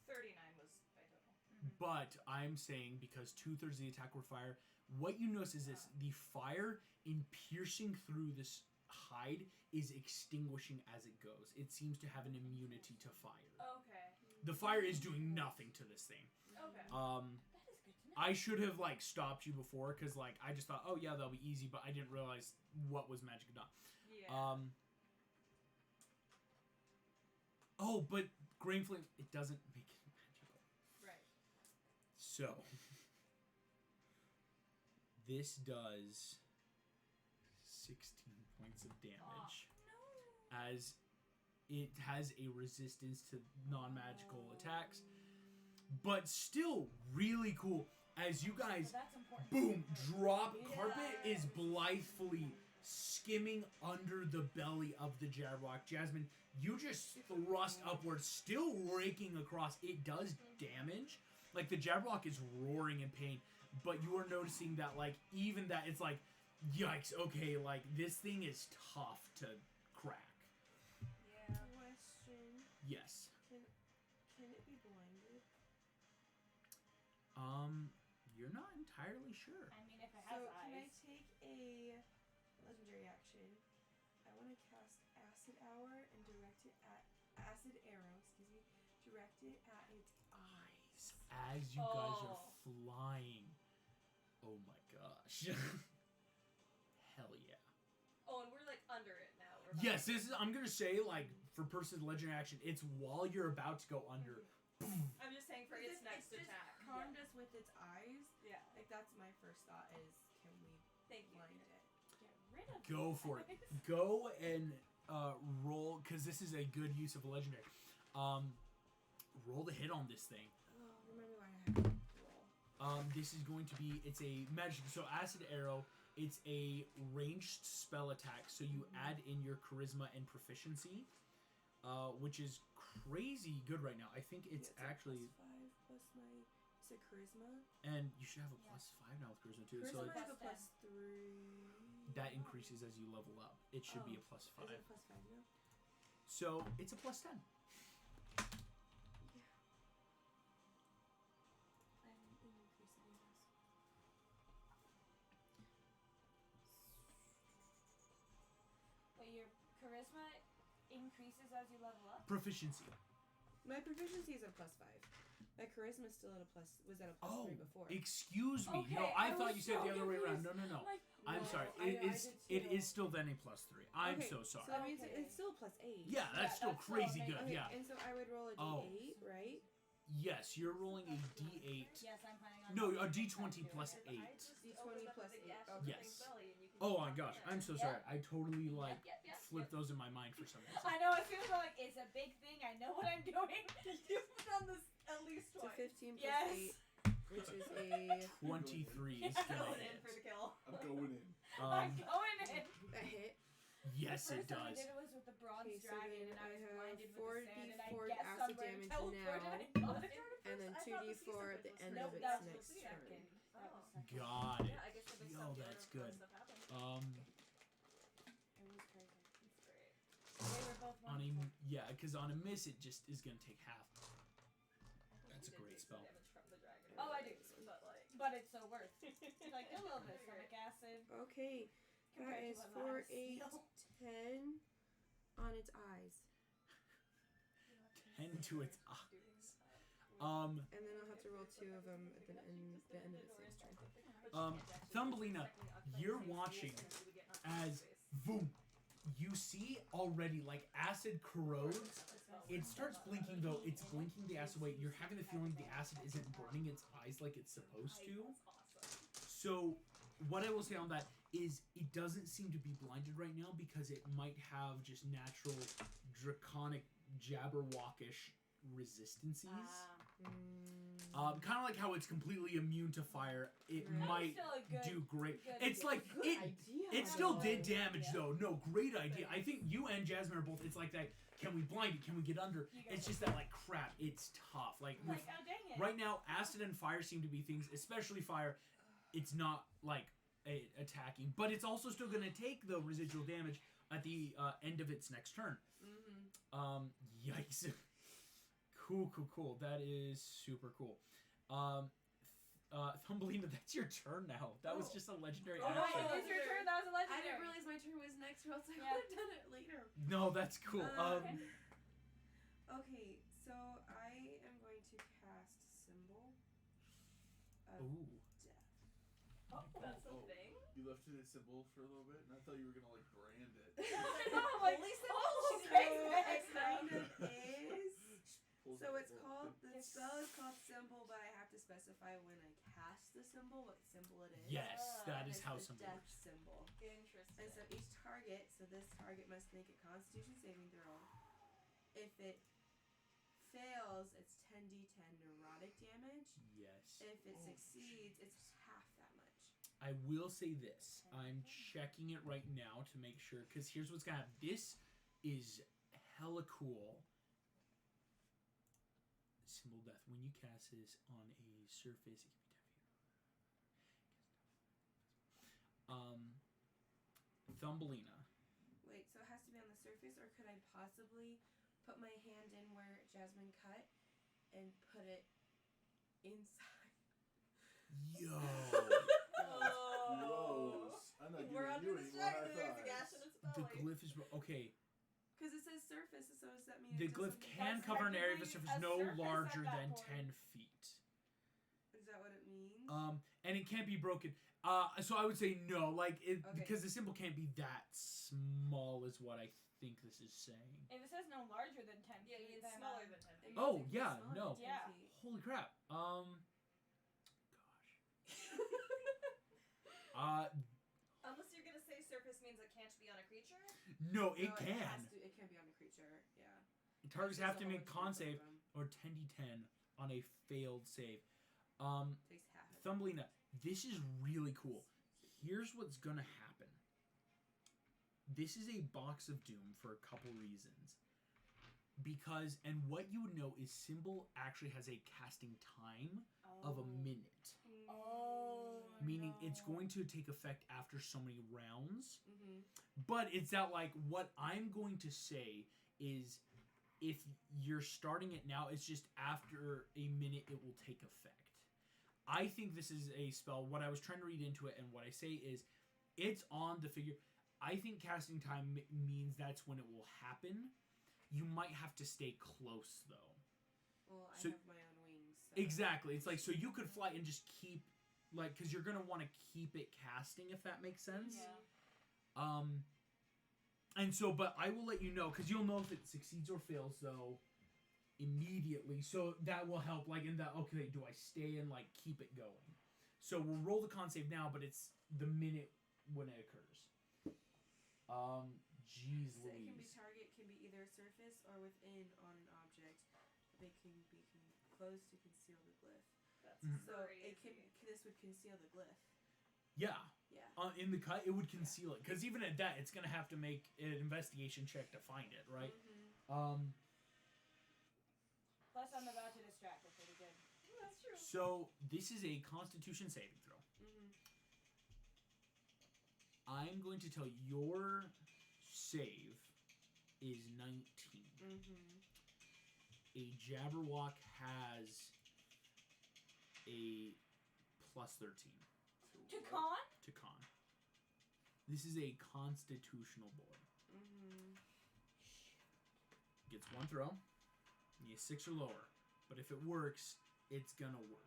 S3: 39 was by total.
S1: But I'm saying because 2/3 of the attack were fire, what you notice is this: the fire in piercing through this hide is extinguishing as it goes. It seems to have an immunity to fire.
S3: Okay.
S1: The fire is doing nothing to this thing.
S3: Okay.
S2: That is good to know.
S1: I should have like stopped you before because like I just thought, oh yeah, that'll be easy, but I didn't realize what was magic or not.
S3: Yeah.
S1: Oh, but Green Flame, it doesn't make it magical.
S3: Right.
S1: So this does 16 points of damage as it has a resistance to non-magical attacks, but still really cool as you guys
S2: So that's important.
S1: boom drop. Carpet is blithely skimming under the belly of the Jabberwock. Jasmine, you just thrust upwards, still raking across. It does damage. Like the Jabberwock is roaring in pain, but you are noticing that like even that it's like, yikes, okay, like this thing is tough to crack.
S3: Yeah.
S4: Question.
S1: Yes.
S4: Can it be blinded?
S1: You're not entirely sure.
S2: I mean, if it
S4: So
S2: has
S4: can I
S2: eyes.
S4: take a legendary action? I want to cast Acid Hour and direct it at Acid Arrow. Excuse me. Direct it at its eyes.
S1: As you guys are
S3: Oh.
S1: flying. Oh my gosh. Hell yeah.
S3: Oh, and we're like under it now. We're about
S1: Yes,
S3: to-
S1: this is. I'm gonna say like for person's legendary action, it's while you're about to go under.
S3: I'm just saying for its next
S4: just
S3: attack.
S4: Calmed us with its eyes.
S3: Yeah.
S4: Like that's my first thought is can we
S3: Thank you.
S4: blind it?
S2: Get rid of
S1: Go for it. Go and roll because this is a good use of a legendary. Roll the hit on this thing.
S4: Oh, remind me why I have to roll.
S1: This is going to be. It's a magic. So acid arrow. It's a ranged spell attack. So you add in your charisma and proficiency, which is crazy good right now. I think it's
S4: Yeah,
S1: actually.
S4: +5 plus my. Is it charisma?
S1: And you should have a +5 now with charisma too. So
S4: Charisma
S1: it's,
S4: I have a
S2: Plus
S4: +3.
S1: that increases as you level up. It should be a +5.
S4: Is it +5 now?
S1: So it's a +10.
S4: I'm increasing this.
S2: But your charisma increases as you level up.
S1: Proficiency.
S4: My proficiency is a +5. My charisma is still at a plus. Was at a
S1: Oh,
S4: +3 before.
S1: excuse me.
S2: Okay,
S1: no, I
S2: I
S1: thought
S2: was
S1: you said
S2: so
S1: the other way around.
S2: confused.
S1: No.
S2: Like,
S1: I'm
S4: No,
S1: sorry.
S4: I
S1: It
S4: did
S1: is.
S4: too.
S1: It is still then a +3. I'm
S4: Okay,
S1: so sorry.
S4: So that means
S2: Okay.
S4: it's still a +8.
S1: Yeah, that's still
S2: that's still
S1: crazy
S2: amazing.
S1: good.
S4: Okay,
S1: Yeah.
S4: and so I would roll a
S1: Oh.
S4: D8, right?
S1: Yes, you're rolling a D8.
S2: yes, I'm planning on.
S1: No,
S2: doing
S1: a
S2: that
S1: D20
S2: too.
S1: plus
S3: I
S1: 8.
S3: just
S4: D20
S3: opened up
S4: plus
S3: the
S4: 8,
S3: gash
S4: okay.
S3: of
S1: Yes.
S3: thing's belly and you can
S1: Oh
S3: just
S1: my
S3: walk
S1: gosh,
S3: in.
S1: I'm so
S2: Yep.
S1: sorry. I totally like
S3: Yep.
S1: flipped those in my mind for some reason.
S2: I know. As soon as I'm like, it's a big thing. I know what I'm doing.
S3: You've done this at least
S4: So
S3: twice.
S4: 15 plus
S2: Yes.
S4: 8, which is a
S1: 23 is
S2: Yes.
S1: gonna
S3: Going in
S1: hit.
S3: for the kill.
S5: I'm going in.
S2: I'm going in.
S4: that hit.
S1: Yes,
S2: the
S1: it
S2: first time I
S1: does.
S2: did it was with the bronze
S4: Okay, so
S2: dragon,
S4: then
S2: and I was
S4: I have
S2: blinded with
S4: 4d4
S2: the sand, and I
S4: acid
S2: guessed on where
S4: damage
S2: to teleport,
S4: now,
S2: and I got it.
S4: and then
S3: I thought
S4: 2d4 at the
S3: was
S4: end
S2: Nope,
S4: of its
S2: that was
S4: next
S2: the
S4: turn.
S2: second. That was
S3: Oh.
S2: second.
S1: Got it.
S3: Yeah, I guess the big
S1: Yo,
S3: stuff
S1: that's
S3: here,
S1: good.
S3: stuff happened.
S2: It was crazy.
S3: It's great.
S2: They were both
S1: On
S2: wonderful.
S1: yeah, because on a miss it just is gonna take half.
S3: I think
S1: That's
S3: you
S1: a
S3: did
S1: great
S3: take some
S1: spell.
S3: damage from the dragon.
S2: Oh, I do.
S3: But like,
S2: But it's so worth. Like a little bit of stomach acid.
S4: Okay, that
S2: compared
S4: is
S2: to a lot
S4: 4,
S2: of
S4: 8,
S2: steel.
S4: 10 on its eyes.
S1: 10 to its eyes.
S4: And then I'll have to roll 2 of them at the end of its next turn.
S1: Thumbelina, you're watching as boom, you see already like acid corrodes. It starts blinking though. It's blinking the acid away. You're having the feeling the acid isn't burning its eyes like it's supposed to. So what I will say on that is it doesn't seem to be blinded right now because it might have just natural draconic Jabberwockish resistances. Kind of like how it's completely immune to fire. It might do great. It's like it still did damage though. No, great idea. I think you and Jasmine are both. It's like that. Can we blind it? Can we get under? It's just that like crap. It's tough. Like
S2: oh, dang it.
S1: right now, acid and fire seem to be things, especially fire. It's not like attacking, but it's also still going to take the residual damage at the end of its next turn. Yikes. Cool. That is super cool. Thumbelina, that's your turn now. That was just a legendary action.
S2: It is your turn. That was a legendary.
S4: I didn't realize my turn was next, or else I would have done it later.
S1: No, that's cool.
S4: Okay, so I am going to cast Symbol of
S1: Ooh.
S4: Death.
S3: Oh, that's a thing.
S5: You left it a symbol for a little bit, and I thought you were gonna like brand it.
S2: I know, I'm like,
S3: Holy
S2: oh,
S3: symbol.
S2: okay,
S4: So
S2: next.
S4: it kind of is.
S5: Pulls
S4: So
S5: out
S4: it's
S5: the-
S4: called, the spell is called Symbol, but I have to specify when I cast the symbol, what symbol it is.
S1: Yes, that is
S4: It's
S1: how
S4: the
S1: symbol
S4: death
S1: works.
S4: symbol.
S3: Interesting.
S4: And so each target, so this target must make a Constitution saving throw. If it fails, it's 10d10 neurotic damage.
S1: Yes.
S4: If it succeeds, it's half that much.
S1: I will say this. I'm checking it right now to make sure, because here's what's gonna happen. This is hella cool. Symbol death. When you cast this on a surface, it can be Thumbelina.
S4: Wait, so it has to be on the surface, or could I possibly put my hand in where Jasmine cut and put it inside?
S1: Yo.
S5: Gross. I'm not
S3: We're
S5: giving
S3: under
S5: you
S3: the
S5: any more
S3: strike.
S5: high
S3: There's a
S5: fives.
S3: gash in its belly.
S1: The glyph is okay.
S4: Because it says surface, so does that mean
S1: The
S4: it
S1: glyph
S4: doesn't-
S1: can
S2: That's
S1: cover an area of the
S2: technically
S1: surface
S2: a
S1: no
S2: surface at
S1: larger
S2: that
S1: than
S2: point.
S1: 10 feet.
S4: Is that what it means?
S1: And it can't be broken. So I would say no, like it
S4: Okay.
S1: because the symbol can't be that small, is what I think this is saying.
S2: If it says no larger than 10
S3: Yeah,
S2: feet,
S3: it's
S2: then
S3: smaller than 10
S4: It
S3: feet.
S4: means
S1: Oh,
S4: it can be
S1: yeah,
S4: smaller
S1: no.
S4: than 10
S2: Yeah.
S4: feet.
S1: Holy crap.
S3: Unless you're gonna say surface means it can't be on a creature.
S1: No, it
S4: No,
S1: can.
S4: It can be on a creature, yeah.
S1: Targets
S4: There's
S1: have to
S4: a whole
S1: make
S4: bunch
S1: con
S4: of
S1: save
S4: them.
S1: or 10d10 on a failed save.
S4: Takes half of it.
S1: Thumbelina, this is really cool. Here's what's gonna happen. This is a box of doom for a couple reasons. Because, and what you would know is Symbol actually has a casting time of a minute.
S2: Oh.
S1: Meaning
S2: no.
S1: it's going to take effect after so many rounds.
S4: Mm-hmm.
S1: But it's that like what I'm going to say is if you're starting it now, it's just after a minute it will take effect. I think this is a spell. What I was trying to read into it and what I say is it's on the figure. I think casting time means that's when it will happen. You might have to stay close though.
S4: Well, I
S1: So-
S4: have my own wings. So.
S1: Exactly. It's like so you could fly and just keep like because you're gonna want to keep it casting if that makes sense.
S2: Yeah.
S1: And so, but I will let you know because you'll know if it succeeds or fails though immediately. So that will help. Like in the okay, do I stay and like keep it going? So we'll roll the con save now, but it's the minute when it occurs. Jeez
S4: So it can be
S1: Louise.
S4: target, can be either surface or within on an object. They can be closed to conceal the glyph.
S3: That's
S1: Mhm.
S4: So it
S3: crazy.
S4: can. This would conceal the glyph.
S1: Yeah.
S4: Yeah.
S1: In the cut, it would conceal it because even at that, it's gonna have to make an investigation check to find it, right?
S4: Mm-hmm.
S2: Plus, I'm about to distract it pretty good.
S3: That's true.
S1: So this is a Constitution saving throw.
S4: Mm-hmm.
S1: I'm going to tell you your save is 19.
S4: Mm-hmm.
S1: A Jabberwock has a plus 13
S2: To con?
S1: to con. This is a constitutional boy.
S4: Mm-hmm.
S1: Gets one throw. He is 6 or lower. But if it works, it's gonna work.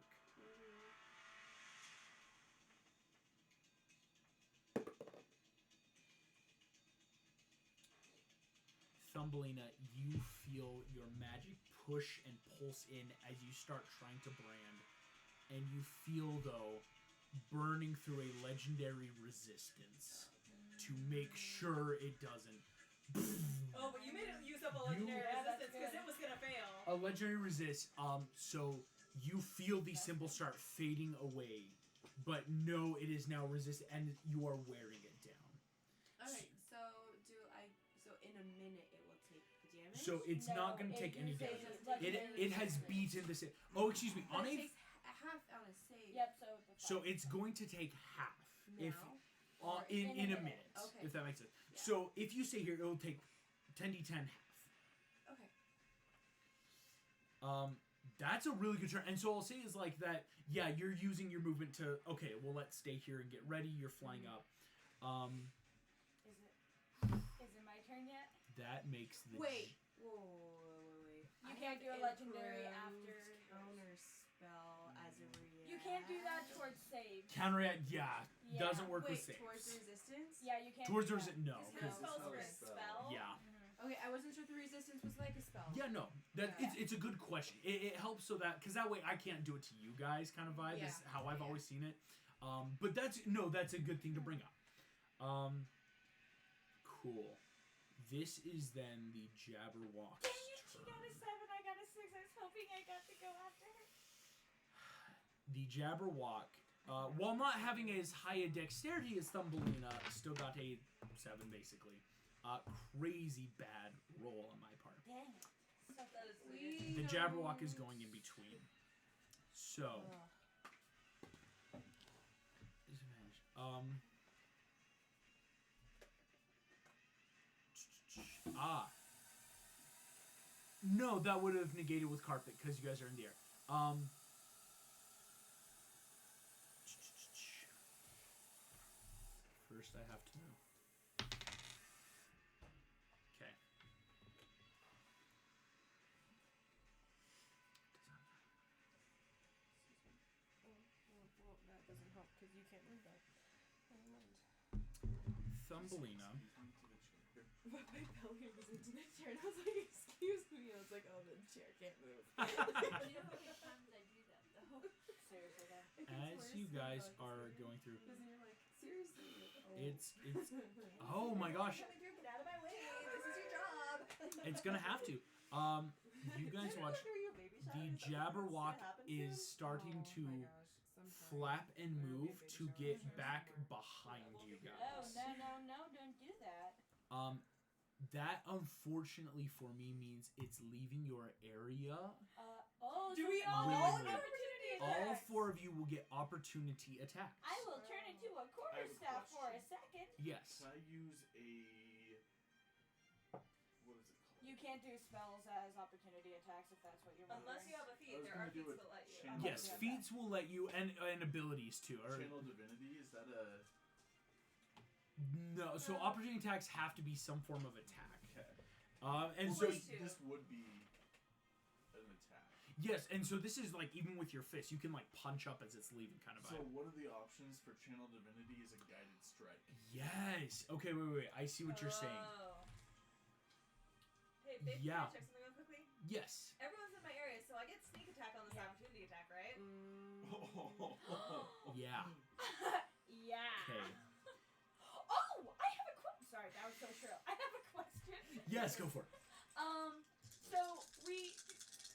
S1: Thumbelina, you feel your magic push and pulse in as you start trying to brand. And you feel, though, burning through a legendary resistance to make sure it doesn't.
S3: Oh, but you made it use up a legendary resistance because it was gonna fail.
S1: A legendary resist, so you feel the symbol start fading away. But no, it is now resist, and you are wearing it down.
S4: Okay, so in a minute it will take the damage?
S1: So it's not going to take any damage. It has beaten the save. Oh, excuse me.
S4: But
S1: On
S4: it
S1: a
S4: takes half on a save.
S2: Yep.
S1: so it's going to take half
S4: Now?
S1: if in a minute.
S4: Okay.
S1: If that makes sense.
S4: Yeah.
S1: So if you stay here, it'll take 10d10 half.
S4: Okay.
S1: That's a really good turn. And so I'll say is like that. Yeah, you're using your movement to. Okay, well let's stay here and get ready. You're flying up.
S2: Is it my turn yet?
S1: That makes the.
S4: Wait.
S2: You can't do a legendary after
S4: counter spell as a reaction.
S2: You can't do that towards save.
S1: Counteract, yeah,
S2: Yeah.
S1: doesn't work with
S4: Wait,
S1: saves.
S4: towards the resistance?
S2: Yeah, you can't.
S1: Towards
S2: do
S1: the
S2: that.
S1: resistance, no.
S3: Because
S5: Because
S3: spells
S5: it's
S3: are a
S5: not a
S3: spell.
S1: Yeah.
S4: Okay, I wasn't sure if the resistance was like a spell.
S1: Yeah, no, that
S4: Yeah.
S1: it's a good question. It helps so that because that way I can't do it to you guys kind of vibe is
S4: Yeah.
S1: how I've
S4: Yeah.
S1: always seen it. But that's a good thing to bring up. Cool. This is then the Jabberwock's
S2: Dang it, she
S1: turn.
S2: got a 7, I got a 6. I was hoping I got to go after her.
S1: The Jabberwock, while not having as high a dexterity as Thumbelina, still got a 7 basically. Crazy bad roll on my part.
S2: Dang it.
S3: That is weird.
S1: The Jabberwock is going in between. So, disadvantage. No, that would have negated with carpet because you guys are in the air. First, I have to move. Okay.
S4: Well, that doesn't help because you can't move that. Never mind.
S1: Thumbelina.
S4: But my belly was into the chair and I was like, excuse me. I was like, oh, the chair can't move.
S6: You know how many times I do that though?
S2: Seriously, though.
S4: It gets
S1: As
S4: worse
S1: you
S4: when
S1: guys
S4: like,
S1: are going through,
S4: because you're like, seriously? Oh.
S1: it's oh my gosh,
S3: Coming through, get out of my way. This is your job.
S1: it's gonna have to. You guys watch. The Jabberwock is starting to flap and move to get back behind you
S2: Oh,
S1: guys.
S2: no, don't do that.
S1: That unfortunately for me means it's leaving your area.
S3: Do we all
S1: Willingly.
S3: know opportunity
S1: All
S3: attacks?
S1: 4 of you will get opportunity attacks.
S2: I will turn into a
S5: I have
S2: quarterstaff
S5: a
S2: for a
S5: question.
S2: second.
S1: Yes.
S5: Can I use what is it called?
S2: You can't do spells as opportunity attacks if that's what you're
S3: Unless you have a
S5: I
S3: feat,
S5: was
S3: there
S5: gonna
S3: are
S5: do
S3: feats
S5: it
S3: that let you.
S5: channel.
S1: Yes,
S2: Yeah.
S1: feats will let you and abilities too. Or
S5: Channel Divinity, is that a...
S1: no, so opportunity attacks have to be some form of attack.
S5: Okay.
S1: And
S3: Well,
S1: so
S3: wait.
S5: this would be an attack.
S1: yes, and so this is like even with your fist, you can like punch up as it's leaving kind of
S5: So
S1: vibe.
S5: what are the options for Channel Divinity as a guided strike?
S1: Yes. Okay, wait. I see what you're saying.
S3: Oh. Hey, babe,
S1: Yeah.
S3: can I check something real quickly?
S1: Yes.
S3: Everyone's in my area, so I get sneak attack on this opportunity attack, right?
S1: Yeah.
S2: Yeah.
S1: Okay.
S2: Oh, I have a question. Sorry, that was so shrill. I have a question.
S1: Yes, go for it.
S2: So we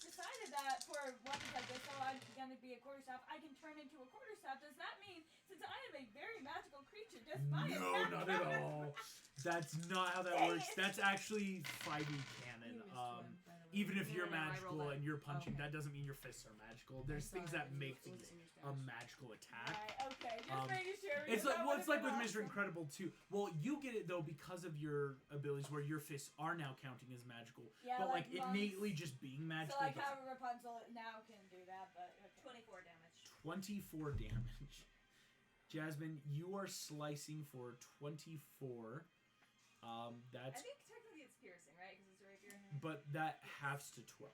S2: decided that for one like this, so I'm gonna be a quarterstaff. I can turn into a quarterstaff. Does that mean, since I am a very magical creature, does my
S1: No,
S2: attack
S1: not
S2: count
S1: at
S2: as-
S1: all. That's not how that
S2: Dang
S1: works.
S2: it.
S1: That's actually 5e canon. Even if you're
S4: Yeah, I rolled
S1: magical
S4: that.
S1: and you're punching,
S4: Okay.
S1: that doesn't mean your fists are magical. There's things that make things a magical attack.
S2: Right, okay, just making sure.
S1: It's
S2: because
S1: like
S2: that
S1: well, it's
S2: would've
S1: like with
S2: been
S1: Mr.
S2: awesome.
S1: Incredible too. Well, you get it though because of your abilities where your fists are now counting as magical.
S2: Yeah,
S1: But like
S2: monks.
S1: innately just being
S2: So
S1: magical.
S2: like
S1: doesn't-
S2: how Rapunzel now can do that, but okay.
S3: 24 damage.
S1: 24 damage. Jasmine, you are slicing for 24.
S3: I
S1: That's
S3: think technically it's piercing, right? Because it's a rapier.
S1: but that halves to 12.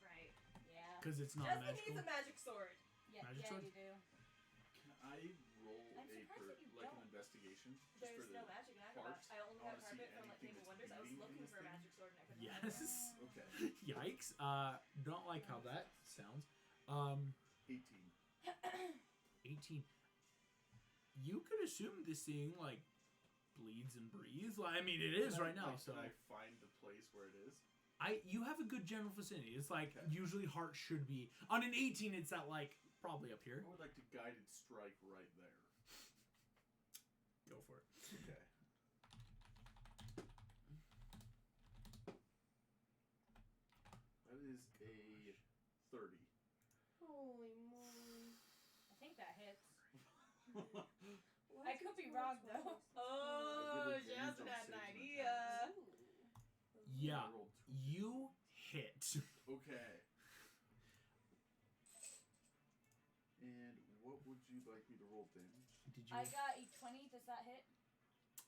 S3: Right.
S1: because it's not
S3: Jasmine
S1: magical.
S3: needs a magic sword.
S2: Yeah,
S1: Magic
S2: yeah,
S1: sword?
S2: you do.
S5: Can I roll
S2: I'm surprised that you
S5: like
S2: don't.
S5: an investigation? Just
S3: There's
S5: for the
S3: no magic in Agrabah.
S5: parts?
S3: I only
S5: I
S3: have
S5: wanna see
S3: carpet from like
S5: anything
S3: Game of
S5: that's
S3: Wonders. I was
S5: bleeding in
S3: looking
S5: this
S3: for a
S5: thing.
S3: magic sword and I couldn't
S1: Yes.
S3: find it.
S5: Okay.
S1: Yikes. Don't like how that sounds.
S5: 18.
S1: 18. You could assume this thing like bleeds and breathes. Like, I mean, it is right now. So
S5: Can I find the place where it is?
S1: you have a good general vicinity. It's like
S5: Okay.
S1: usually heart should be on an 18. It's at like probably up here.
S5: I would like to guided strike right there.
S1: Go for it.
S5: Okay. That is a 30.
S4: Holy moly.
S2: I think that hits.
S4: Why
S2: I
S4: is
S2: could
S4: this
S2: be
S4: roll
S2: wrong,
S4: twice?
S2: though.
S3: Oh,
S5: I did
S3: Jasmine
S5: advantage
S3: had
S5: on
S3: an
S5: saves
S3: idea.
S5: and
S1: Yeah,
S5: I rolled two.
S1: you hit.
S5: Okay. And what would you like me to roll damage?
S1: Did you?
S2: I got a 20. Does that hit?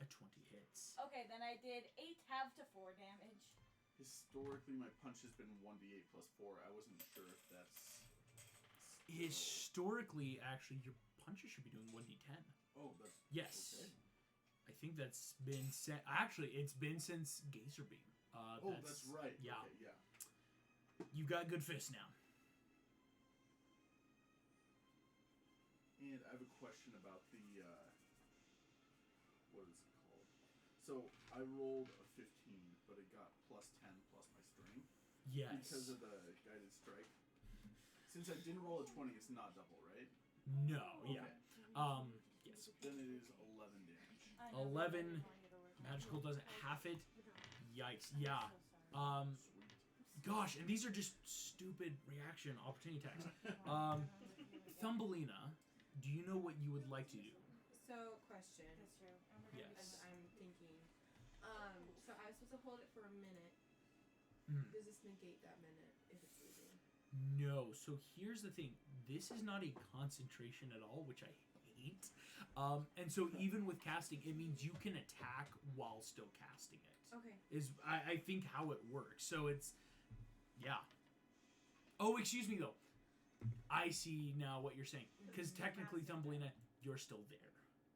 S1: A 20 hits.
S2: Okay, then I did 8 half to 4 damage.
S5: Historically, my punch has been 1d8 plus 4. I wasn't sure if that's...
S1: Historically, actually, your punches should be doing 1d10.
S5: Oh, that's...
S1: Yes.
S5: Okay.
S1: I think that's been actually, it's been since Geyser Beam.
S5: Oh, that's right.
S1: Yeah.
S5: Okay, yeah.
S1: You got good fists now.
S5: And I have a question about the, what is it called? So, I rolled a 15, but it got plus 10 plus my strength.
S1: Yes.
S5: Because of the guided strike. Since I didn't roll a 20, it's not double, right?
S1: No. Yeah. Yes.
S5: Then it is 11 damage.
S2: I know,
S1: 11.
S2: but I didn't want you to work.
S1: Magical doesn't half it. Yikes. Yeah.
S2: I'm so sorry.
S5: Sweet.
S1: Gosh, and these are just stupid reaction opportunity attacks. Thumbelina, do you know what you would like to do?
S4: So, question.
S2: That's true. And we're gonna
S1: Yes.
S2: be
S4: I'm thinking. So I was supposed to hold it for a minute.
S1: Mm.
S4: Does this negate that minute if it's leaving?
S1: No. So here's the thing. This is not a concentration at all, which I hate. And so even with casting, it means you can attack while still casting it.
S4: Okay.
S1: Is I think how it works. So it's yeah. Oh, excuse me though. I see now what you're saying. Because technically, Thumbelina, you're still there.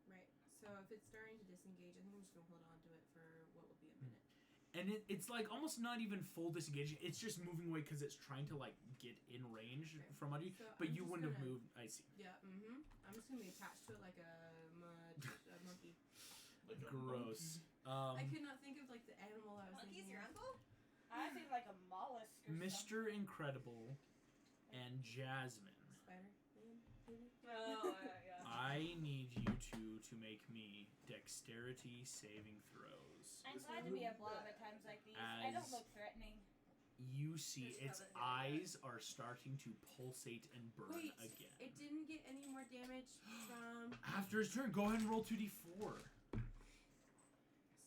S4: Right. So if it's starting to disengage, I think I'm just gonna hold on to it for what will be a minute.
S1: And it's like almost not even full disengagement. It's just moving away because it's trying to like get in range
S4: Okay.
S1: from under you.
S4: So
S1: But
S4: I'm
S1: you
S4: just
S1: wouldn't have
S4: gonna-
S1: moved. I see.
S4: Yeah. I'm just gonna be attached to it like a monkey.
S5: Like a
S1: Gross.
S4: I could not think of like the animal I was
S3: Monkey's
S4: thinking
S3: your
S4: of.
S3: uncle?
S2: I think like a mollusk or
S1: Mr.
S2: something.
S1: Incredible and Jasmine.
S4: Spider man, maybe?
S3: Oh, yeah.
S1: I need you two to make me dexterity saving throws.
S2: I'm glad to be a blob at times like these. I don't
S1: As-
S2: look threatening.
S1: You see
S3: Just
S1: its
S3: rub it in your
S1: eyes are starting to pulsate and burn
S4: Wait,
S1: again.
S4: it didn't get any more damage from.
S1: After his turn, go ahead and roll 2d4.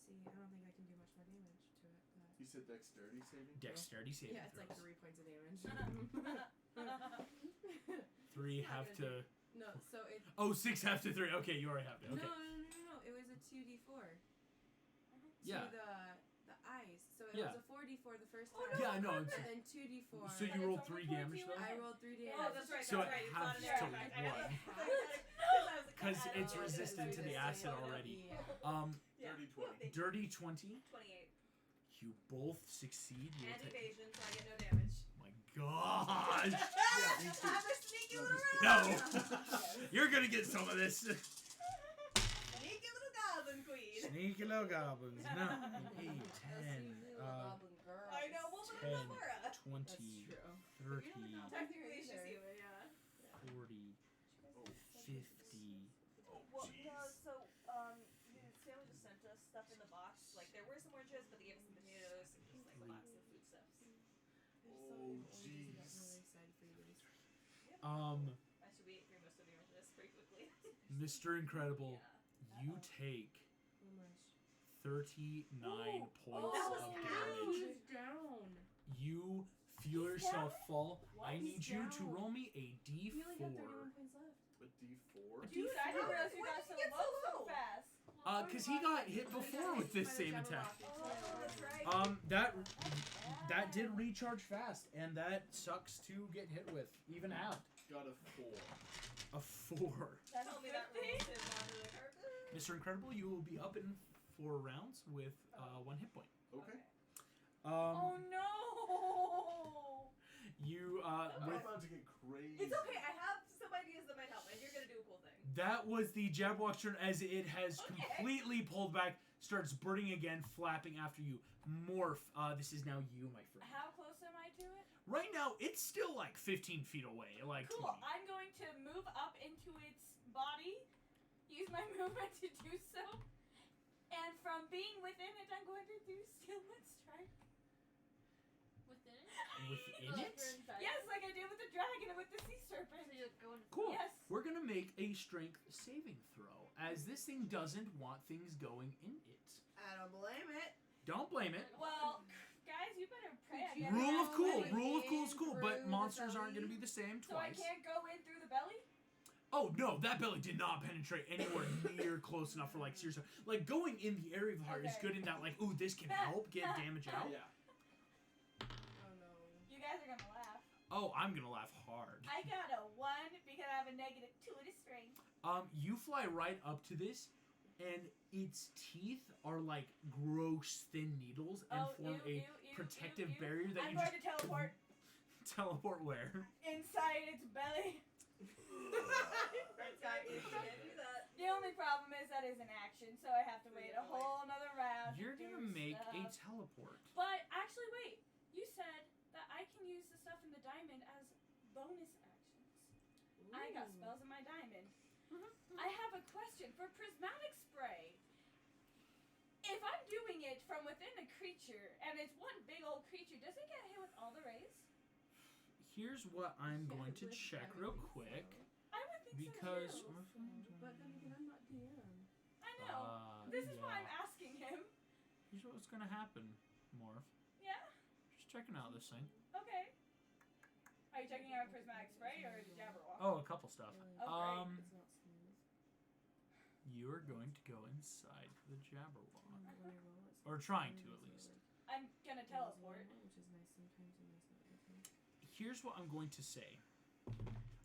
S4: See, I don't think I can do much more damage to it. But...
S5: You said dexterity saving?
S1: Dexterity saving
S4: Yeah, it's like
S1: throws.
S4: 3 points of damage.
S1: 3
S3: Not
S1: have
S3: good.
S1: to.
S4: No, so it.
S1: Oh, 6 have to 3. Okay, you already have to. Okay.
S4: No. It was a 2d4.
S1: Yeah.
S4: To the eyes. So it
S1: Yeah.
S4: was a 4d4 the first
S3: Oh,
S4: time.
S3: no.
S1: Yeah, I know. It's,
S4: And then 2d4.
S1: so you
S2: But
S1: rolled
S2: it's
S1: 3
S2: only
S1: damage
S2: 22
S1: though?
S4: I rolled 3 damage.
S3: Oh, that's right.
S1: So
S3: that's
S1: it
S3: right. It's
S1: halves
S3: not an
S1: to
S3: air effect. I know.
S1: 1.
S3: Because
S1: Because it's resistant to the acid already.
S5: Dirty 20.
S1: Dirty 20.
S3: 28.
S1: You both succeed. You will
S3: And
S1: take.
S3: evasion, so I get no damage.
S1: My gosh.
S5: Yeah, me too.
S3: I'm a sneaky little
S1: No.
S3: rat.
S1: You're gonna get some of this.
S3: Sneaky little goblin queen.
S1: Sneaky little goblins. No. 8, 10,
S3: I know. Well, but
S1: 10,
S3: I'm not Mara.
S1: 20,
S4: That's true.
S1: 30,
S3: Technically, she's human. Yeah.
S1: 40,
S5: Oh,
S1: 50.
S3: Well,
S5: jeez.
S3: no, so, Stanley just sent us stuff in the box. Like, there were some oranges, but they gave us some potatoes and just, like, lots of foodstuffs.
S5: Oh,
S4: I'm
S5: jeez.
S4: really excited for you guys.
S3: I should be eating most of the oranges pretty quickly.
S1: Mr. Incredible,
S3: Yeah.
S1: you take
S4: How much?
S1: 39 points
S3: that was
S1: of
S3: half.
S1: damage.
S4: He's down.
S1: You feel yourself fall. I
S4: He's
S1: need you to
S4: down.
S1: roll me a
S4: He only had 31
S1: D4.
S4: points left.
S5: A D4?
S2: Dude, I didn't realize you
S3: When
S2: got
S3: did
S2: so
S3: you get so
S2: low so
S3: low?
S2: fast.
S1: Because he got hit before with this same attack.
S3: Oh, that's right.
S1: That did recharge fast, and that sucks to get hit with, even halved.
S5: Got a 4.
S1: A 4.
S2: That's
S3: Tell me that
S2: 50.
S3: rolls him onto the carpet.
S1: Mr. Incredible, you will be up in 4 rounds with 1 hit point.
S5: Okay.
S2: Oh no!
S1: You
S5: We're
S1: with
S5: about to get crazy.
S3: It's okay. I have some ideas that might help, and you're gonna do a cool thing.
S1: that was the Jabberwock's turn as it has
S3: Okay.
S1: completely pulled back, starts birding again, flapping after you. Morph, this is now you, my friend.
S2: How close am I to it?
S1: Right now, it's still like 15 feet away, like
S2: Cool.
S1: 20.
S2: I'm going to move up into its body, use my movement to do so, and from being within it, I'm going to do Stillwood Strike.
S6: Within it?
S1: Within
S6: Like
S1: it?
S6: you're inside
S2: Yes,
S6: it?
S2: like I did with the dragon and with the sea serpent.
S6: So you're going.
S1: Cool.
S2: Yes.
S1: We're gonna make a strength saving throw, as this thing doesn't want things going in it.
S3: I don't blame it.
S1: Don't blame it.
S2: Well, guys, you better pray. I
S4: Did you
S2: never
S1: Rule of
S2: had
S1: cool.
S2: one.
S1: Rule of cool is cool,
S4: through
S1: but
S4: the
S1: monsters aren't
S4: belly?
S1: gonna be the same
S2: So I
S1: twice.
S2: can't go in through the belly?
S1: Oh no, that belly did not penetrate anywhere near close enough for like serious. Like going in the area of the heart is
S2: Okay.
S1: good in that like, ooh, this can help get damage out.
S5: Yeah.
S4: Oh no.
S2: You guys are gonna laugh.
S1: Oh, I'm gonna laugh hard.
S2: I got a 1 because I have a -2 to strength.
S1: You fly right up to this, and its teeth are like gross thin needles and form a protective barrier that
S2: I'm
S1: you
S2: going
S1: just
S2: to teleport
S1: teleport where?
S2: inside its belly.
S3: You can't do that.
S2: The only problem is that is an action, so I have to wait a whole another round.
S1: You're
S2: to
S1: gonna
S2: do
S1: make a
S2: stuff.
S1: teleport.
S2: But actually, wait. You said that I can use the stuff in the diamond as bonus actions. I got spells in my diamond. I have a question for Prismatic Spray. If I'm doing it from within a creature and it's one big old creature, does it get hit with all the rays?
S1: Here's what I'm going to check real quick
S2: I would think
S1: because.
S2: so too.
S4: But then again, I'm not DM.
S2: I know. This is why I'm
S1: yeah.
S2: asking him.
S1: Here's what's gonna happen, Morph.
S2: Yeah?
S1: Just checking out this thing.
S2: Okay. Are you checking out Prismatic Spray or the Jabberwock?
S1: Oh, a couple stuff.
S4: Really.
S2: Oh, great.
S4: It's not smooth.
S1: You are going to go inside the Jabberwock,
S4: When I roll, it's
S1: or
S4: not
S1: trying
S4: smooth,
S1: to at
S4: so,
S1: least.
S4: like,
S2: I'm gonna teleport.
S4: Which is nice sometimes and nice not other times.
S1: Here's what I'm going to say.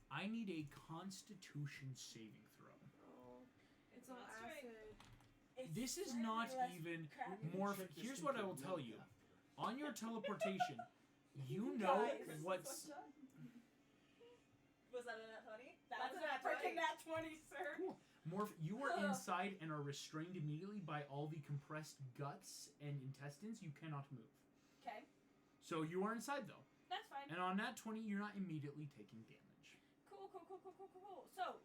S1: I need a Constitution saving throw.
S4: Oh, it's all
S2: That's right.
S4: acid.
S2: It's
S1: This is
S2: slightly
S1: not
S2: less
S1: even
S2: crappy.
S1: Morph.
S5: Check this
S1: Here's
S5: thing
S1: what I
S5: for
S1: will tell
S5: milk
S1: you.
S5: after.
S1: On your teleportation, you know
S2: Guys.
S1: what's.
S3: Was that a nat 20?
S2: That's
S3: a
S2: a
S3: nat
S2: freaking
S3: 20.
S2: nat 20, sir.
S1: Cool. Morph, you are inside and are restrained immediately by all the compressed guts and intestines. You cannot move.
S2: Okay,
S1: So you are inside though.
S2: that's fine.
S1: And on that 20, you're not immediately taking damage.
S2: Cool. So,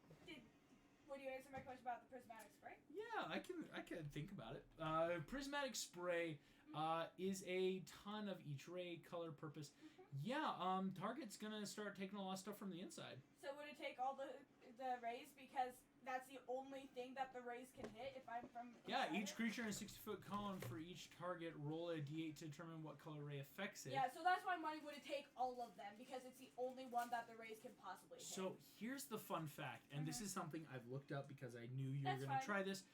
S2: would you answer my question about the Prismatic Spray?
S1: Yeah, I can think about it. Prismatic Spray is a ton of each ray, color, purpose. Yeah, target's gonna start taking a lot of stuff from the inside.
S2: So would it take all the rays because that's the only thing that the rays can hit if I'm from
S1: Yeah,
S2: inside
S1: each
S2: it?
S1: creature in a 60-foot column for each target, roll a d8 to determine what color ray affects it.
S2: Yeah, so that's why mine would it take all of them because it's the only one that the rays can possibly hit.
S1: So here's the fun fact, and this is something I've looked up because I knew you were
S2: That's
S1: going to
S2: fine.
S1: try this.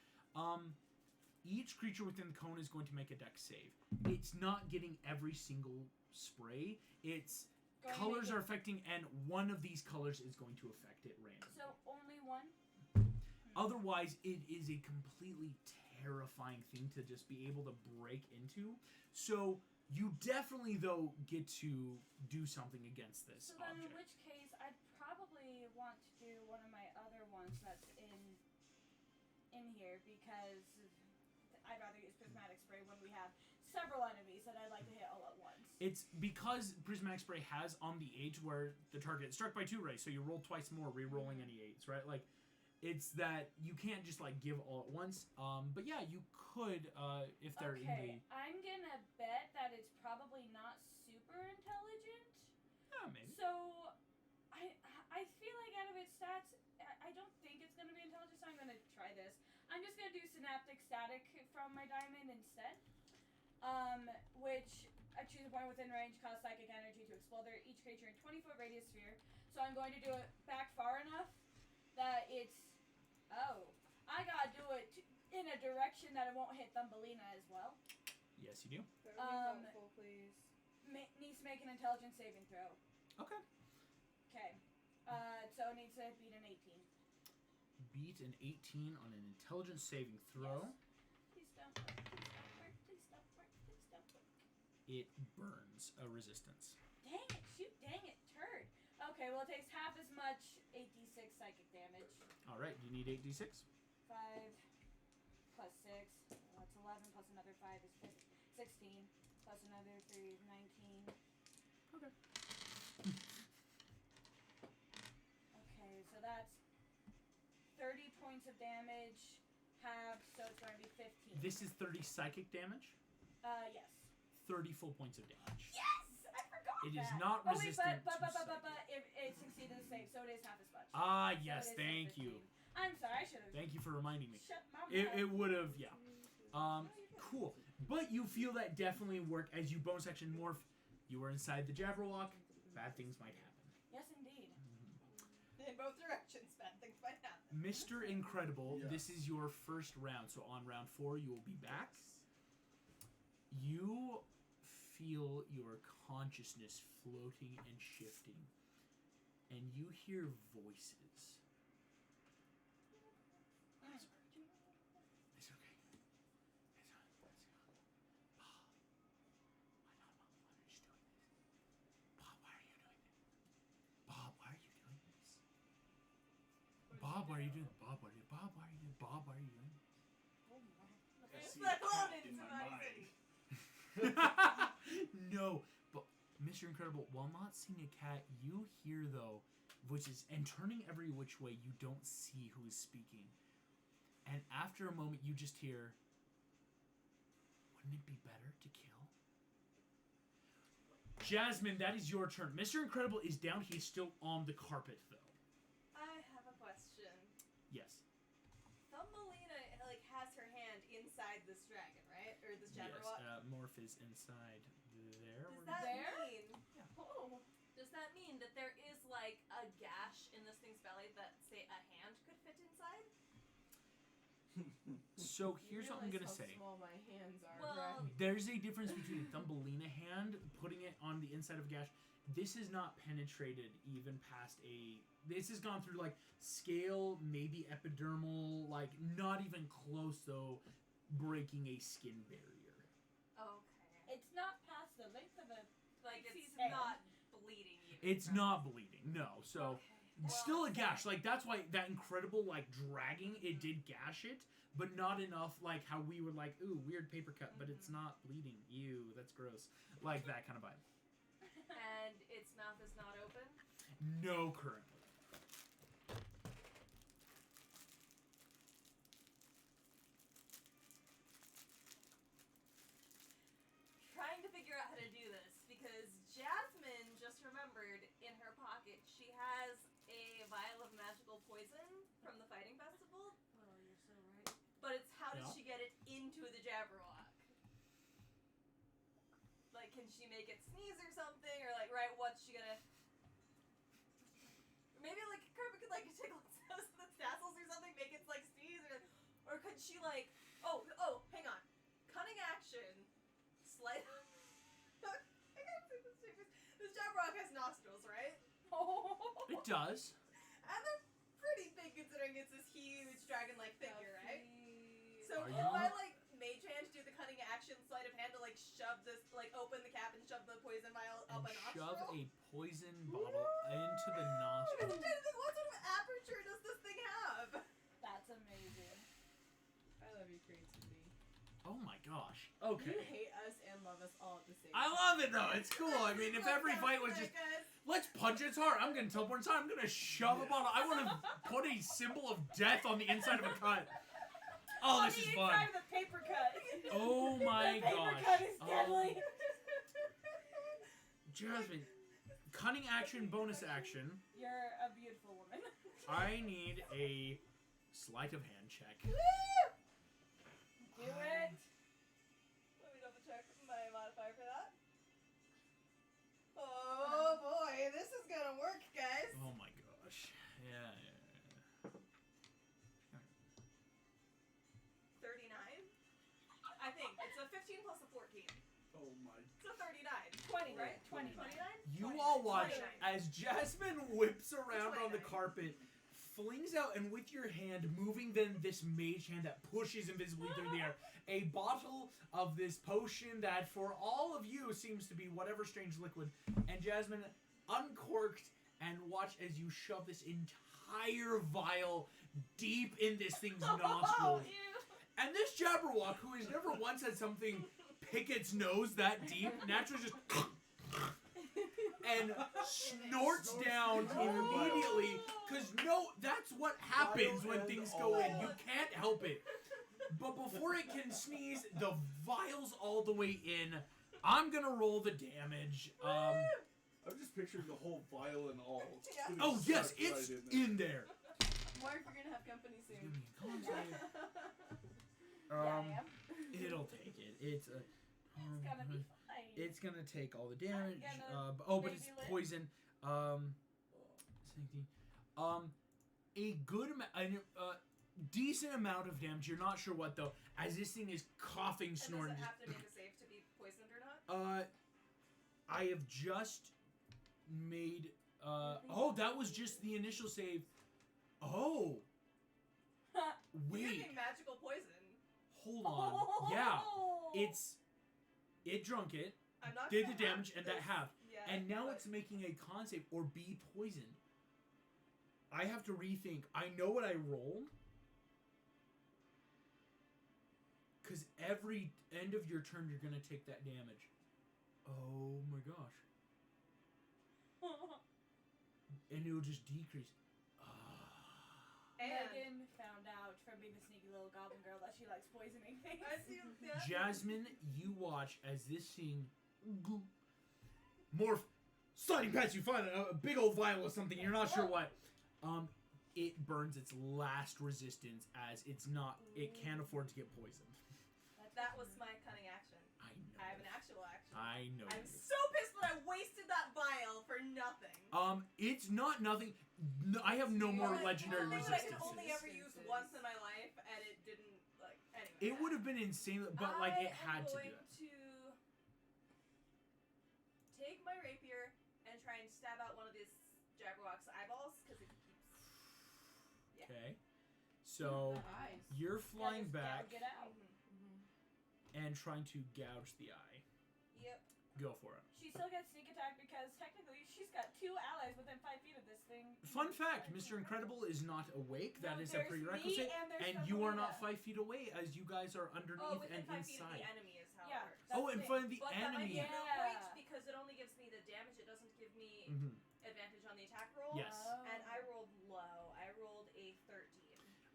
S1: Each creature within the cone is going to make a dex save. It's not getting every single spray. It's
S2: Going to
S1: colors
S2: make
S1: are affecting, and one of these colors is going to affect it randomly.
S2: So only one?
S1: Otherwise, it is a completely terrifying thing to just be able to break into. So you definitely, though, get to do something against this
S2: So then in
S1: object.
S2: which case I'd probably want to do one of my other ones that's in here because I'd rather use Prismatic Spray when we have several enemies that I'd like to hit all at once.
S1: It's because Prismatic Spray has on the edge where the target is struck by 2 rays, so you roll twice more, re-rolling any 8s, right? Like, it's that you can't just, like, give all at once. But yeah, you could, if they're in the...
S2: I'm gonna bet that it's probably not super intelligent.
S1: Yeah, maybe.
S2: So, I feel like out of its stats, I don't think it's gonna be intelligent, so I'm gonna try this. I'm just gonna do Synaptic Static from my diamond instead. Which I choose a point within range, cause psychic energy to explode each creature in 20-foot radius sphere. So I'm going to do it back far enough that it's. Oh, I gotta do it in a direction that it won't hit Thumbelina as well.
S1: Yes, you do.
S3: Hopeful, please.
S2: Needs to make an intelligence saving throw.
S1: Okay.
S2: Okay. So it needs to beat an 18.
S1: Beat an 18 on an intelligence saving throw.
S2: Yes. Please don't work. Please don't work. Please don't work. Please don't work.
S1: It burns a resistance.
S2: Dang it! Shoot! Dang it! Turd. Okay. Well, it takes half as much 8d6 psychic damage.
S1: All right. You need 8d6.
S2: 5 plus 6. Well, that's 11 plus another 5 is 16. Plus another 3 is 19.
S1: Okay.
S2: Okay, so that's 30 points of damage. Half, so it's going to be 15.
S1: This is 30 psychic damage.
S2: Yes.
S1: 30 full points of damage.
S2: Yes! I forgot
S1: It
S2: that.
S1: is not
S2: Oh, wait,
S1: resistant
S2: but
S1: to psychic.
S2: it succeeded the save, so it is half as much.
S1: Ah,
S2: So
S1: yes.
S2: it is
S1: Thank
S2: 15.
S1: you.
S2: I'm sorry, I should have
S1: Thank you for reminding me.
S2: shut my mouth.
S1: It would have, yeah. Cool. But you feel that definitely worked as you bonus action morph. You were inside the Jabberwock. Bad things might happen.
S2: Yes, indeed.
S3: In both directions, bad things might happen.
S1: Mr. Incredible,
S5: Yes.
S1: this is your first round. So on round 4, you will be back. You feel your consciousness floating and shifting. And you hear voices. It's okay. It's okay. Bob, why are you doing this? Bob, why are you doing this? Bob, why are you doing this? Bob, why are you doing this? Bob, why are you doing this? Bob, why are you doing this?
S5: I see
S3: Let
S5: a
S3: alone
S5: cat in
S3: into
S5: my
S3: my
S5: mind.
S3: city.
S1: No, but Mr. Incredible, while not seeing a cat, you hear, though, voices, and turning every which way, you don't see who is speaking. And after a moment, you just hear, wouldn't it be better to kill? Jasmine, that is your turn. Mr. Incredible is down. He's still on the carpet, though.
S3: I have a question.
S1: Yes.
S3: Thumbelina, like, has her hand inside this dragon, right? Or this
S1: Yes,
S3: Jabberwock?
S1: Morph is inside there.
S3: Does
S1: Where
S3: that
S2: There?
S3: mean... Oh. Does that mean that there is, like, a gash in this thing's belly that, say, a hand could fit inside?
S1: So here's what I'm
S4: Realize
S1: gonna
S4: how
S1: say.
S4: small my hands are.
S3: Well,
S4: right?
S1: There's a difference between a Thumbelina hand, putting it on the inside of a gash. This is not penetrated even past a... This has gone through, like, scale, maybe epidermal, like, not even close, though, breaking a skin barrier.
S3: Okay.
S2: It's not past the length of a...
S3: Like, it's
S2: Pixie's hand.
S3: not bleeding even.
S1: It's not bleeding, no. So,
S3: Okay.
S1: still a
S3: Well,
S1: gash. Like, that's why that incredible, like, dragging, it did gash it, but not enough, like, how we were like, ooh, weird paper cut, but it's not bleeding. Ew, that's gross. Like, that kind of vibe.
S3: And its mouth is not open?
S1: No, currently.
S3: Trying to figure out how to do this because Jasmine just remembered in her pocket she has a vial of magical poison from the fighting festival,
S2: Oh, you're so right.
S3: but it's how does
S1: Yeah.
S3: she get it into the Jabberwock? Like, can she make it sneeze or something, or like, right? What's she gonna? Maybe like Carpet could like tickle the tassels or something, make it like sneeze, or could she like? Oh, hang on, cunning action, slight. I can't say this stupid. This Jabberwock has nostrils, right?
S2: Oh.
S1: It does.
S3: And they're pretty big considering it's this huge dragon-like figure, right? So
S1: Are
S3: if
S1: you-
S3: I like mage hand to do the cunning action sleight of hand to like shove this, like open the cap and shove the poison vial up
S1: And
S3: a nostril.
S1: shove a poison bottle into the
S3: I'm
S1: nostril.
S3: just trying to think, what sort of aperture does this thing have?
S2: That's amazing.
S4: I love your creativity.
S1: Oh my gosh.
S4: You
S1: Okay.
S4: hate us and love us all at the same
S1: I
S4: time.
S1: love it though. It's cool. I mean, if every fight was just, let's punch its heart. I'm gonna teleport inside. I'm gonna shove a bottle. I want to put a symbol of death on the inside of a cut. Oh, this is
S2: On the
S1: fun.
S2: inside of the paper cut.
S1: Oh my
S2: The paper
S1: gosh.
S2: cut is deadly.
S1: Jasmine, cunning action, bonus action.
S2: You're a beautiful woman.
S1: I need a sleight of hand check.
S2: Do it.
S3: Let me double check my modifier for that. Oh boy, this is gonna work, guys.
S1: Oh my gosh. Yeah.
S3: 39. I think it's a 15 plus a 14.
S5: Oh my.
S3: It's a 39.
S2: 20,
S3: right?
S2: 20.
S3: 29?
S1: You all watch
S3: 29.
S1: as Jasmine whips around on the
S3: 29.
S1: carpet, flings out, and with your hand, moving then this mage hand that pushes invisibly through the air, a bottle of this potion that for all of you seems to be whatever strange liquid, and Jasmine uncorked and watch as you shove this entire vial deep in this thing's nostrils. And this Jabberwock, who has never once had something pick its nose that deep, naturally just and snorts down immediately. Because that's what happens when things go in. You can't help it. But before it can sneeze, the vial's all the way in. I'm gonna roll the damage.
S5: I'm just picturing the whole vial and all.
S3: Yeah.
S1: Oh yes,
S5: Sucked
S1: it's
S5: right
S1: in there.
S4: Mark, you're gonna have company
S1: Give
S4: soon.
S1: me a con save.
S2: Yeah, I am.
S1: It'll take it. It's a.
S2: It's gonna be fine.
S1: It's gonna take all the damage.
S2: gonna
S1: But it's
S2: maybe live.
S1: poison. 16. A good amount, decent amount of damage. You're not sure what though, as this thing is coughing,
S3: And does
S1: snorting.
S3: it have to make a save to be poisoned or not?
S1: I have just made. Oh, that was just the initial save. Oh,
S3: You're
S1: wait.
S3: getting magical poison.
S1: Hold on. Yeah, it drunk it.
S3: I'm not
S1: Did
S3: gonna
S1: the damage
S3: have
S1: and that
S3: this
S1: half.
S3: yet,
S1: And now
S3: but-
S1: it's making a con save or be poisoned. I have to rethink. I know what I rolled. Because every end of your turn, you're going to take that damage. Oh my gosh. And it will just decrease.
S3: And
S2: Megan found out from being the sneaky little goblin girl that she likes poisoning things.
S3: I see. Yeah.
S1: Jasmine, you watch as this thing morph, sliding past you, find a big old vial of something. You're not sure what. It burns its last resistance as it can't afford to get poisoned.
S3: That was my cunning action.
S1: I know.
S3: I have an actual action.
S1: I know.
S3: I'm so pissed that I wasted that vial for nothing.
S1: It's not nothing. No, I have no more
S3: It's
S1: legendary
S3: something that I could
S1: resistances.
S3: only ever use once in my life, and it didn't anyway.
S1: It would have been insane, but it had to do
S3: I'm
S1: that.
S3: going to take my rapier and try and stab out one of these Jabberwock's eyeballs because it keeps. Yeah.
S1: Okay. So
S4: Eyes.
S1: you're flying back
S2: Get out.
S1: and trying to gouge the eye.
S3: Yep.
S1: Go for it.
S2: She still gets sneak attack because technically she's got 2 allies within 5 feet of this thing.
S1: Fun fact: Mr. Incredible is not awake. That
S2: No,
S1: is a
S2: there's me
S1: prerequisite,
S2: and there's
S1: and you are not
S2: Thumbelina.
S1: 5 feet away, as you guys are underneath
S3: within
S1: and
S3: 5 feet of
S1: inside.
S3: the enemy is how
S2: Yeah.
S3: it works.
S2: That's
S1: Oh, in
S2: the
S1: front of the
S3: But that might
S1: enemy.
S3: be a moot
S2: Yeah.
S3: point because it only gives me the damage. It doesn't give me
S1: Mhm.
S3: advantage on the attack roll.
S1: Yes.
S3: And I rolled low. I rolled a 13.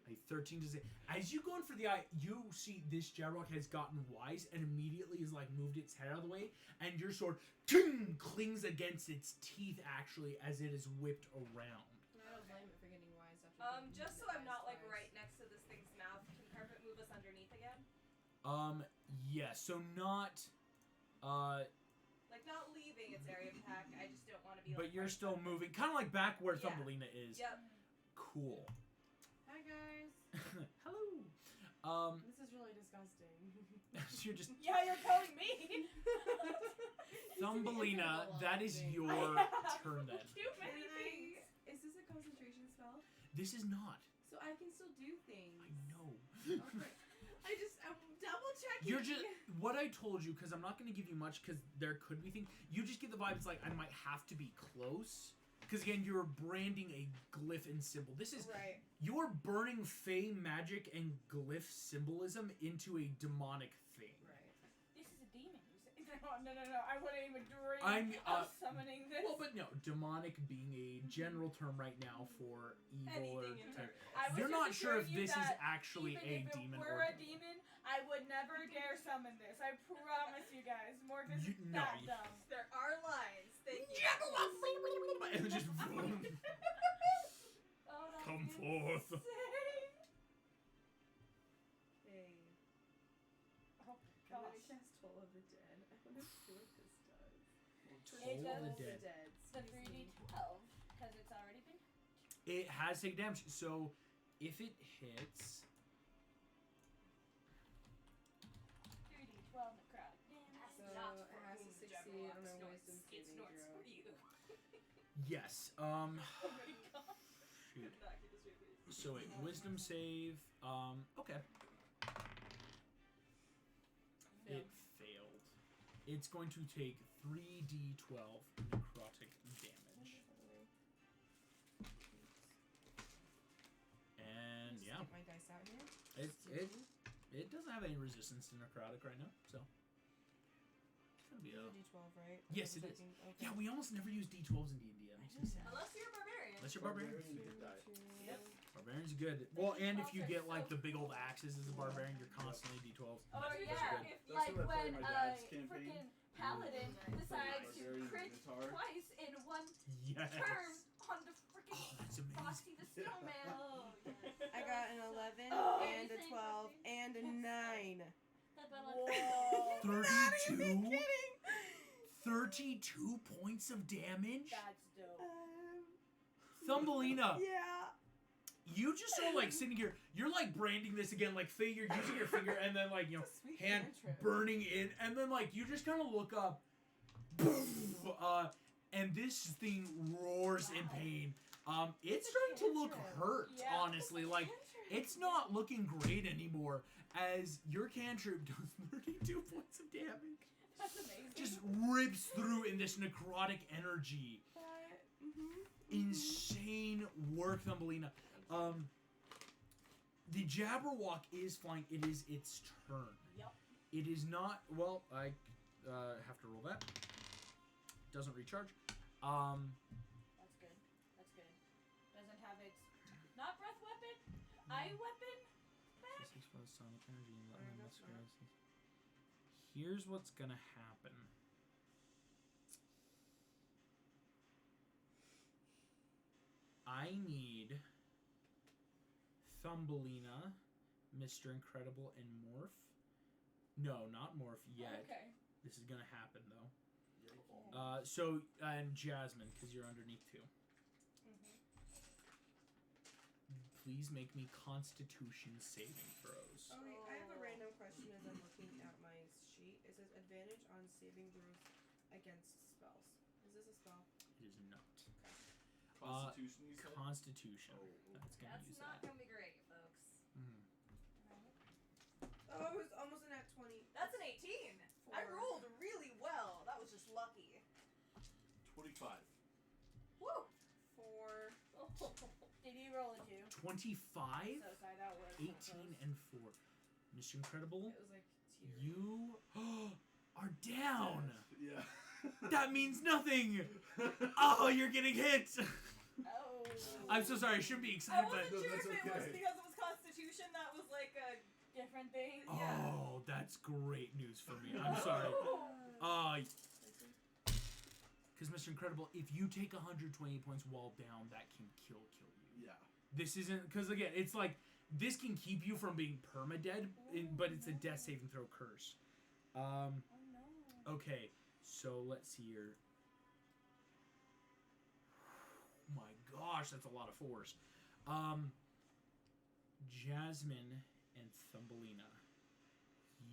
S1: A 13 to say. As you go in for the eye, you see this Jabberwock has gotten wise and immediately is moved its head out of the way, and your sword clings against its teeth actually as it is whipped around.
S4: I don't blame it for getting wise after being
S3: Just so
S4: hit
S3: I'm not
S4: twice.
S3: right next to this thing's mouth, can Carpet move us underneath again?
S1: Yes. So not.
S3: Not leaving its area of attack. I just don't want to be.
S1: But you're still moving, kind of like back where
S3: Yeah.
S1: Thumbelina is.
S3: Yep.
S1: Cool.
S4: Hi guys.
S1: Hello.
S4: This is really disgusting.
S1: You're just
S2: Yeah, you're calling me.
S1: Thumbelina. That is your turn then.
S2: Too many things.
S4: Is this a concentration spell?
S1: This is not.
S4: So I can still do things.
S1: I know.
S4: Okay. I'm double checking.
S1: You're just what I told you, because I'm not going to give you much, because there could be things. You just get the vibe. It's like I might have to be close, because again, you're branding a glyph and symbol. This is
S3: Right.
S1: you're burning fey magic and glyph symbolism into a demonic thing.
S4: Right.
S2: This is a demon. You say. No. I wouldn't even dream
S1: I'm,
S2: of summoning this.
S1: Well, but no, demonic being a general term right now for evil or.
S3: Anything in
S1: Type.
S2: I was
S1: You're
S2: just
S1: not sure if
S2: assuring you
S1: this is
S2: that
S1: actually
S2: even
S1: a
S2: if
S1: demon
S2: it
S1: or.
S2: were a demon, I would never dare summon this. I promise you guys. Morgan is
S1: No,
S2: that
S1: you-
S2: dumb.
S3: There are lines. Thank you.
S1: And it just boom.
S2: Oh, that's
S1: Come forth.
S2: insane.
S4: Hey.
S2: Oh
S4: I'm gonna
S2: gosh.
S4: cast Toll of the Dead. I want to see what this does.
S1: Toll
S2: of the
S1: Dead.
S2: The 3d12 because it's already been.
S1: It has taken damage. So if it hits.
S2: 3d12
S4: wisdom
S3: It
S4: saving
S3: snorts
S4: throw.
S3: for you.
S1: Yes.
S3: Oh my god.
S1: Shoot.
S3: Could not get this right, please.
S1: So wait, wisdom save. Okay. It failed. It's going to take 3d12 necrotic damage. And
S4: Just
S1: yeah,
S4: get my dice out here.
S1: it doesn't have any resistance to necrotic right now, so it's gonna be a.
S4: D12, right?
S1: Yes, it is. Yeah, we almost never use d12s in D&D. That makes me sad.
S3: Unless you're a barbarian.
S1: Unless you're barbarian.
S5: You can die.
S3: Yep.
S1: Barbarian's good. Well, and if you
S2: D12s are
S1: get like
S2: so
S1: the big old axes as a barbarian, you're constantly d12s.
S2: Oh
S1: That's
S2: yeah,
S1: good.
S2: if
S5: That's
S2: like
S5: what I played
S2: when
S5: in my dad's campaign.
S2: freaking paladin decides to
S5: Barbarian
S2: crit
S5: Minotaur.
S2: twice in one
S1: Yes.
S2: turn on the freaking
S1: Oh, that's amazing.
S2: Frosty the Snowman.
S3: Oh, yes.
S4: I got an 11
S2: Oh,
S4: and a
S2: anything
S4: 12
S2: Frosty?
S4: and a 9.
S2: That bad
S3: Whoa.
S1: 32?
S4: kidding.
S1: 32 points of damage?
S2: That's dope.
S1: Thumbelina,
S4: Yeah.
S1: you just are like sitting here, you're like branding this again, like you're using your finger and then like, you know,
S4: It's a sweet
S1: hand
S4: cantrip.
S1: burning in, and then like you just kind of look up, and this thing roars in pain. It's starting to look hurt,
S2: Yeah.
S1: honestly. Like, it's not looking great anymore as your cantrip does 32 points of damage.
S2: That's amazing.
S1: Just rips through in this necrotic energy. Insane work, Thumbelina. The Jabberwock is flying. It is its turn.
S2: Yep.
S1: It is not. Well, I have to roll that. Doesn't recharge.
S2: That's good. That's good. Doesn't have its not breath weapon, eye weapon.
S1: Here's what's gonna happen. I need Thumbelina, Mr. Incredible, and Morph. No, not Morph yet.
S2: Okay.
S1: This is gonna happen though.
S5: Yikes.
S1: And Jasmine, because you're underneath too. Please make me Constitution saving throws.
S4: Oh, wait, I have a random question as I'm looking at my sheet. It says advantage on saving throws against spells. Is this a spell?
S1: It is not.
S5: Constitution, you said?
S1: Constitution.
S5: Oh,
S1: That's gonna
S3: That's
S1: use
S3: not
S1: that.
S3: gonna be great, folks.
S1: Mhm.
S4: Oh, it was almost an at 20.
S3: That's an 18. I rolled really well. That was just lucky.
S5: 25.
S3: Woo!
S4: 4.
S2: Did you roll a 2?
S1: 25,
S2: So sorry, that was
S1: 18, and 4. Mr. Incredible,
S4: It was like tier.
S1: you are down.
S5: Yeah.
S1: That means nothing. Oh, you're getting hit.
S2: Oh.
S1: I'm so sorry. I shouldn't be
S3: I
S1: excited,
S3: wasn't
S1: but
S3: sure
S5: that's
S3: if it was
S5: okay.
S3: because it was Constitution that was like a.
S2: Different thing.
S1: oh, that's great news for me. I'm sorry. Because Mr. Incredible, if you take 120 points while down, that can kill you.
S5: Yeah.
S1: This isn't because again, it's like this can keep you from being permadead, but it's a death saving throw curse.
S2: Oh no.
S1: Okay, so let's see here. My gosh, that's a lot of fours. Jasmine and Thumbelina,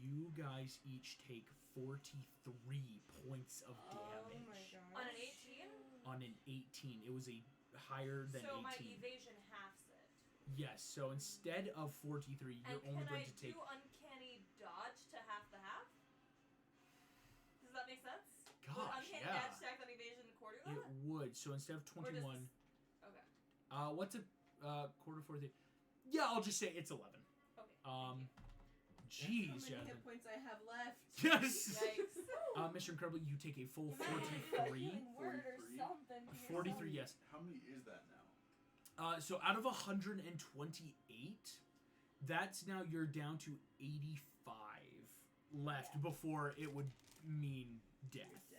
S1: you guys each take 43 points of
S4: Oh
S1: damage
S4: my gosh.
S3: On an 18?
S1: on an 18. It was a higher than
S3: So
S1: 18.
S3: my evasion halves it.
S1: Yes, so instead of 43, you're
S3: And
S1: only
S3: can
S1: going
S3: I
S1: to take.
S3: do uncanny dodge to half the half? Does that make sense? Would
S1: Gosh,
S3: uncanny
S1: yeah.
S3: dodge stack on evasion quarter that?
S1: It would. So instead of
S3: Or does
S1: 21,
S3: this- Okay.
S1: what's a quarter 43? Yeah, I'll just say it's 11.
S3: Okay.
S1: Jeez,
S4: How many
S1: Jasmine.
S4: hit points I have left?
S1: Yes.
S3: Yikes.
S1: Mr. Incredible, you take a full
S2: You might need a
S1: 43.
S2: healing word or
S5: 43?
S2: something. to
S1: 43,
S2: yourself.
S1: yes.
S5: How many is that now?
S1: So out of 128, that's now you're down to 85 left
S2: Yeah.
S1: before it would mean death.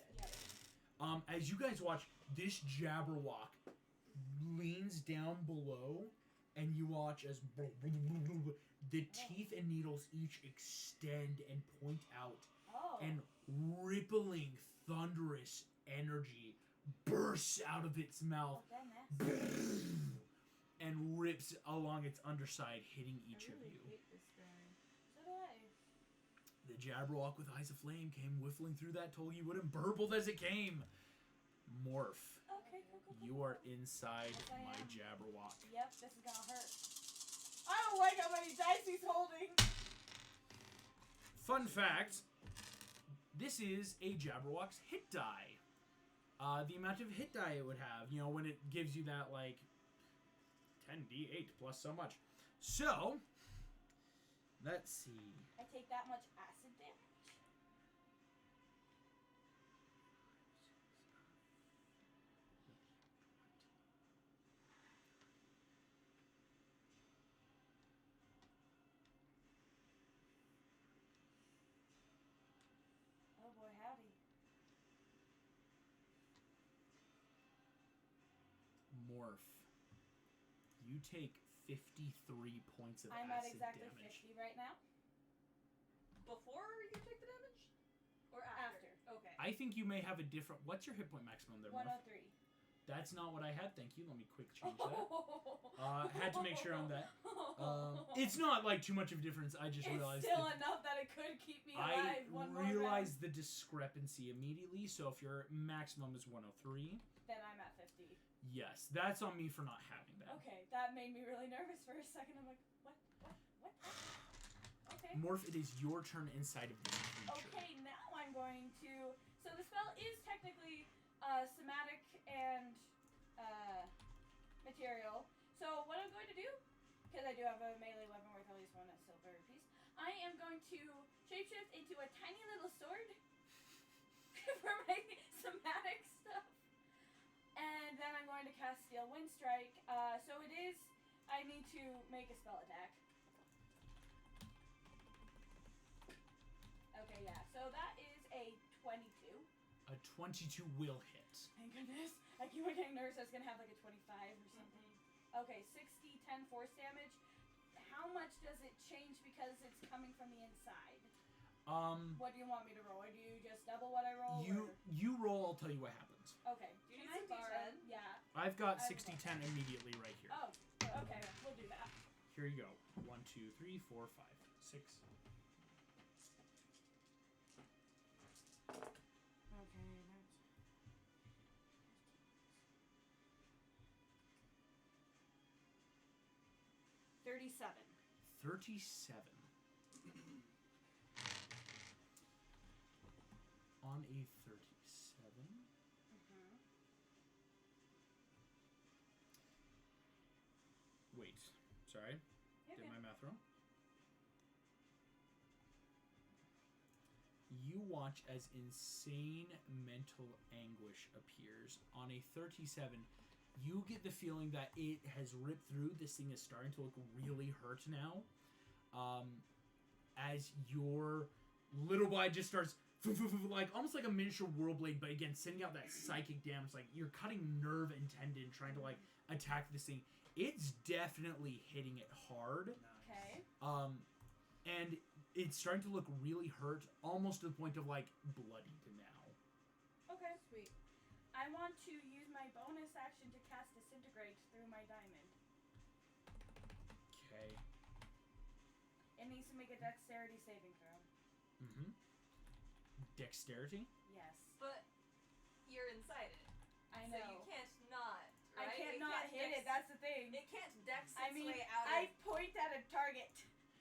S2: Yeah.
S1: As you guys watch, this Jabberwock leans down below, and you watch as the teeth and needles each extend and point out,
S2: Oh.
S1: and rippling, thunderous energy bursts out of its mouth
S2: Oh, damn, that's
S1: and rips along its underside, hitting each
S4: I
S1: of
S4: really
S1: you.
S4: hate this guy.
S2: so do I.
S1: The Jabberwock with eyes of flame came whiffling through that toll you wouldn't burbled as it came. Morph.
S2: Okay, cool.
S1: You are inside
S2: Yes, I
S1: my
S2: am.
S1: Jabberwock.
S2: Yep, this is gonna hurt. I don't like how many dice he's holding.
S1: Fun fact, this is a Jabberwock's hit die. The amount of hit die it would have, when it gives you that, 10d8 plus so much. So, let's see.
S2: I take that much acid damage? Oh boy, howdy.
S1: Morph. You take 53 points of
S2: I'm at
S1: acid
S2: exactly
S1: damage.
S2: 50 right now.
S3: Before you take the damage? Or after? Okay.
S1: I think you may have a different... What's your hit point maximum there, Morph?
S2: 103.
S1: That's not what I had, thank you. Let me quick change that. Had to make sure on that. It's not too much of a difference. I just realized...
S2: It's still enough that it could keep me alive one more round.
S1: realized the discrepancy immediately, so if your maximum is 103...
S2: Then I'm at 50.
S1: Yes, that's on me for not having that.
S2: Okay, that made me really nervous for a second. I'm like, what? Okay.
S1: Morph, it is your turn inside of this creature.
S2: Okay, now I'm going to... So the spell is technically somatic and material. So what I'm going to do, because I do have a melee weapon worth at least 1 silver piece, I am going to shapeshift into a tiny little sword for my somatic stuff. And then I'm going to cast Steel Wind Strike. So it is... I need to make a spell attack. Okay, yeah. So that is a 22.
S1: A 22 will hit.
S2: Thank goodness. I keep on getting nervous I was going to have a 25 or something. Okay, 60, 10 force damage. How much does it change because it's coming from the inside? What do you want me to roll? Or do you just double what I roll?
S1: You roll, I'll tell you what happens.
S2: Okay.
S3: Do you
S2: Can
S3: need
S2: I borrow?
S3: 60-10?
S2: Yeah.
S1: I've got 60-10 immediately right here.
S2: Oh, okay. We'll do that.
S1: Here you go. 1, 2, 3, 4, 5, 6.
S2: Okay, that's... 37.
S1: 37. On a 37. Wait. Sorry.
S2: Yeah,
S1: Did
S2: okay.
S1: my math wrong? You watch as insane mental anguish appears. On a 37, you get the feeling that it has ripped through. This thing is starting to look really hurt now. As your little guy just starts almost like a miniature whirl blade, but again, sending out that psychic damage. Like you're cutting nerve and tendon trying to attack this thing. It's definitely hitting it hard.
S2: Okay.
S1: And it's starting to look really hurt, almost to the point of bloodied now.
S2: Okay.
S4: Sweet.
S2: I want to use my bonus action to cast Disintegrate through my diamond.
S1: Okay.
S2: It needs to make a dexterity saving throw.
S1: Mm-hmm. Dexterity?
S2: Yes.
S3: But you're inside it.
S2: I
S3: So
S2: know.
S3: you can't not, right?
S2: I can't not hit it, that's the thing.
S3: It can't dex its
S2: I mean,
S3: way out
S2: I
S3: of...
S2: point at a target.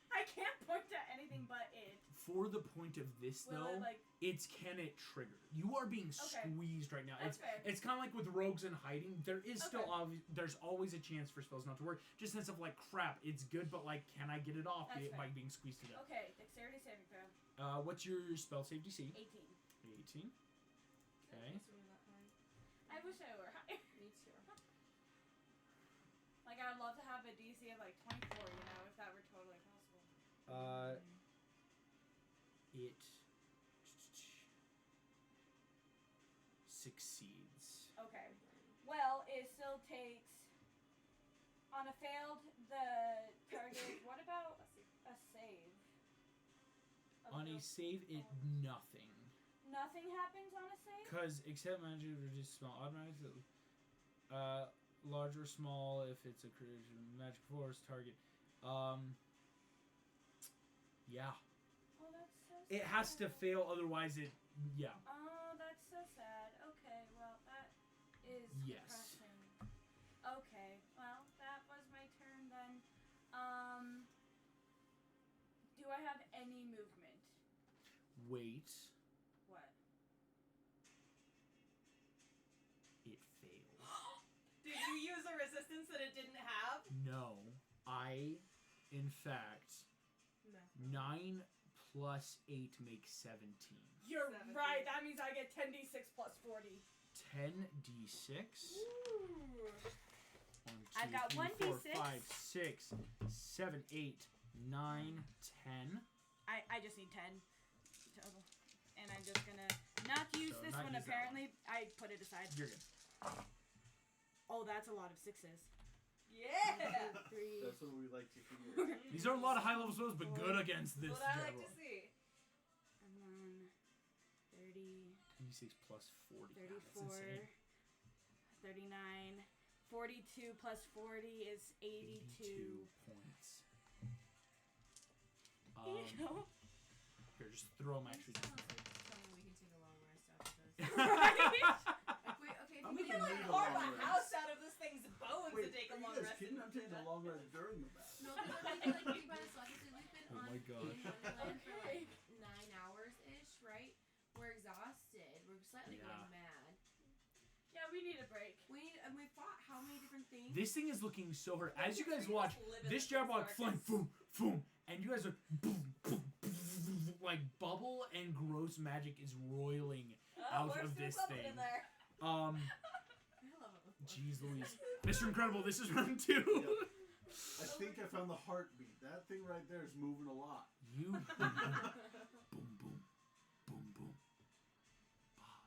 S2: I can't point at anything but it.
S1: For the point of this,
S2: Will
S1: though,
S2: it,
S1: it's can it trigger? You are being
S2: Okay.
S1: squeezed right now.
S2: That's fair.
S1: It's kind of like with rogues and hiding. There is still
S2: Okay.
S1: there's always a chance for spells not to work. Just sense of crap. It's good, but can I get it off
S2: That's
S1: by
S2: fair.
S1: being squeezed to death?
S2: Okay, dexterity saving throw.
S1: What's your spell save DC?
S2: 18.
S1: 18. Okay.
S4: It's really that hard.
S2: I wish I were higher.
S4: Me too.
S2: I'd love to have a DC of 24, if that were totally possible.
S1: It succeeds.
S2: Okay. Well, it still takes... On a failed, the target... What about a save?
S1: On a save, nothing.
S2: Nothing happens on a save?
S1: Because except magic reduces small automatically. Large or small if it's a creation magic force target. Yeah.
S2: Oh, that's so
S1: It has to fail, otherwise it. Yeah.
S2: Oh, that's so sad. Okay, well, that is
S1: Yes.
S2: depressing. Okay, well, that was my turn then. Do I have any movement?
S1: Wait.
S2: What?
S1: It failed.
S3: Did you use a resistance that it didn't have?
S1: No. I, in fact, 9 plus 8 makes 17.
S2: You're
S3: 17.
S2: right. That means I get 10d6 plus 40.
S1: 10d6.
S2: Ooh.
S1: 1, 2,
S2: I've got
S1: 3, 4,
S2: 1d6.
S1: 5, 6, 7, 8, 9, 10.
S2: I just need 10 total. And I'm just gonna not use
S1: So
S2: this
S1: not
S2: one
S1: use that
S2: apparently. I put it aside.
S1: You're good.
S2: Oh, that's a lot of 6s.
S3: Yeah!
S2: 3.
S5: That's what we like to hear.
S1: These aren't a lot of high level spells, but good against this.
S3: What I like to
S1: Jabberwock.
S3: see.
S2: And then 30,
S1: 26 plus 40.
S2: 34,
S1: That's insane.
S2: 39, 42 plus 40 is 82.
S1: points.
S2: Here you go.
S1: Here, just throw them actually.
S4: Tell me we can take a long rest after this.
S2: Right?
S5: I'm
S3: We
S5: gonna
S3: can like
S5: need a
S3: carve
S5: long
S3: a
S5: rest.
S3: house out of this thing's bones
S5: Wait,
S3: to take a
S5: are you
S3: long
S5: guys
S3: rest.
S5: kidding?
S3: and
S5: I'm
S3: do
S5: taking a
S3: that.
S5: long rest during the battle.
S4: No, because like think about it. So obviously we've been
S1: Oh
S4: on
S1: my God.
S4: in Wonderland for
S2: Okay.
S4: like 9 hours ish, right? We're exhausted. We're slightly
S1: Yeah.
S4: going mad.
S2: Yeah, we need a break.
S4: And we fought how many different things?
S1: This thing is looking so hurt. As you
S3: Picture
S1: guys watch,
S3: just live in
S1: this
S3: the
S1: Jabberwock flying,
S3: darkness.
S1: boom, boom, and you guys are boom, boom, boom, like bubble and gross magic is roiling.
S3: Oh,
S1: out
S3: we're
S1: of
S3: still
S1: this
S3: something
S1: thing.
S3: in there.
S4: I love it.
S1: Jeez Louise. Mr. Incredible, this is round 2.
S5: Yep. I think I found the heartbeat. That thing right there is moving a lot.
S1: You boom, boom, boom, boom, boom. Bob,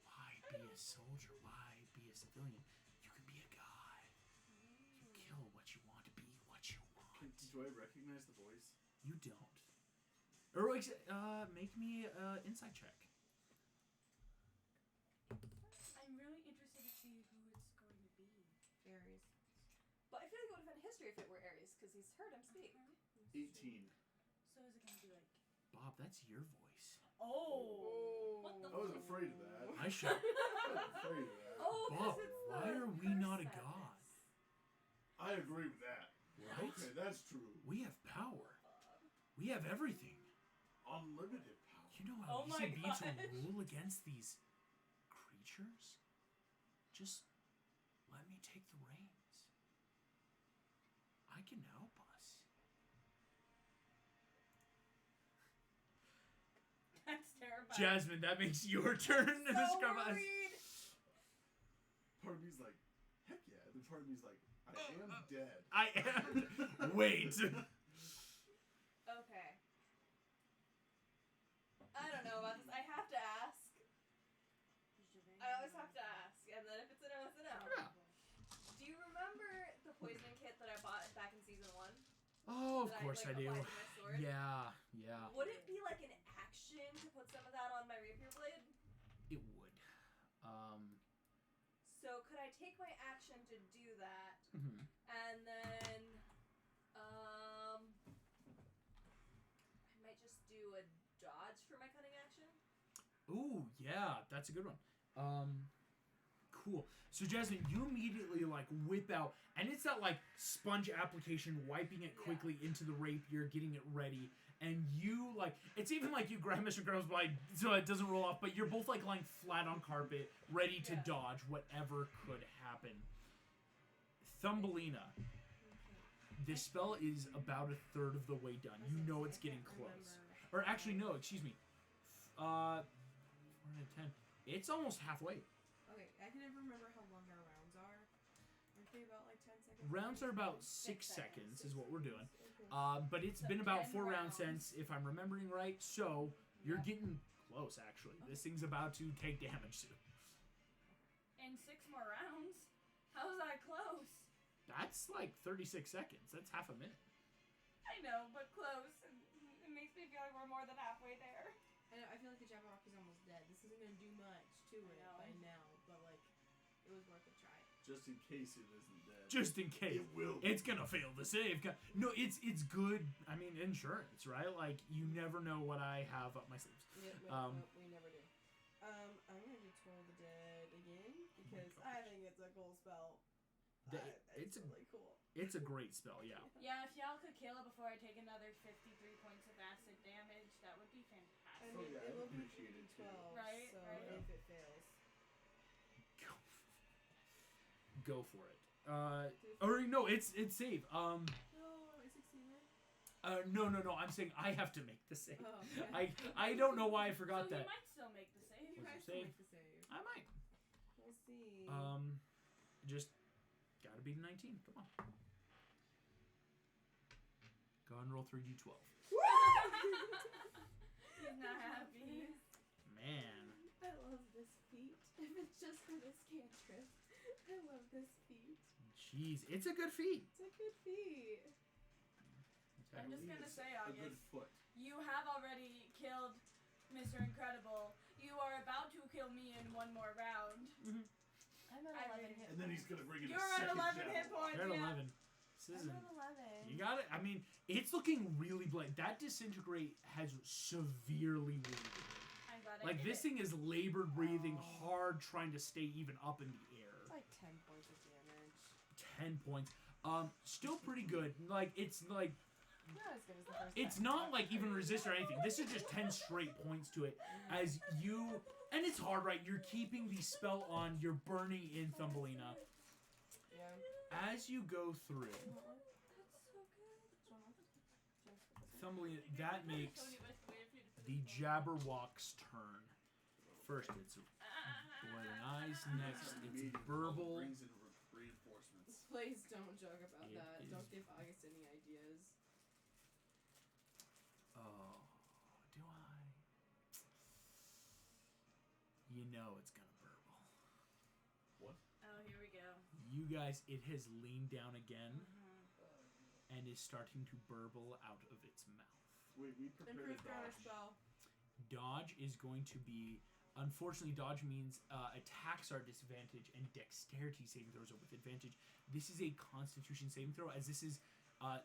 S1: why be a soldier? Why be a civilian? You can be a god. You kill what you want to be, what you want.
S5: Do I recognize the voice?
S1: You don't. Or make me an insight check.
S2: I'm really interested to see who it's going to be.
S4: Aries.
S3: But I feel like it would have been history if it were Aries, because he's heard him speak.
S5: 18.
S2: So is it going to be like...
S1: Bob, that's your voice.
S2: Oh! What the
S5: I was afraid of that.
S1: I should.
S5: I was afraid of that.
S2: Oh,
S1: Bob,
S2: because it's
S1: why
S2: the
S1: are we not a
S2: curse
S1: god?
S5: I agree with that.
S1: Right?
S5: Okay, that's true.
S1: We have power. We have everything.
S5: Unlimited power.
S1: You know how
S2: Oh my
S1: easy it'd be
S2: gosh.
S1: to rule against these creatures? Just let me take the reins. I can help us.
S2: That's terrifying.
S1: Jasmine, that makes your turn to
S3: So
S1: describe us.
S3: worried.
S5: Part of me's like, heck yeah. The part of me's like, I am dead.
S1: I am. Wait.
S3: Okay. I don't know about this. I have to ask. I always have to ask, and then if it's a no, it's a no.
S1: Yeah.
S3: Do you remember the poisoning kit that I bought back in season 1?
S1: Oh, of
S3: that
S1: course I
S3: like,
S1: do.
S3: applied to my sword?
S1: Yeah, yeah.
S3: Would it be like an action to put some of that on my rapier blade?
S1: It would.
S3: So could I take my action to do that,
S1: Mhm.
S3: and then I might just do a dodge for my cunning action?
S1: Ooh, yeah, that's a good one. Cool. So Jasmine, you immediately like whip out, and it's that like sponge application, wiping it quickly into the rapier, getting it ready, and you like it's even like you grab Mr. Gross like so it doesn't roll off, but you're both like lying flat on carpet, ready to
S3: Yeah.
S1: dodge whatever could happen. Thumbelina, this spell is about a third of the way done. You know it's getting close. Or actually, no, excuse me. 4 out of 10. It's almost halfway.
S4: Okay, I can never remember how long our rounds are. Aren't they about like 10 seconds?
S1: Rounds are about 6 seconds is what we're doing.
S4: Okay.
S1: But it's
S3: So
S1: been about
S3: 10
S1: 4 rounds
S3: rounds.
S1: since, if I'm remembering right. So you're getting close, actually. This thing's about to take damage soon.
S2: In 6 more rounds? How's that close?
S1: That's like 36 seconds. That's half a minute.
S2: I know, but close. And it makes me feel like we're more than halfway there.
S4: I know, I feel like the Jabberwock is almost dead. This isn't gonna do much to it
S2: know.
S4: by now, but like, it was worth a try.
S5: Just in case it isn't dead.
S1: Just in case.
S5: It will.
S1: It's gonna fail the save. No, it's good. I mean, insurance, right? Like, you never know what I have up my sleeves.
S4: Yep, we never do. I'm gonna do Toll the Dead again because I think it's a cool spell. It's really cool.
S1: It's a great spell, yeah.
S2: Yeah, if y'all could kill it before I take another 53 points of acid damage, that would be fantastic.
S4: I mean,
S5: yeah,
S4: it will be
S5: appreciate it too.
S4: 12,
S2: Right,
S4: so
S2: right.
S4: if it fails.
S1: Go for it. Or no, it's save.
S4: No, I succeeded.
S1: No. I'm saying I have to make the save.
S4: Oh, okay.
S1: I don't know why I forgot
S2: So
S1: that.
S2: you might still make the save.
S4: You
S1: Was it
S4: guys still
S1: save?
S4: make the save.
S1: I might.
S4: We'll see.
S1: Just gotta beat a 19. Come on. Go ahead and roll 3d12.
S2: He's not happy.
S1: Man.
S4: I love this feat. If it's just for this cantrip, I love this feat.
S1: Jeez, it's a good feat.
S4: It's a good feat.
S2: I'm just gonna say,
S5: A good
S2: August,
S5: foot.
S2: you have already killed Mr. Incredible. You are about to kill me in one more round.
S4: I'm at
S2: I
S4: 11
S2: mean-
S4: hit
S5: And then he's gonna bring in
S2: You're
S5: a
S2: at
S5: second
S2: 11 hit
S5: Jabberwock.
S2: points.
S1: You're at
S2: Yeah.
S1: 11. This
S4: I'm
S1: isn't.
S4: at 11.
S1: You got it. I mean, it's looking really blank. That disintegrate has severely wounded.
S2: I'm glad I
S1: Like,
S2: did
S1: this
S2: it.
S1: thing is labored breathing, hard, trying to stay even up in the air.
S4: It's like 10 points of damage.
S1: 10 points. Still pretty good. Like, it's like,
S4: Not as good as the first
S1: it's
S4: time.
S1: not like even resist or anything. This is just 10 straight points to it. As you, and it's hard, right? You're keeping the spell on. You're burning in Thumbelina.
S4: Yeah.
S1: As you go through,
S2: That's so good.
S1: Thumbelina, that makes the Jabberwock's turn. First, it's Boiling Eyes. Next, it's Burble.
S5: Brings in reinforcements.
S4: Please don't joke about
S1: It
S4: that.
S1: is-
S4: Don't give August any ideas.
S1: Oh, do I? You know it's gonna burble.
S2: Oh, here we go.
S1: You guys, it has leaned down again
S2: Mm-hmm.
S1: and is starting to burble out of its mouth.
S5: Wait, we prepared a
S4: Improved counter
S5: dodge.
S4: spell.
S1: Dodge is going to be, unfortunately, dodge means attacks are disadvantage and dexterity saving throws are with advantage. This is a Constitution saving throw, as this is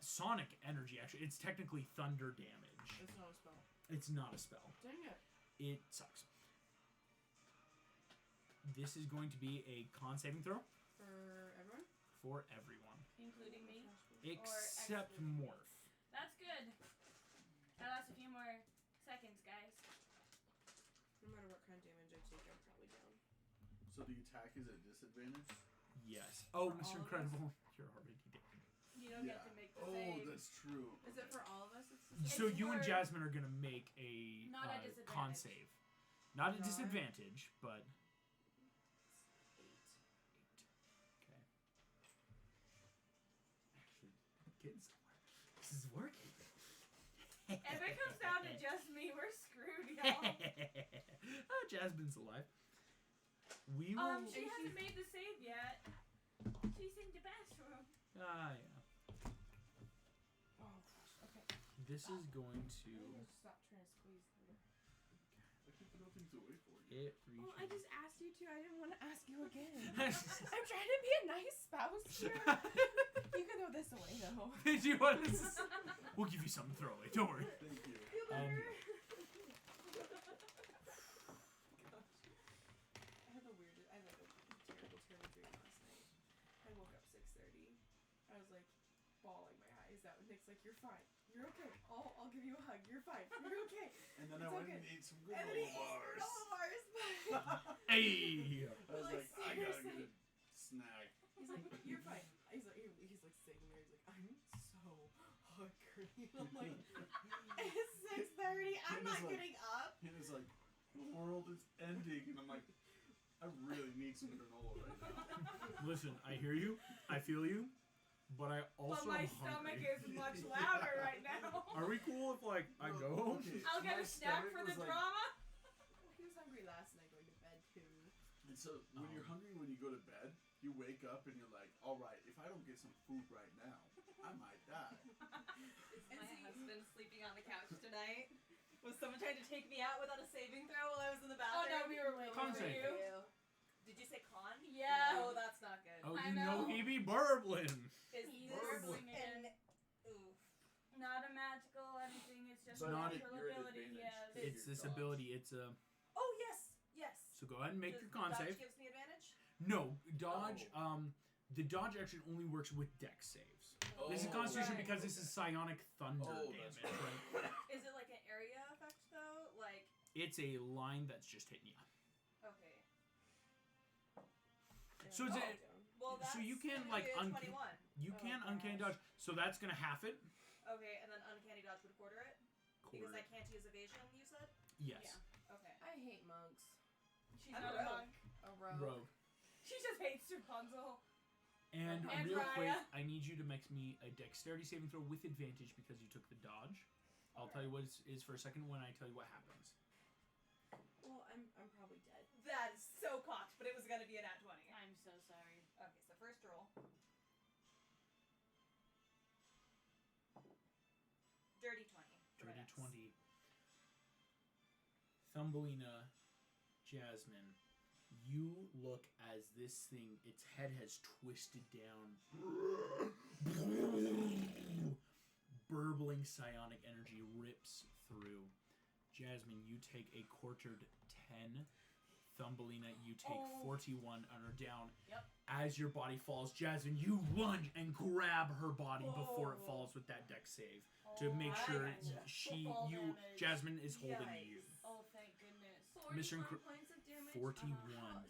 S1: sonic energy. Actually, it's technically thunder damage.
S4: It's not a spell.
S1: It's not a spell.
S4: Dang it.
S1: It sucks. This is going to be a con saving throw
S4: For everyone?
S1: for everyone,
S2: Including me.
S1: except
S2: excluding me.
S1: Morph.
S2: That's good. That lasts a few more seconds, guys.
S4: No matter what kind of damage I take, I'm probably down.
S5: So the attack is at disadvantage?
S1: Yes. Oh,
S4: For all
S1: Mr.
S4: of
S1: Incredible, you're already dead.
S2: You don't get to make the
S5: Oh,
S2: save.
S5: that's true.
S4: Is it for all of us? It's
S2: It's
S1: So you and
S2: for-
S1: Jasmine are gonna make a
S2: Not at
S1: con
S2: disadvantage.
S1: save. Not at
S4: Not-
S1: disadvantage, but
S4: 8.
S1: 8. Okay. Actually, getting somewhere. This is working.
S2: If it comes down to just me, we're screwed, y'all.
S1: Oh, Jasmine's alive. We will.
S2: She hasn't made the save yet. She's in the bathroom.
S1: Ah, yeah.
S4: Oh, okay.
S1: This is going to.
S4: I need to stop trying to squeeze through.
S5: I keep throwing things away for you.
S1: It
S4: Well, I
S1: reaches.
S4: just asked you to. I didn't want to ask you again.
S1: Reaches.
S4: I'm trying to be a nice spouse here. You can throw this away, though.
S1: Did you want to? We'll give you something to throw away. Don't worry.
S5: Thank you.
S4: Feel
S1: Um,
S4: better? Gosh. I had a terrible, terrible dream last night. I woke up 6:30. I was like bawling my eyes out. Nick's like, "You're fine. You're okay. I'll give you a hug. You're fine. You're okay."
S5: And then
S4: It's
S5: I went
S4: okay.
S5: and ate some
S4: And then he
S5: granola
S4: ate
S5: bars.
S4: granola bars.
S1: Hey.
S5: I was
S4: Like,
S5: like, I got a
S4: seriously.
S5: good snack.
S4: He's like, "You're fine." He's like sitting there. He's like, "I'm so hungry." I'm like, "It's 6:30. I'm
S5: He
S4: not
S5: was like-
S4: getting up."
S5: He was like, the world is ending. And I'm like, I really need some granola right now.
S1: Listen, I hear you. I feel you. But I also
S2: But my
S1: am
S2: stomach
S1: hungry.
S2: is much louder right now.
S1: Are we cool if like I
S5: No,
S1: go?
S5: okay,
S2: I'll get
S5: my
S2: a snack
S5: stomach
S2: for the
S5: was like-
S2: drama.
S4: He was hungry last night going to bed too.
S5: And so when you're hungry when you go to bed, you wake up and you're like, all right, if I don't get some food right now, I might die.
S3: Is my husband sleeping on the couch tonight? Was someone trying to take me out without a saving throw while I was in the
S2: Oh
S3: bathroom?
S2: no, we were waiting
S1: Con
S2: for
S1: save.
S2: you.
S3: Did you say con?
S2: Yeah.
S3: Oh, that's not good.
S1: Oh,
S2: I
S1: you know
S2: know.
S1: he be burbling.
S3: Is
S2: He's
S3: this
S2: burbling
S3: an...
S2: again.
S3: Oof.
S2: Not a magical anything. It's just
S5: But
S2: a
S1: not
S2: natural
S5: you're at
S2: ability he
S5: advantage.
S2: has.
S1: It's this ability. It's a.
S3: Oh, yes. Yes.
S1: So go ahead and make
S3: Does
S1: your con
S3: dodge
S1: save.
S3: gives me advantage?
S1: No, dodge.
S5: Oh.
S1: The dodge action only works with dex saves.
S5: Oh,
S1: This is Constitution
S2: right.
S1: because this is psionic thunder
S5: Oh,
S1: damage,
S5: that's
S1: right?
S3: Is it like an area effect, though? Like,
S1: It's a line that's just hitting you.
S3: okay.
S1: So it's a,
S3: Well, that's
S1: so you can
S3: gonna
S1: like
S3: be a 21.
S1: you
S3: Oh,
S1: can uncanny
S3: gosh.
S1: dodge. So that's gonna half it.
S3: Okay, and then uncanny dodge would quarter it? Because
S1: Quarter.
S3: I can't use evasion, you said?
S1: Yes.
S3: Okay.
S4: I hate monks.
S2: She's
S3: I'm
S2: not
S3: a
S2: a
S3: rogue.
S2: monk.
S4: A rogue.
S1: Rogue.
S2: She just hates Rapunzel.
S1: And
S2: And
S1: real quick,
S2: Raya.
S1: I need you to make me a dexterity saving throw with advantage because you took the dodge. I'll tell you what it is for a second when I tell you what happens.
S4: Well, I'm probably dead.
S3: That is so cocked, but it was gonna be a nat 20.
S2: I'm so sorry.
S3: Okay, so first roll. Dirty 20.
S1: Dirty 20. Thumbelina, Jasmine, you look as this thing, its head has twisted down. Burbling psionic energy rips through. Jasmine, you take a quartered 10. Thumbelina, you take 41 and are down.
S2: Yep.
S1: As your body falls, Jasmine, you lunge and grab her body before it
S3: Whoa.
S1: falls with that dex save to make
S2: I
S1: sure
S2: gotcha. Fall damage.
S1: Jasmine is holding
S3: Yikes.
S1: you.
S2: Oh, thank goodness.
S4: 41
S1: Incre-
S4: points of damage.
S1: 41.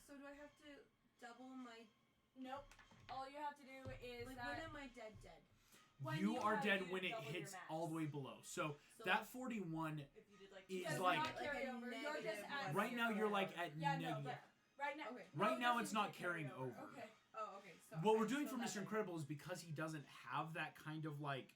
S4: So do I have to double my...
S2: Nope. All you have to do is
S4: Like,
S2: that.
S4: when am I dead?
S2: When
S1: You
S2: you
S1: are
S2: have-
S1: dead
S3: you
S1: when it
S3: double your
S1: hits
S3: max.
S1: all the way below. So
S4: So
S1: that 41,
S3: If you did like
S1: Is
S2: does
S1: like-
S2: not carry
S4: a
S2: over. You're just
S4: negative
S2: at
S1: right now you're like at
S2: Yeah,
S1: negative.
S2: no, but right now.
S4: Okay.
S1: Right
S2: no,
S1: now
S2: this
S1: it's not
S2: isn't carry
S1: carrying over.
S2: Okay.
S4: Oh, okay. So
S1: What
S4: I'm
S1: we're doing
S4: still
S1: for
S4: not
S1: Mr.
S4: dead.
S1: Incredible is because he doesn't have that kind of like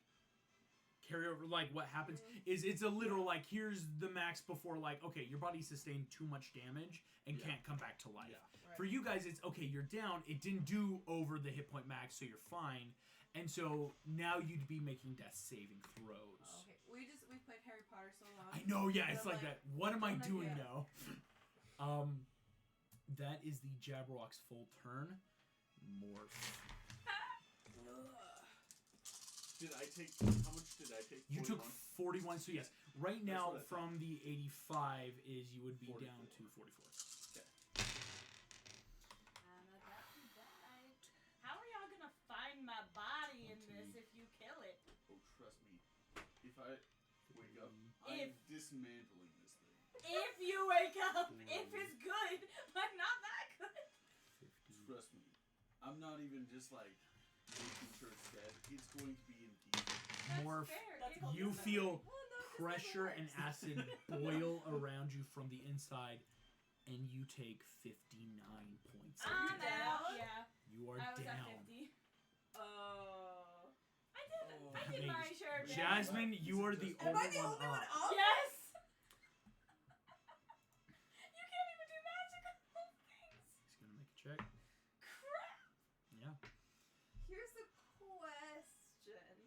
S1: carryover, like what happens is it's a literal like here's the max before like okay your body sustained too much damage and
S5: Yeah.
S1: can't come back to life.
S5: Yeah.
S4: Right.
S1: For you guys it's okay you're down, it didn't do over the hit point max so you're fine, and so now you'd be making death saving throws.
S4: Oh, okay. We played Harry Potter so long.
S1: I know, yeah, it's
S4: So,
S1: like
S4: like,
S1: that. What am I
S4: I'm like,
S1: doing
S4: yeah.
S1: now? That is the Jabberwock's full turn. Morph.
S5: Did I take... How much did I take?
S1: You took
S5: 41?
S1: 41, so yes. Right
S5: That's
S1: now,
S5: what I
S1: from the 85 is you would be
S5: 44.
S1: down to 44.
S2: How are y'all gonna find my body in this if you kill it?
S5: Oh, trust me. If I wake up,
S2: If-
S5: I'm dismantling this thing.
S2: If you wake up, if it's good, but not that good.
S1: 50.
S5: Trust me. I'm not even just like making sure it's dead. It's going to be in deep.
S2: That's
S1: Morph.
S2: fair.
S3: That's
S2: If
S3: called
S1: You
S3: dismembering.
S1: feel
S3: Well, no, this
S1: pressure
S3: never
S1: and
S3: works.
S1: acid boil around you from the inside, and you take 59 points of
S2: I'm
S1: damage.
S2: out. Yeah,
S1: You are
S2: I was
S1: down.
S2: at 50.
S3: Oh.
S2: I did.
S5: Oh.
S2: I did my share of damage.
S1: Jasmine, you are the
S3: Am
S1: only
S3: I the only one
S1: up.
S3: up?
S2: Yes. You can't even do magical things.
S1: He's gonna make a check.
S2: Crap.
S1: Yeah.
S3: Here's the question.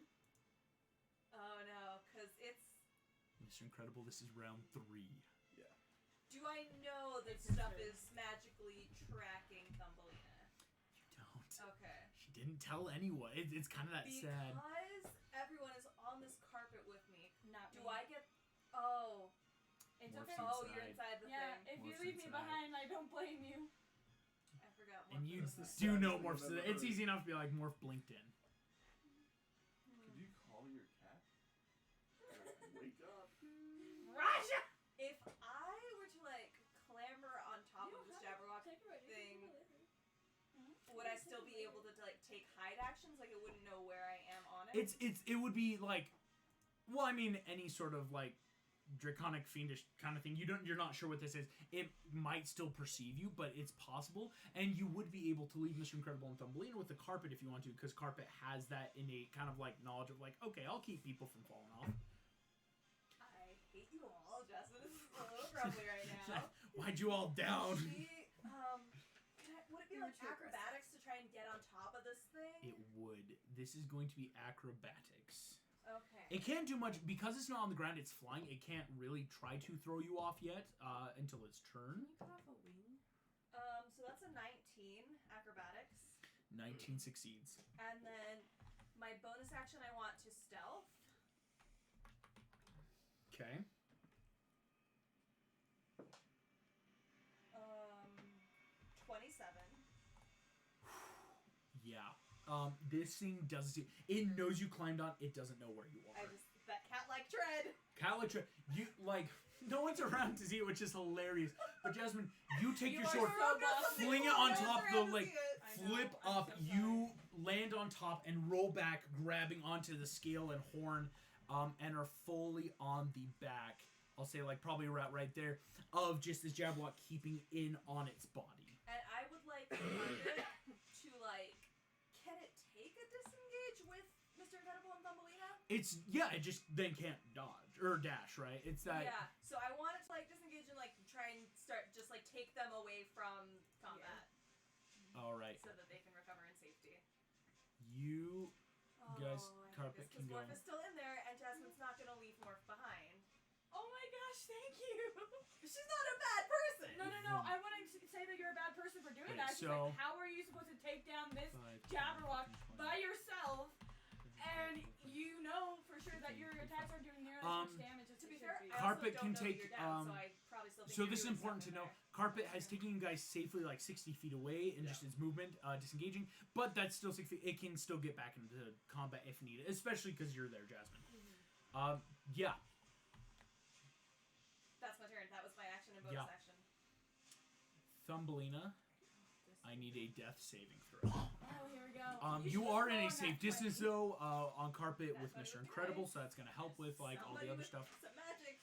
S3: Oh no, because it's...
S1: Mr. Incredible, this is round 3.
S3: Do I know that
S2: This is
S3: stuff
S2: true.
S3: is magically tracking Thumbelina?
S1: You don't.
S3: Okay.
S1: She didn't tell anyone. It's kind of that sad.
S3: Because everyone is on this carpet with me,
S2: Not
S3: do
S2: me.
S3: I get... Oh.
S2: It's
S1: Morph's
S2: okay.
S3: Oh, you're
S1: inside.
S3: inside the
S2: Yeah,
S3: thing.
S2: if you
S1: Morph's
S2: leave me
S1: inside.
S2: behind, I don't blame you.
S3: I forgot.
S1: And you
S3: Morph
S5: That's
S3: is
S5: the
S1: do
S5: saddest
S1: know
S5: thing
S1: Morph's.
S5: I've ever
S1: It's
S5: heard.
S1: easy enough to be like Morph blinked in.
S5: Could you call your cat? Wake up.
S2: Raja.
S3: If I were to like clamber on top of this Jabberwock
S2: Take it right.
S3: thing, would I still be able to like take hide actions? Like it wouldn't know where I am on it?
S1: It would be like, well, I mean, any sort of like draconic fiendish kind of thing. You're not sure what this is. It might still perceive you, but it's possible, and you would be able to leave Mr. Incredible and Thumbelina with the carpet if you want to, because carpet has that innate kind of like knowledge of like, okay, I'll keep people from falling off.
S3: I hate you all. Jasmine is a little grumbly right now.
S1: Why'd you all down?
S3: Would it be
S4: You
S3: like
S4: were too
S3: acrobatics to try and get on top of this thing?
S1: It would. This is going to be acrobatics.
S3: Okay.
S1: It can't do much because it's not on the ground. It's flying. It can't really try to throw you off yet until its turn.
S4: Can you cut off a wing?
S3: So that's a 19 acrobatics.
S1: 19 succeeds.
S3: And then my bonus action, I want to stealth.
S1: Okay.
S3: 27.
S1: Yeah. This thing doesn't. It knows you climbed on. It doesn't know where you are.
S3: That cat-like tread.
S1: Calitra, you like. No one's around to see it, which is hilarious. But Jasmine, you take your
S3: are
S1: sword,
S3: so bossy.
S1: fling it
S3: No
S1: on
S3: one's
S1: top
S3: around
S1: the
S3: to
S1: like.
S3: see it.
S2: I know,
S1: Flip
S2: I'm
S1: up,
S2: so
S1: you land on top and roll back, grabbing onto the scale and horn, and are fully on the back. I'll say like probably right there of just this Jabberwock keeping in on its body.
S3: And I would like Carpet to like, can it take a disengage with Mr. Incredible and Thumbelina?
S1: It just then can't dodge or dash, right? It's that.
S3: Yeah. So I want it to like disengage and like try and start just like take them away from combat.
S1: All right.
S3: So that they can recover in safety.
S1: You guys,
S3: I hate
S1: Carpet
S3: this,
S1: can
S3: 'cause
S1: go.
S3: Morph is still in there, and Jasmine's not gonna leave Morph behind.
S2: Oh my gosh, thank you.
S3: She's not a bad person.
S2: No. I wouldn't say that you're a bad person for doing
S1: Okay,
S2: that. It's just
S1: so-
S2: like, how are you supposed to take down this
S1: 5, 10,
S2: Jabberwock
S1: 15, 20.
S2: by yourself? And you know for sure that your attacks aren't doing nearly as much damage as
S3: To be
S2: they
S3: fair,
S2: should be.
S3: I
S1: Carpet
S3: also
S1: can
S3: don't know that
S1: take,
S3: you're down, so I probably still think
S1: So
S3: you're
S1: this is
S3: doing
S1: important to
S3: something
S1: know.
S3: there.
S1: Carpet has taken you guys safely like 60 feet away in just its movement, disengaging. But that's still 6 feet. It can still get back into combat if needed, especially because you're there, Jasmine. Yeah.
S3: That's my turn. That was my action and bonus
S1: Yeah.
S3: action.
S1: Thumbelina, I need a death saving throw.
S2: Oh, here we go.
S1: You
S2: should
S1: are
S2: just
S1: in
S2: roll
S1: a
S2: on
S1: safe
S2: that
S1: distance
S2: 20.
S1: though, on Carpet
S3: That
S1: with
S3: 20
S1: Mr.
S3: would be
S1: Incredible,
S3: nice.
S1: so that's gonna help with like all
S3: Somebody
S1: the other
S3: with
S1: stuff.
S3: Some magic.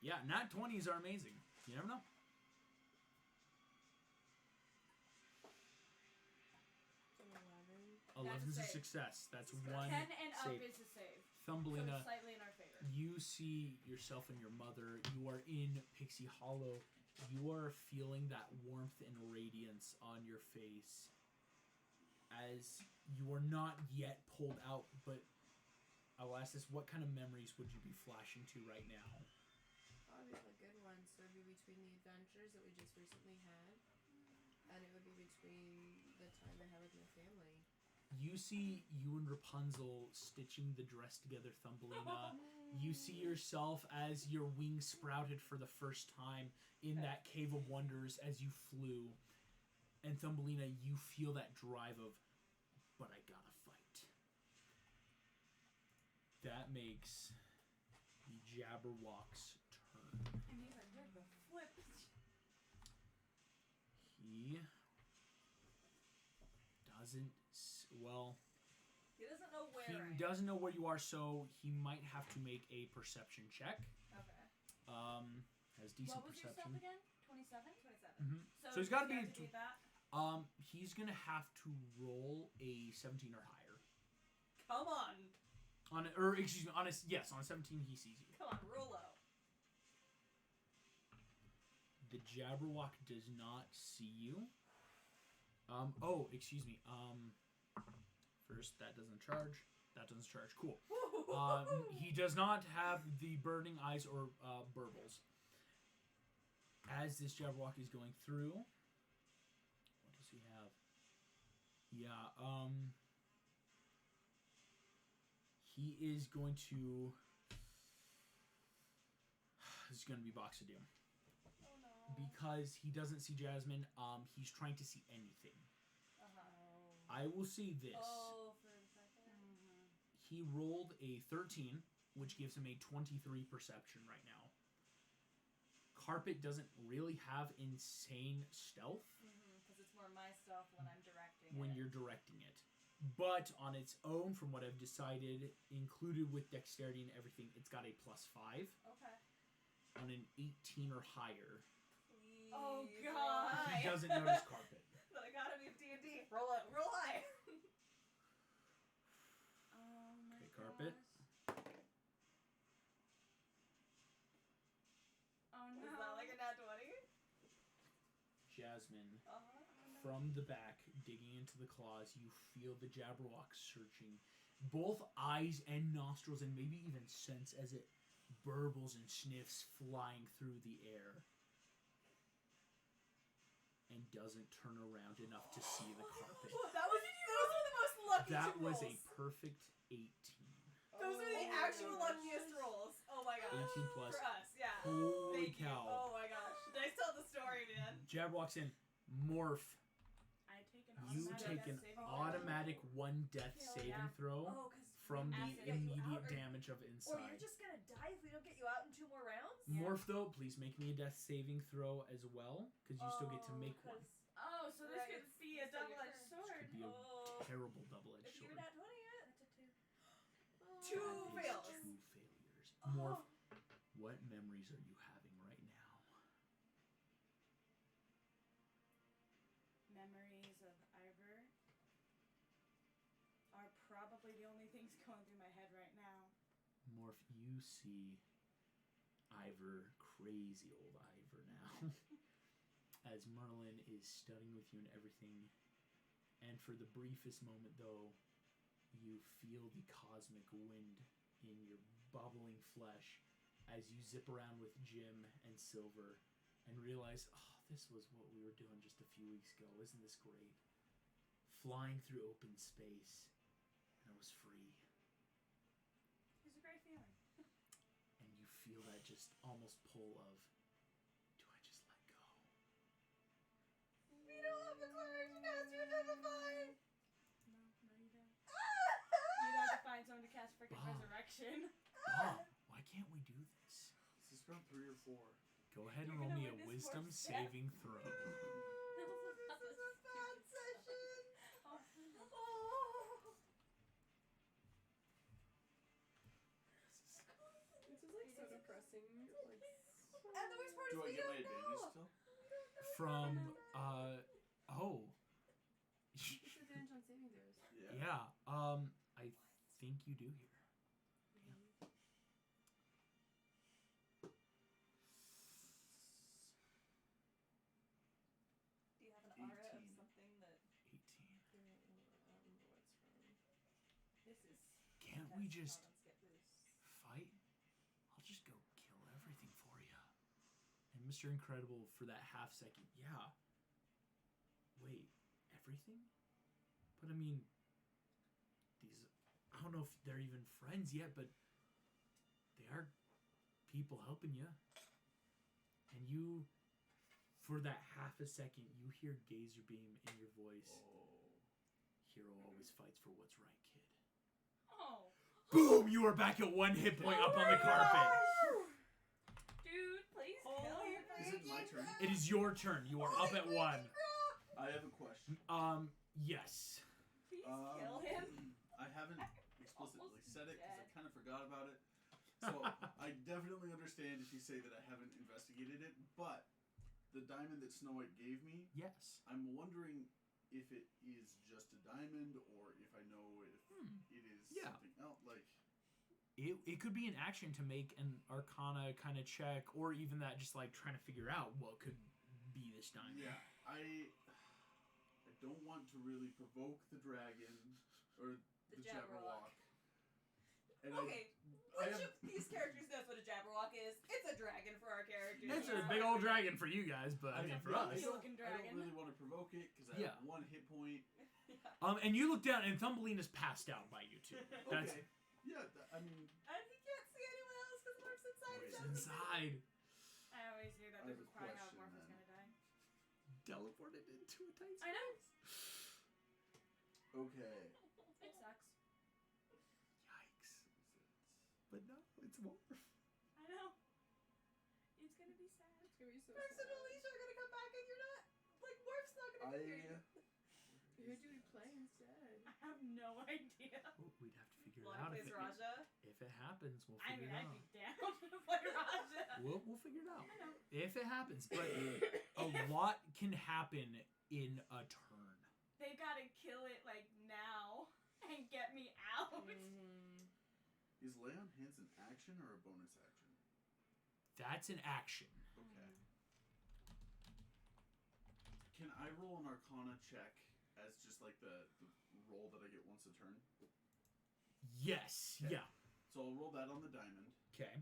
S1: Yeah, nat 20s are amazing. You never know. 11's a
S3: save.
S1: success. That's
S3: This is good.
S1: one
S2: 10 and up
S1: save.
S2: is a save. So
S1: Thumbelina,
S2: it's slightly in our favor.
S1: you see yourself and your mother. You are in Pixie Hollow. You are feeling that warmth and radiance on your face as you are not yet pulled out, but I'll ask this, what kind of memories would you be flashing to right now?
S4: Probably the good ones. So it would be between the adventures that we just recently had, and it would be between the time I had with my family.
S1: You see you and Rapunzel stitching the dress together, Thumbelina. You see yourself as your wings sprouted for the first time in that Cave of Wonders as you flew. And Thumbelina, you feel that drive of, but I gotta fight. That makes the Jabberwock's turn.
S2: And these are good, but flip.
S1: He doesn't, well,
S3: He doesn't know where
S1: he
S3: I am.
S1: doesn't know where you are, so he might have to make a perception check.
S3: Okay.
S1: Has decent
S2: What was your
S1: perception.
S2: stuff again? 27?
S3: 27.
S1: So he's gotta
S2: does he
S1: be
S2: have to beat that?
S1: He's gonna have to roll a 17 or higher.
S3: Come on.
S1: On a, or excuse me, on a 17 he sees you.
S3: Come on, roll low.
S1: The Jabberwock does not see you. Excuse me. First that doesn't charge. That doesn't charge. Cool. He does not have the burning eyes or burbles. As this Jabberwock is going through, what does he have? Yeah, he is going to. This is going to be Box of Doom.
S2: Oh no.
S1: Because he doesn't see Jasmine, he's trying to see anything. I will say this.
S3: Oh, for a second.
S1: He rolled a 13, which gives him a 23 perception right now. Carpet doesn't really have insane stealth
S3: Because it's more my stuff when I'm directing
S1: when
S3: it.
S1: you're directing it. But on its own, from what I've decided, included with dexterity and everything, it's got a +5
S3: Okay.
S1: on an 18 or higher.
S3: Please.
S2: Oh,
S3: roll
S2: God.
S3: high.
S1: He doesn't notice Carpet.
S3: But I gotta be D&D. Roll it. Roll high.
S2: Oh my
S1: Okay, Carpet.
S2: gosh. Oh no.
S3: Is that like a nat 20?
S1: Jasmine,
S3: Uh-huh.
S1: from the back, digging into the claws, you feel the Jabberwock searching both eyes and nostrils and maybe even sense as it burbles and sniffs flying through the air. and doesn't turn around enough to see the carpet.
S3: Oh, those are the most lucky
S1: That
S3: two
S1: was
S3: rolls.
S1: a perfect 18.
S3: Those are the
S4: Oh
S3: actual
S4: my
S3: luckiest rolls. Oh my gosh.
S1: 18 plus.
S3: For us, yeah.
S1: Holy
S3: Thank you.
S1: cow.
S3: Oh my gosh. Dice tell the story, man.
S1: Jab walks in. Morph.
S2: I take an
S1: You
S2: automatic
S1: take an
S2: death saving throw.
S1: automatic 1 death
S2: Hell
S1: saving
S2: yeah.
S1: throw
S3: Oh, because
S1: from the
S2: acid.
S1: immediate damage of
S3: Or
S1: inside.
S3: you're just gonna die if we don't get you out in 2 more rounds?
S1: Morph though, please make me a death saving throw as well, because you still get to make one.
S3: 'cause
S2: Oh, so this
S3: Right,
S2: could
S3: it's
S2: be a
S3: still your
S2: double-edged
S3: turn.
S1: This
S2: sword.
S1: could be a
S3: Oh.
S1: terrible double-edged
S3: If you're
S1: sword.
S3: not 20 yet.
S2: That's a 2.
S3: Two
S1: That is
S3: fails.
S1: 2 failures.
S3: Oh.
S1: Morph, what memories are you having right now?
S2: Memories of Ivor are probably the only things going through my head right now.
S1: Morph, you see Ivor, crazy old Ivor now, as Merlin is studying with you and everything. And for the briefest moment, though, you feel the cosmic wind in your bubbling flesh as you zip around with Jim and Silver and realize, oh, this was what we were doing just a few weeks ago. Isn't this great? Flying through open space, and it was free.
S2: It's a great feeling.
S1: And you feel that just almost pull of, do I just let go?
S3: We don't have the declaration cast you into the fire.
S2: No, you don't. You'd have to find someone to cast freaking
S1: Bob.
S2: resurrection.
S1: Bob, why can't we do this?
S5: Is this round 3 or 4?
S1: Go ahead and
S2: You're
S1: roll
S2: gonna
S1: me a
S2: win this
S1: wisdom
S2: horse death.
S1: saving throw.
S3: This is a bad session.
S2: Oh.
S3: Oh.
S4: This is like so depressing. Like,
S3: And the worst part is
S5: Do I
S3: we
S5: get my
S3: don't
S5: advantage
S3: know.
S5: still?
S1: From, oh.
S4: it's advantage on saving throws.
S1: Yeah, I think you do here.
S3: Do you have an aura of
S5: 18.
S3: something that
S1: 18.
S4: I don't remember what it's from.
S3: this is?
S1: Can't we just
S3: Comments get loose.
S1: fight? I'll just go kill everything for you. And Mr. Incredible, for that half second, yeah. Wait, everything? But I mean, these, I don't know if they're even friends yet, but they are people helping you. And you, for that half a second, you hear Gazer Beam in your voice.
S5: Oh.
S1: Hero always fights for what's right, kid.
S2: Oh.
S1: Boom! You are back at 1 hit point up on the carpet.
S2: Dude, please
S3: Oh,
S2: kill
S3: you're
S2: me.
S5: Is it my turn?
S1: It is your turn. You are up at 1.
S5: I have a question.
S1: Yes.
S2: Please kill him.
S5: I haven't explicitly
S2: Almost
S5: said it because I
S2: dead.
S5: kind of forgot about it. So I definitely understand if you say that I haven't investigated it, but the diamond that Snow White gave me,
S1: Yes.
S5: I'm wondering if it is just a diamond or if I know if it is
S1: Yeah.
S5: something else. Like,
S1: It could be an action to make an Arcana kind of check, or even that just like trying to figure out what could be this diamond.
S5: yeah, I don't want to really provoke the dragon or
S3: The
S5: the
S3: Jabberwock.
S5: Jabberwock. And
S3: Okay,
S5: I
S3: which
S5: have
S3: of these characters knows what a Jabberwock is? It's a dragon for our characters.
S1: It's a big old dragon for you guys, but I mean for
S5: yeah,
S1: us.
S2: You're looking
S5: I don't
S2: dragon.
S5: really want to provoke it because I
S1: Yeah.
S5: have 1 hit point.
S3: Yeah.
S1: And you look down, and Thumbelina is passed out by you two. That's
S5: Okay. Yeah, I mean,
S3: And he can't see anyone else because Morph's inside.
S5: Wait.
S1: it's
S3: him.
S1: inside.
S2: I always knew that
S5: I
S2: there
S5: have
S2: was
S5: a
S2: crying out
S5: question
S2: Morph was
S5: then.
S2: gonna die.
S1: Teleported into a tight
S2: I know.
S5: okay.
S2: It sucks.
S1: Yikes. But no, it's Morph.
S2: I know. It's gonna be sad.
S4: It's gonna be so
S3: Morph's and
S4: sad.
S3: Alicia are gonna come back and you're not. Like, Morph's not gonna be here.
S4: Who do we play instead?
S2: I have no idea.
S1: Oh, we'd have to figure it
S3: Lana
S1: out.
S3: plays
S1: If
S3: Raja.
S1: it happens, we'll
S2: I
S1: figure
S2: mean,
S1: it
S2: I'd
S1: out.
S2: be down to play Raja.
S1: We'll figure it out.
S2: I know.
S1: If it happens, but a lot can happen in a turn.
S2: They've got to kill it like now and get me out.
S4: Mm-hmm.
S5: Is lay on hands an action or a bonus action?
S1: That's an action.
S5: Okay. Can I roll an Arcana check as just like the roll that I get once a turn?
S1: Yes.
S5: Okay.
S1: Yeah.
S5: So I'll roll that on the diamond.
S1: Okay.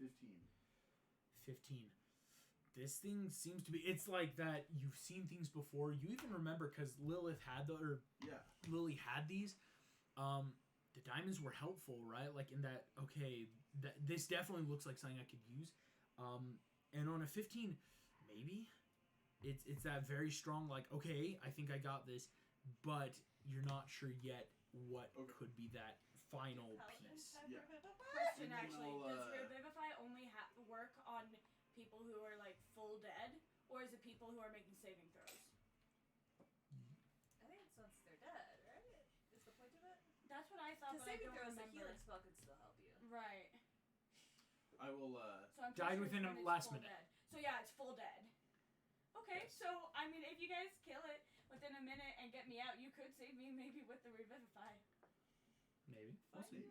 S5: 15.
S1: 15. This thing seems to be. It's like that. You've seen things before. You even remember because Lily had these. The diamonds were helpful, right? Like in that. Okay, this definitely looks like something I could use. And on a 15, maybe it's that very strong. Like, okay, I think I got this, but you're not sure yet what could be that final piece.
S5: Yeah.
S2: Question actually:
S5: I'll,
S2: does Revivify only work on people who are like full dead, or is it people who are making saving throws?
S3: I think it's once they're dead, right? Is the point of it?
S2: That's what I thought,
S3: Because
S2: but I
S3: saving
S2: don't
S3: throws, the
S2: remember.
S3: healing spell could still help you.
S2: Right.
S5: I will.
S2: So I'm
S1: Died
S2: pretty
S1: within
S2: sure
S1: a
S2: when it's
S1: last
S2: full
S1: minute.
S2: Dead. So yeah, it's full dead. Okay,
S5: Yes.
S2: so I mean, if you guys kill it within a minute and get me out, you could save me maybe with the Revivify.
S1: Maybe.
S5: We'll see.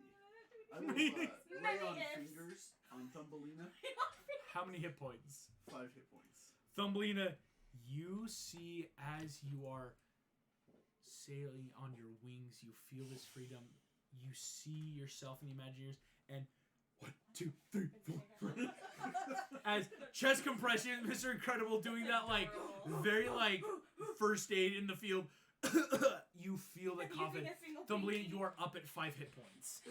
S5: I
S3: I
S5: will lay
S2: Many
S5: on
S2: ifs.
S5: fingers on Thumbelina.
S1: How many hit points?
S5: 5 hit points.
S1: Thumbelina, you see as you are sailing on your wings, you feel this freedom. You see yourself in the Imagineers, and 1, 2, 3, 4. As chest compression, Mr. Incredible doing that like very like first aid in the field. You feel the
S2: Using
S1: confidence.
S2: a single
S1: Thumbelina,
S2: pinky.
S1: you are up at 5 hit points.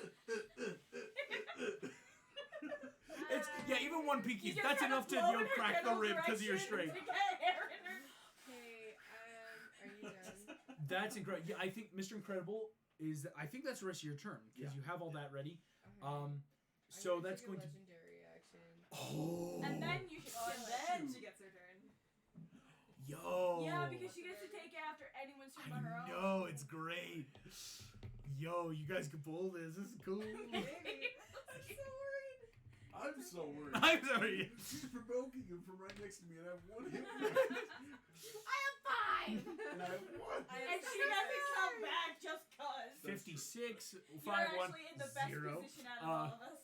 S1: It's even one
S2: You
S1: pinky.
S2: just
S1: That's
S2: gotta
S1: enough to
S2: blow in her
S1: crack the
S2: general
S1: rib because of your
S2: direction
S1: strength.
S2: to get air in her.
S4: Okay, are you done?
S1: That's incredible. Yeah, I think Mr. Incredible is. I think that's the rest of your turn because you have all that ready.
S4: Okay.
S1: So
S4: I'm gonna
S1: that's
S4: take a
S1: going to.
S4: legendary action.
S1: Oh.
S2: And then you should
S3: Oh,
S2: kill
S3: and
S2: it.
S3: then she gets her turn.
S1: Yo.
S2: Yeah, because she gets to take it after anyone's turn but her
S1: I
S2: own.
S1: know it's great. Yo, you guys can pull this. This is cool.
S3: Maybe. I'm so worried.
S5: I'm so worried.
S1: I'm sorry.
S5: She's provoking him from right next to me, and I have 1 hit point.
S2: I have 5!
S5: And I have 1.
S2: And she doesn't come back just cause.
S1: 56,
S2: You're
S1: 5, 1,
S2: actually in the best
S1: 0.
S2: position out of all of us.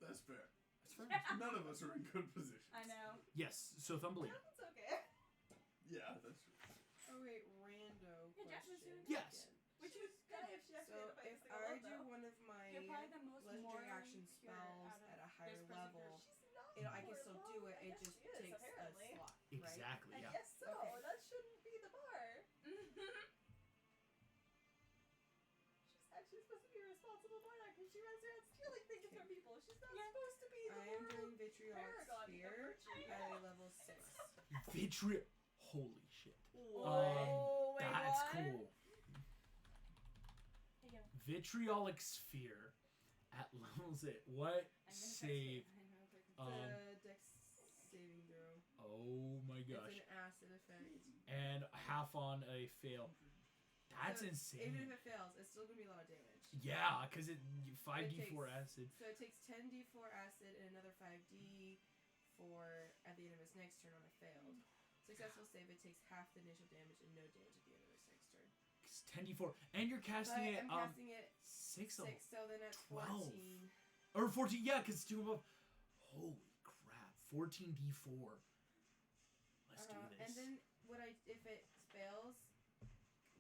S5: That's fair.
S1: That's fine.
S5: None of us are in good positions.
S2: I know.
S1: Yes. So Thumbelina.
S3: That's okay.
S5: Yeah, that's true.
S4: Oh wait, rando
S2: Yeah, Jasmine's
S4: question.
S2: doing
S1: Yes.
S4: again.
S2: Which was
S3: Yeah,
S2: good.
S3: if she
S4: So
S3: actually
S4: if I do one of my
S2: You're probably the most
S4: legendary
S2: morally
S4: action
S2: pure
S4: spells
S2: out of
S4: at a
S2: this
S4: higher
S2: person
S4: level,
S2: group.
S3: She's not.
S4: I can still do it. It just
S3: she is,
S4: takes
S3: apparently.
S4: a slot.
S1: Exactly.
S3: I
S1: Yeah.
S3: guess so.
S4: Okay.
S3: That shouldn't be the bar. She's actually supposed to be a responsible monarch, and she runs around stealing things from people. She's not
S2: Yeah.
S3: supposed to be the
S4: I am
S3: moral
S4: doing vitriolic
S3: paragon of
S4: sphere
S3: virtue.
S4: at a level 6.
S1: Vitriol. Holy shit.
S2: Oh, wait,
S1: That's
S2: what?
S1: cool.
S2: Hey, yo.
S1: Vitriolic sphere at levels 8. What
S2: I'm gonna
S1: save?
S2: text it. I know if I can-
S4: It's a dex saving throw.
S1: Oh my
S4: It's
S1: gosh.
S4: an acid effect.
S1: And half on a fail. That's
S4: So
S1: insane.
S4: Even if it fails, it's still gonna be a lot of damage.
S1: Yeah, because it 5d4
S4: takes-
S1: acid.
S4: So it takes 10d4 acid and another 5d4 at the end of its next turn on a failed. Successful save, it takes half the initial damage and no damage at the end of its next turn.
S1: It's 10d4, and you're casting
S4: But
S1: it
S4: I'm casting it
S1: 6
S4: 6, so then that's
S1: 12.
S4: 14.
S1: or 14. Yeah, because it's 2 above. Holy crap! 14d4. Let's do this.
S4: And then if it fails,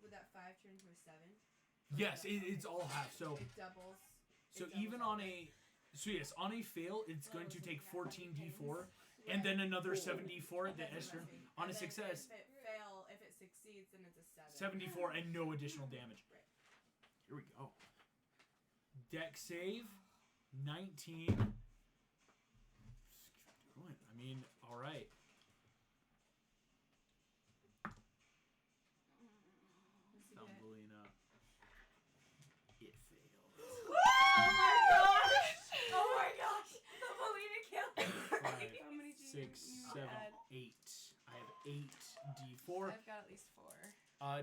S4: would that 5 turn to a 7?
S1: Yes, it's all half. So
S4: It doubles.
S1: so
S4: it doubles
S1: even
S4: all
S1: on
S4: the
S1: a
S4: way.
S1: so yes on a fail, it's
S2: Oh,
S1: going to
S2: so
S1: take
S2: we got
S1: 14d4,
S2: Yeah.
S1: and then another
S5: Cool.
S1: 7d4 at the
S4: That's
S1: S turn.
S4: nothing.
S1: On
S4: And
S1: a
S4: then
S1: success,
S4: if it succeeds, then it's a 7.
S1: 74 and no additional damage.
S4: Right.
S1: Here we go. Dex save 19. Good. I mean, all right.
S4: What's he get?
S1: Thumbelina. It failed.
S2: Oh my gosh! The Melina killed me.
S1: 5,
S4: How many do
S1: 6,
S4: you
S1: 7,
S4: add?
S1: 8. I have 8d4.
S4: I've got at least 4.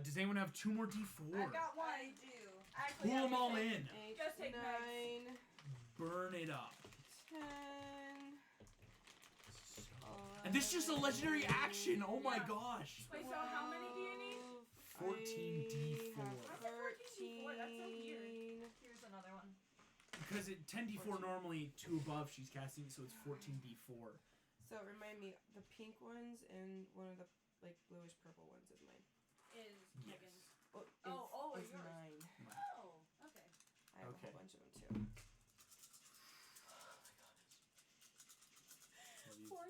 S1: Does anyone have 2 more d4?
S2: I've got one.
S3: I do.
S2: Actually,
S1: Pull
S2: I'll
S1: them all
S2: just take-
S1: in.
S4: 8,
S2: Just take
S4: 9,
S1: Burn it up.
S4: 10.
S1: And this is just a legendary action. Oh my
S2: Yeah.
S1: gosh.
S2: Wait, so how many do you need?
S1: 14d4.
S4: I have
S2: Why is it 14d4? That's so weird.
S4: 13.
S3: Here's another one.
S1: Because 10d4 normally 2 above she's casting, so it's 14d4.
S4: So remind me, the pink ones and one of the like bluish purple ones is mine.
S2: Is
S1: Yes.
S2: Megan's.
S3: Oh,
S4: is
S3: yours.
S4: mine.
S2: Oh, okay.
S4: I have
S1: Okay.
S4: a whole bunch of them too.
S1: What do you-
S3: 4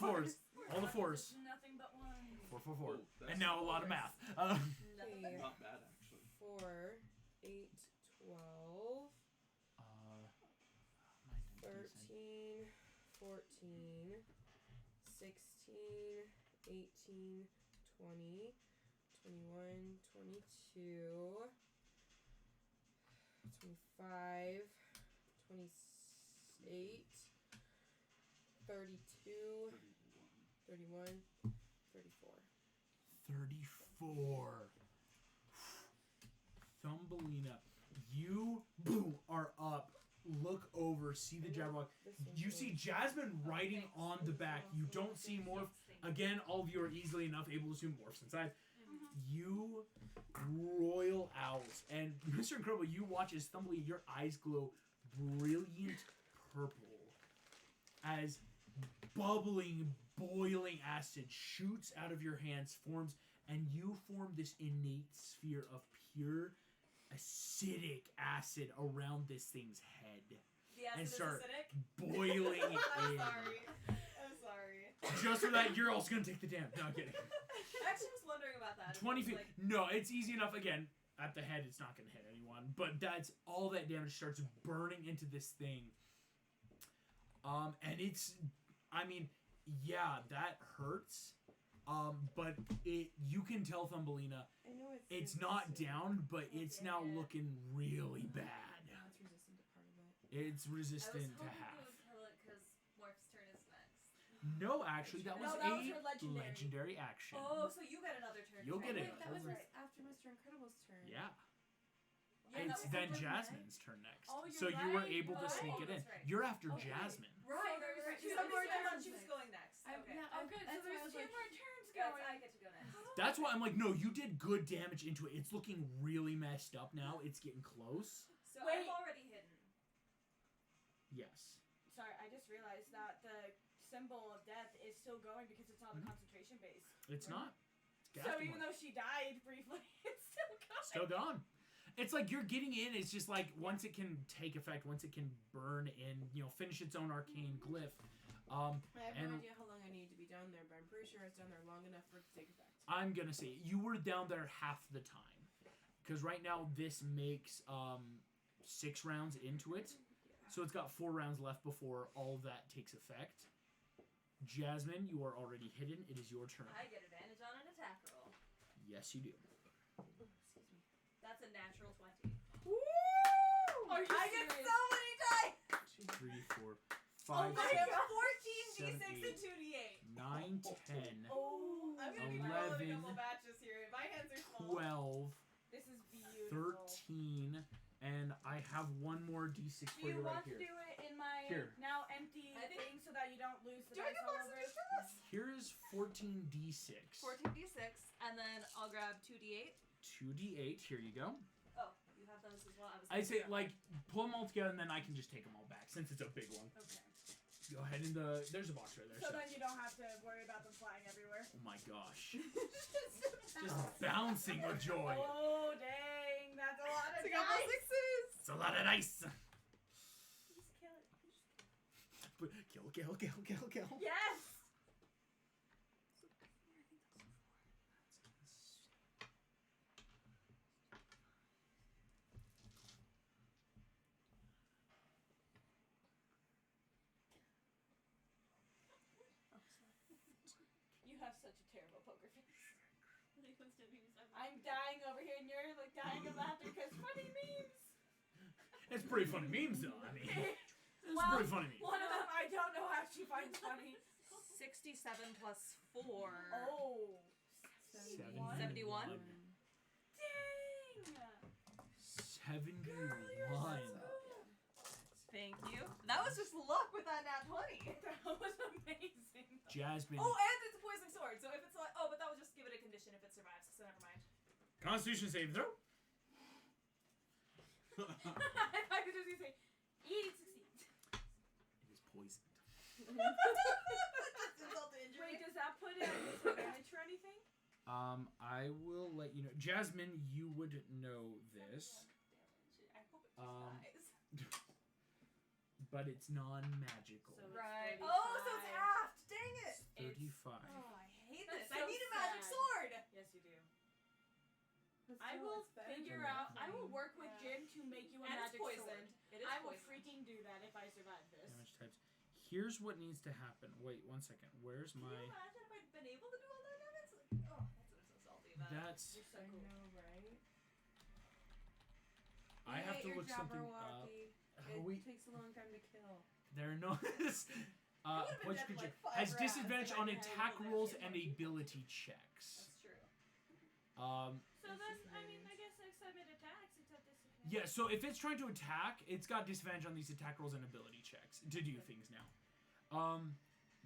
S1: Fours. All the fours.
S2: Nothing but one.
S1: 4.
S5: Oh, that's
S1: And now a lot of
S5: fours.
S1: math.
S3: Nothing but
S5: Not bad, actually.
S7: 4, 8, 12, 13, 14, 16, 18, 20, 21, 22, 25, 28, 32, 31, 34.
S1: 34. Thumbelina, you boom are up. Look over, see the Jabberwock. You see Jasmine riding on the back. You don't see Morph. Again, all of you are easily enough able to see Morph's inside. You royal owls. And Mr. Incredible, you watch as Thumbelina, your eyes glow brilliant purple as bubbling, boiling acid shoots out of your hands, forms, and you form this innate sphere of pure acidic acid around this thing's head.
S3: The acid
S1: And
S3: is
S1: start
S3: acidic?
S1: boiling it
S3: I'm
S1: in.
S3: sorry. I'm sorry.
S1: Just for that, you're also gonna take the damage. No, I'm kidding.
S3: I actually was wondering about that.
S1: 20
S3: It's
S1: feet.
S3: like-
S1: No, it's easy enough. Again, at the head, it's not gonna hit anyone. But that's all that damage starts burning into this thing. And it's, I mean, yeah, that hurts. But you can tell Thumbelina,
S7: I know
S1: it's not down, but it's now
S3: Yeah.
S1: looking really bad.
S7: Now it's resistant to part of it.
S1: It's
S3: I was
S1: resistant to
S3: hoping
S1: half.
S3: it would kill it because Morph's turn is next.
S1: No, actually, that was
S2: No, that was
S1: a
S2: her legendary.
S1: action.
S3: Oh, so you get another turn.
S1: You'll get
S3: Right.
S1: it.
S7: Wait, that was
S1: Over.
S7: after Mr. Incredible's turn.
S1: Yeah.
S3: Yeah, that
S1: It's
S3: was
S1: then
S3: over
S1: Jasmine's turn next.
S2: Oh, you're
S1: So you were
S2: right,
S1: able to
S2: you're
S1: sneak
S3: right.
S1: it in.
S3: Oh, that's right.
S1: You're after
S2: Okay.
S1: Jasmine.
S3: Right,
S2: So there's
S3: right.
S2: two
S3: So
S2: more
S3: I thought
S2: turns
S3: she was
S2: next.
S3: going next.
S7: I-
S3: Okay.
S7: yeah,
S2: Oh, good. So
S7: that's why I
S2: there's
S7: was
S2: 2
S7: like-
S2: more turns
S3: Yes,
S2: going.
S3: I get to go next.
S1: That's why I'm like, no, you did good damage into it. It's looking really messed up now. It's getting close.
S3: So
S2: Wait.
S3: I'm already hidden.
S1: Yes.
S2: Sorry, I just realized that the symbol of death is still going because it's on the
S1: Mhm.
S2: concentration base.
S1: It's not. It's
S2: So
S1: ghastly
S2: even
S1: one.
S2: though she died briefly, it's still going.
S1: Still gone. It's like you're getting in. It's just like once it can take effect, once it can burn and finish its own arcane glyph.
S7: I have
S1: And-
S7: no idea how long I need to be down there, but I'm pretty sure it's down there long enough for it to take effect.
S1: I'm gonna say you were down there half the time, because right now this makes 6 rounds into it, so it's got 4 rounds left before all of that takes effect. Jasmine, you are already hidden. It is your turn.
S3: I get advantage on an attack roll.
S1: Yes, you do.
S7: Excuse me.
S3: That's a natural 20.
S7: Woo!
S2: Are you
S3: I get
S2: serious?
S3: so many dice!
S1: 2, 3, 4,
S3: Oh
S1: 5,
S3: my
S1: 6,
S3: god, 14
S1: 7,
S3: d6 and 2 d8.
S1: 9, 10,
S2: Oh,
S3: I'm gonna be rolling a
S1: 11,
S3: couple batches here. My hands are small.
S1: 12,
S2: this is beautiful.
S1: 13, and I have one more d6
S2: Do
S1: for
S2: you
S1: you right
S2: want to
S1: here.
S2: do it in my
S1: Here.
S2: now empty
S3: I think-
S2: thing so that you don't lose the
S3: Do I
S2: dice
S3: get
S2: all
S3: box
S2: over?
S3: of distress?
S1: Here is 14d6.
S3: 14d6, and then I'll grab 2d8.
S1: 2d8. Here you go.
S3: Oh, you have those as well. I was.
S1: I say,
S3: gonna
S1: like, pull them all together and then I can just take them all back since it's a big one.
S2: Okay.
S1: Go ahead in there's a box right there.
S2: So then you don't have to worry about them flying everywhere.
S1: Oh my gosh. Just bouncing with joy.
S2: Oh dang, that's a lot of
S3: It's a couple
S2: dice.
S3: sixes.
S1: It's a lot of dice.
S2: Please kill it.
S1: But kill.
S2: Yes. You have such a terrible poker face. I'm dying over here and you're like dying of laughter because funny memes.
S1: It's pretty funny memes though. I mean, it's
S2: Well,
S1: pretty funny memes.
S2: One of them I don't know how she finds funny.
S3: 67 plus 4.
S2: Oh.
S1: 71.
S3: 71?
S2: Dang.
S1: 71.
S3: Thank you. That was just luck with that nat 20.
S2: That was amazing.
S1: Jasmine.
S3: Oh, and it's a poison sword. So if it's like, oh, but that would just give it a condition if it survives. So never mind.
S1: Constitution save throw.
S2: If I could just say, eat succeeds.
S1: It is poisoned.
S3: Insult to injury.
S2: Wait, does that put it at disadvantage or anything?
S1: I will let you know. Jasmine, you would know this.
S3: I hope it just
S1: Um,
S3: dies.
S1: but it's non-magical.
S2: So-
S3: Right.
S2: It's
S3: Oh, so it's
S2: 35.
S3: half. Dang it.
S1: 35.
S3: Oh, I hate
S2: That's
S3: this. I
S2: so
S3: need a magic
S2: sad.
S3: sword.
S2: Yes, you do.
S7: But
S2: I
S7: still,
S2: will
S7: it's better
S2: figure
S7: than
S2: out. I will
S7: nothing.
S2: work with
S3: Yeah.
S2: Jim to make you a
S3: And it's
S2: magic
S3: poisoned.
S2: sword.
S3: It is
S2: I will
S3: poisoned.
S2: freaking do that if I survive this.
S1: Damage types. Here's what needs to happen. Wait 1 second. Where's
S3: Can
S1: my?
S3: you imagine if I'd been able to do all that damage? Oh, that's so salty.
S1: That's.
S2: You're so
S7: I
S2: cool.
S7: know, right?
S1: I
S7: You
S1: have
S7: ate
S1: to
S7: your
S1: look something up.
S7: Jabberwocky.
S1: How
S7: It
S1: we?
S7: takes a long time to kill.
S1: There are no.
S3: would've been
S1: Which
S3: dead in,
S1: creature
S3: like, 5
S1: has
S3: rounds
S1: disadvantage
S3: if I
S1: on
S3: hadn't
S1: attack
S3: pulled that
S1: rolls
S3: shit
S1: and
S3: off.
S1: ability checks.
S3: That's true.
S2: So
S7: That's
S2: then,
S7: just
S2: I mean,
S7: range.
S2: I guess next time it attacks, it's at disadvantage.
S1: Yeah, so if it's trying to attack, it's got disadvantage on these attack rolls and ability checks to do things now.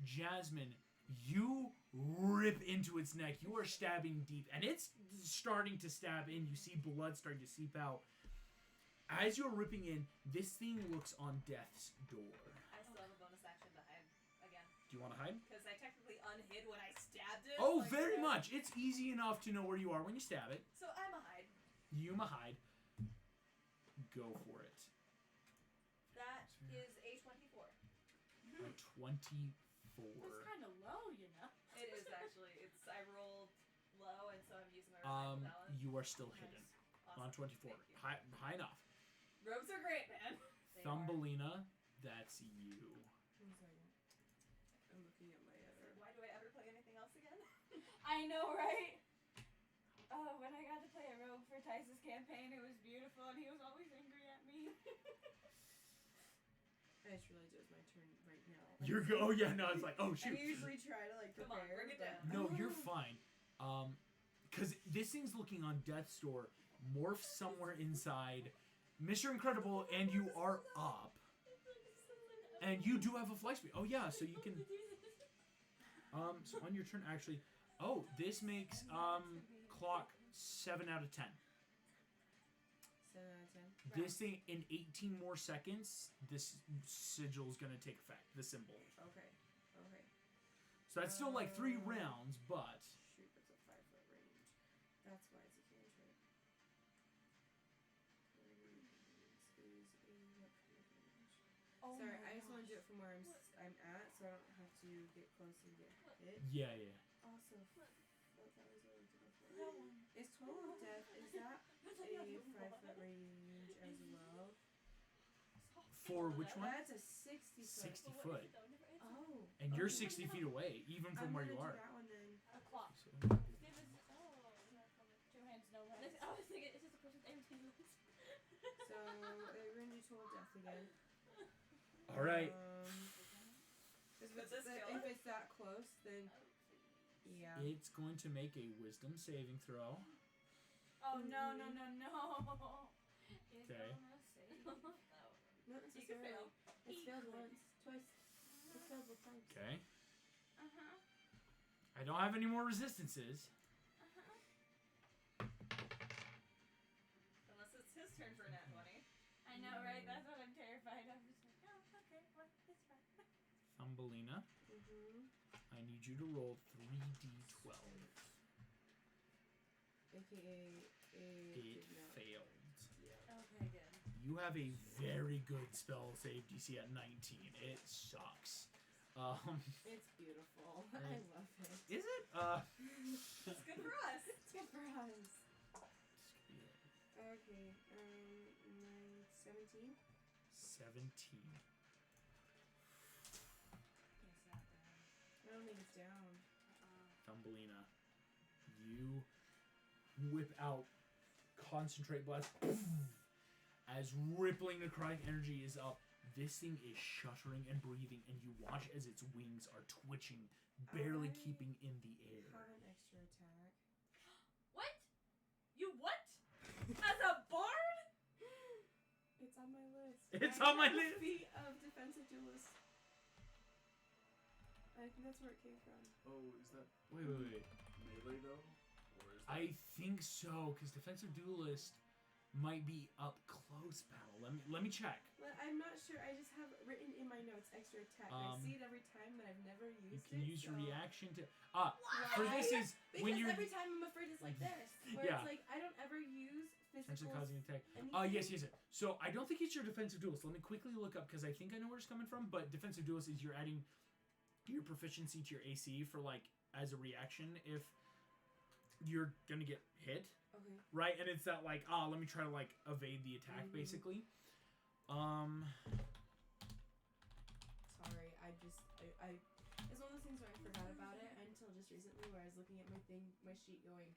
S1: Jasmine, you rip into its neck. You are stabbing deep, and it's starting to stab in. You see blood starting to seep out. As you're ripping in, this thing looks on death's door.
S3: I still have a bonus action to hide again.
S1: Do you want to hide?
S3: Because I technically unhid when I stabbed it.
S1: Oh,
S3: like,
S1: very
S3: yeah.
S1: much. It's easy enough to know where you are when you stab it.
S3: So I'm a hide.
S1: Yuma hide. Go for it.
S3: That is a 24.
S1: A 24.
S2: That's kind of low, you know.
S3: It is actually. I rolled low, and so I'm using my resigned talent.
S1: You are still hidden
S3: Awesome.
S1: on 24.
S3: Thank you.
S1: High enough.
S3: Robes are great, man. They are.
S1: Thumbelina, that's you.
S7: 1 second. I'm looking at my other.
S3: Why do I ever play anything else again?
S2: I know, right? Oh, when I got to play a rogue for Tice's campaign, it was beautiful, and he was always angry at me.
S7: I just realized it was my turn right now.
S1: Oh yeah, no, it's like, oh
S7: I
S1: shoot.
S7: usually try to like
S3: Come on,
S7: prepare.
S3: bring it
S7: but-
S3: down.
S1: No, you're fine. Cause this thing's looking on death's door, morphs somewhere inside. Mr. Incredible, and you are up. And you do have a fly speed. Oh yeah, so you can so on your turn actually. Oh, this makes clock 7 out of 10.
S7: 7 out of 10.
S1: This thing in 18 more seconds, this sigil is gonna take effect. The symbol.
S7: Okay. Okay.
S1: So that's still like 3 rounds, but
S7: Shoot, that's a 5-foot range. That's why it's a cantrip. Radiance is a weapon range.
S2: Oh
S7: Sorry,
S2: my
S7: I just want to do
S2: gosh.
S7: it from where I'm at, so I don't have to get close and get hit.
S1: yeah.
S7: Also, that was what I was looking for.
S2: That one.
S7: Is Toll of Death, is that a 5-foot range as well?
S1: For which one?
S7: That's a 60 foot.
S1: 60 foot.
S7: Oh.
S1: And you're
S7: okay.
S1: 60 feet away, even from
S7: I'm
S1: where
S7: gonna
S1: you are.
S7: do that one then.
S2: A clock.
S1: So,
S2: Two hands, no hands.
S6: I was thinking, it's just a person empty.
S7: So, we're gonna do Toll of Death again.
S1: all right.
S3: Does this kill
S7: If
S3: it?
S7: it's that close, then yeah.
S1: It's going to make a wisdom saving throw.
S2: Oh no no no no! It's
S1: Okay.
S2: gonna save.
S7: Not
S3: You can
S7: necessarily.
S3: fail.
S7: It's failed once, twice. It's failed both times.
S1: Okay.
S2: Uh-huh.
S1: I don't have any more resistances.
S3: Unless it's his turn for a nat 20.
S2: I know, right? That's what I'm terrified of. Just like, oh, okay, well, it's fine.
S1: Thumbelina,
S7: Mm-hmm.
S1: I need you to roll 3d12.
S7: AKA
S1: It
S7: did not.
S1: failed.
S2: Okay, good.
S1: You have a very good spell save DC at 19. It sucks.
S7: It's beautiful. I
S1: Right.
S7: love it.
S1: Is it?
S3: It's good for us.
S7: It's good for us. Okay, 17?
S1: 17.
S2: It's not bad.
S7: I don't think it's down.
S1: Thumbelina, you whip out concentrate blast as rippling necrotic energy is up. This thing is shuddering and breathing, and you watch as its wings are twitching, barely
S7: I
S1: keeping in the air.
S7: Have an extra attack.
S2: What? You what? As a bard?
S7: It's on my list.
S1: It's
S7: I
S1: on my
S7: have a
S1: list.
S7: Feat of defensive duelist. I think that's where it came from.
S5: Oh, is that
S1: Wait.
S5: melee though? Or is that
S1: I think so, because defensive duelist might be up close battle. Let me check.
S7: But I'm not sure. I just have written in my notes extra attack. I see it every time, but I've never used
S1: You
S7: it.
S1: can use your
S7: so-
S1: reaction to for
S7: Why?
S1: this is
S7: Because
S1: when you're
S7: every time I'm afraid it's like this. Where
S1: Yeah.
S7: it's like I don't ever use
S1: potentially
S7: tentacles?
S1: causing attack.
S7: Anything?
S1: Yes. So I don't think it's your defensive duelist. Let me quickly look up because I think I know where it's coming from. But defensive duelist is you're adding your proficiency to your AC for like as a reaction if you're gonna get hit,
S7: Okay.
S1: right? And it's that like let me try to like evade the attack basically.
S7: Sorry, I it's one of those things where I forgot about it until just recently, where I was looking at my sheet, going,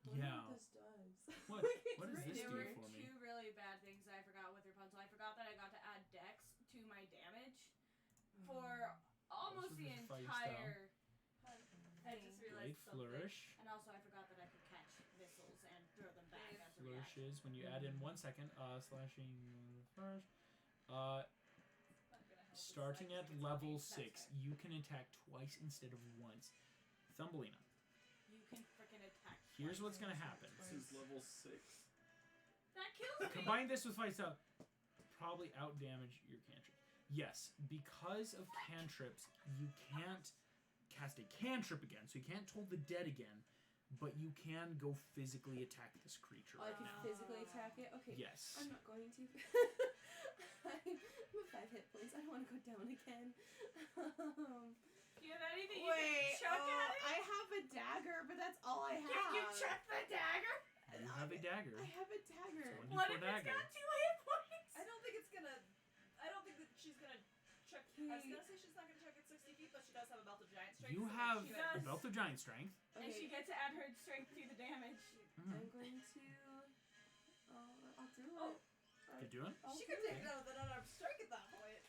S7: I wonder
S1: Yeah.
S7: what this does.
S1: What? What does this
S2: There
S1: do
S2: were
S1: for me?
S2: two really bad things I forgot with Rapunzel. I forgot that I got to add Dex to my damage for almost the
S1: versus fighting
S2: entire. I just
S1: Great
S2: realized something.
S1: flourish.
S2: And also, I forgot that I could catch missiles and throw them back as a reaction.
S1: Flourishes when you add in 1 second. Slashing first.
S2: Not gonna help.
S1: Starting
S2: It's
S1: at
S2: like
S1: level
S2: it's
S1: 6,
S2: okay.
S1: you can attack twice instead of once. Thumbelina.
S2: You can freaking attack.
S1: Here's
S2: twice.
S1: what's gonna happen.
S5: This is level 6.
S2: That kills me.
S1: Combine this with fight style, probably out damage your cantrip. Yes, because of cantrips, you can't cast a cantrip again, so you can't toll the dead again, but you can go physically attack this creature.
S7: Oh, I can physically attack it? Okay.
S1: Yes.
S7: I'm not going to. I'm at 5 hit points. I don't want to go down again.
S2: Do you have anything
S7: Wait,
S2: you can chuck at it?
S7: I have a dagger, but that's all I have.
S2: Can you chuck the dagger?
S1: You have a dagger.
S7: I have a dagger.
S1: So
S2: What
S1: 1d4
S2: if
S1: dagger.
S2: it's got 2 hit points?
S3: I don't think it's gonna. I don't think that she's gonna check. I was gonna say she's not gonna check at 60 feet, but she does have a belt of giant strength.
S1: You
S3: so
S1: have
S3: she
S2: does.
S1: a belt of giant strength.
S7: Okay.
S2: And she gets to add her strength to the damage.
S7: I'm going to. I'll do
S2: Oh.
S7: it.
S1: You're doing?
S3: She could take it out with an unarmed strike at that point.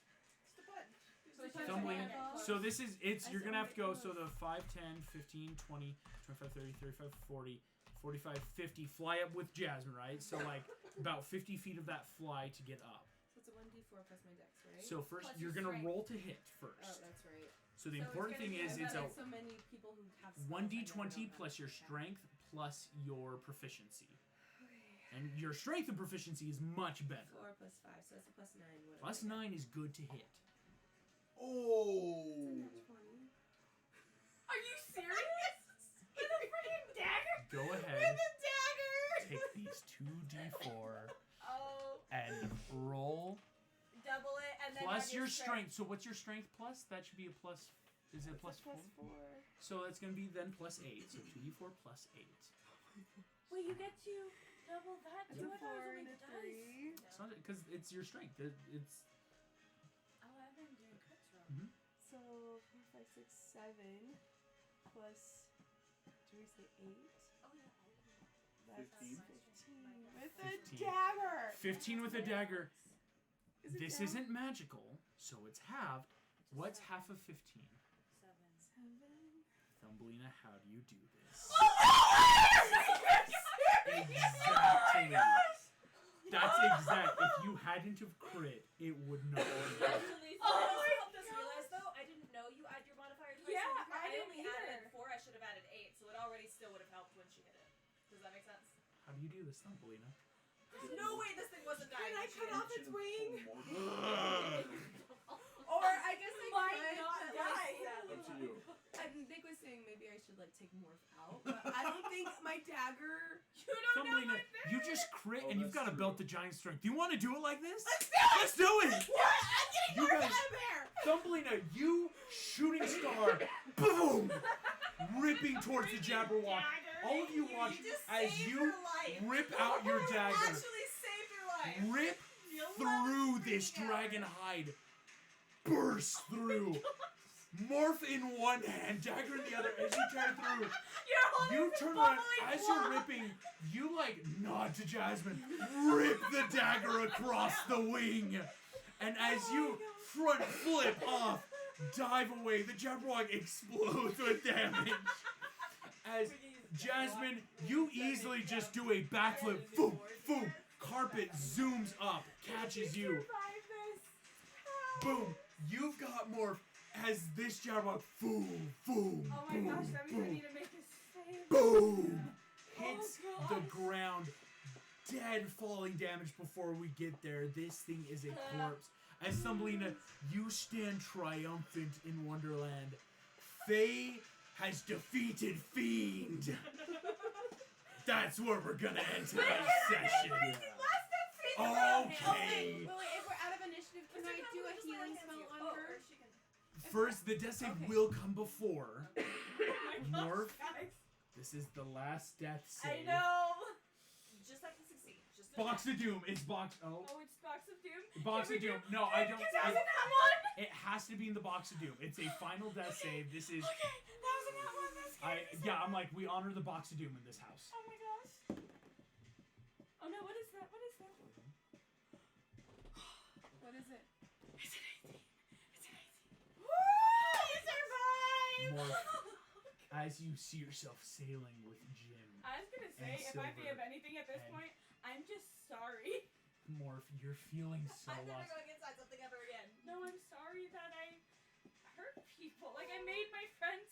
S3: Just a button.
S2: So she
S1: Thumbling.
S2: doesn't have it.
S1: So this is,
S7: I
S1: you're
S7: still
S1: gonna have to go,
S7: get
S1: so the 5, 10, 15, 20, 25, 30, 35, 40, 45, 50, fly up with Jasmine, right? So like about 50 feet of that fly to get up.
S7: So it's a 1d4 plus my dex, right?
S1: So first,
S2: Plus
S1: you're
S2: your
S1: gonna
S2: strength.
S1: roll to hit
S7: Oh,
S1: first.
S7: that's right.
S1: So the
S2: So it's
S1: important
S2: gonna
S1: thing
S2: be
S1: is
S7: I've
S1: it's
S7: got
S1: a
S7: so many people who have spells,
S1: 1d20
S7: I never know how
S1: plus
S7: to
S1: your
S7: attack.
S1: strength plus your proficiency. And your strength and proficiency is much better.
S7: 4 plus 5, so that's a plus 9. Whatever.
S1: Plus 9 is good to hit.
S5: Oh!
S7: It's a nat 20.
S2: Are you serious? With a freaking dagger?
S1: Go ahead,
S2: With a dagger!
S1: take these 2d4
S2: Oh,
S1: and roll
S2: double it and then
S1: plus
S2: add
S1: your strength. So what's your strength plus? That should be a plus. Is it a plus 4?
S7: Plus 4.
S1: So that's gonna be then plus 8. So 2d4 plus 8.
S2: Wait, you get to double that
S7: It's
S2: too?
S7: a
S2: I thought
S7: 4
S2: it was
S7: and a
S2: only the dice.
S7: 3.
S1: It's not because it's your strength. It's
S2: Oh, I've been doing crits wrong.
S7: So 4, 5, 6, 7 plus. Do we say 8?
S2: Oh, yeah.
S7: That's
S5: 15.
S7: 15 with a
S1: 15.
S7: dagger.
S1: 15 with a dagger.
S7: Is it
S1: This
S7: down?
S1: isn't magical, so it's halved. What's half of 15?
S2: 7.
S7: 7.
S1: Thumbelina, how do you do this?
S2: Exactly.
S1: That's exact. If you hadn't have crit, it would not have been.
S3: Actually,
S2: Oh my
S3: help us realize though, I didn't know you add your modifier twice.
S2: Yeah,
S3: so
S2: I
S3: I
S2: didn't
S3: only added
S2: either.
S3: 4. I should have added 8, so it already still would have helped when she hit it. Does that make sense?
S1: How do you do this, Thumbelina?
S3: There's no way this thing wasn't dying.
S7: Can I
S3: when she
S7: cut
S3: hit it.
S7: off its wing?
S3: Or I guess I
S2: Might
S3: could,
S2: not
S3: but,
S2: die.
S5: Up to you.
S7: Nick was saying maybe I should like take morph out, but I don't think my dagger.
S2: You don't know
S1: Thumbelina,
S2: what
S1: you just crit and you've
S5: that's
S1: got a
S5: true.
S1: belt of giant strength. Do you want to do it like this?
S7: Let's do it!
S1: Let's do it!
S7: I'm getting
S1: You
S7: morph
S1: guys-
S7: out of there!
S1: Thumbelina, you shooting star, boom, ripping towards the Jabberwock. All of you watch
S3: just
S1: as
S3: saved
S1: you
S3: her life.
S1: rip out your dagger,
S3: Actually saved her life.
S1: rip
S3: You love
S1: through
S3: freaking
S1: this
S3: out.
S1: dragon hide, burst through, morph in one hand, dagger in the other. As you tear through, you turn around as you're ripping. You like nod to Jasmine, rip the dagger across the wing, and as you front flip off, dive away. The Jabberwock explodes with damage. As Jasmine, you easily just do a backflip. Boom, boom. Carpet zooms up, catches you. Boom. You've got more as this Jabberwock, boom, boom,
S2: Oh my
S1: boom,
S2: gosh, that means I
S1: boom,
S2: need to make a save.
S1: boom. Hits
S2: Oh
S1: the
S2: gosh.
S1: ground. Dead falling damage before we get there. This thing is a corpse. As Thumbelina, you stand triumphant in Wonderland. Faye has defeated Fiend. That's where we're gonna end tonight's session. Okay.
S7: Wait, if we're out of initiative, can I do a healing spell on her?
S1: First, the death save
S7: Okay.
S1: will come before.
S2: Oh my gosh,
S1: Morph.
S2: guys.
S1: This is the last death save.
S3: I know. Just I can succeed. Just
S1: Box of Doom. It's box.
S2: Oh, it's Box of Doom.
S1: Box
S2: Can
S1: of
S2: we
S1: Doom.
S2: do-
S1: No, I don't.
S2: That was that one.
S1: It has to be in the Box of Doom. It's a final death save. This is.
S2: Okay, that was that one. That's scary.
S1: I'm like, we honor the Box of Doom in this house.
S2: Oh my gosh. Oh no, what is that? What is that?
S7: What is it?
S2: It's an 18. It's an 18. Woo! You survived!
S1: Morph, as you see yourself sailing with Jim,
S2: I was gonna say,
S1: And
S2: if I be of
S1: Silver
S2: anything at this
S1: and-
S2: point, I'm just sorry.
S1: Morph, you're feeling so
S3: I'm never
S1: lost.
S3: going inside something ever again.
S2: No, I'm sorry that I hurt people. Like, I made my friends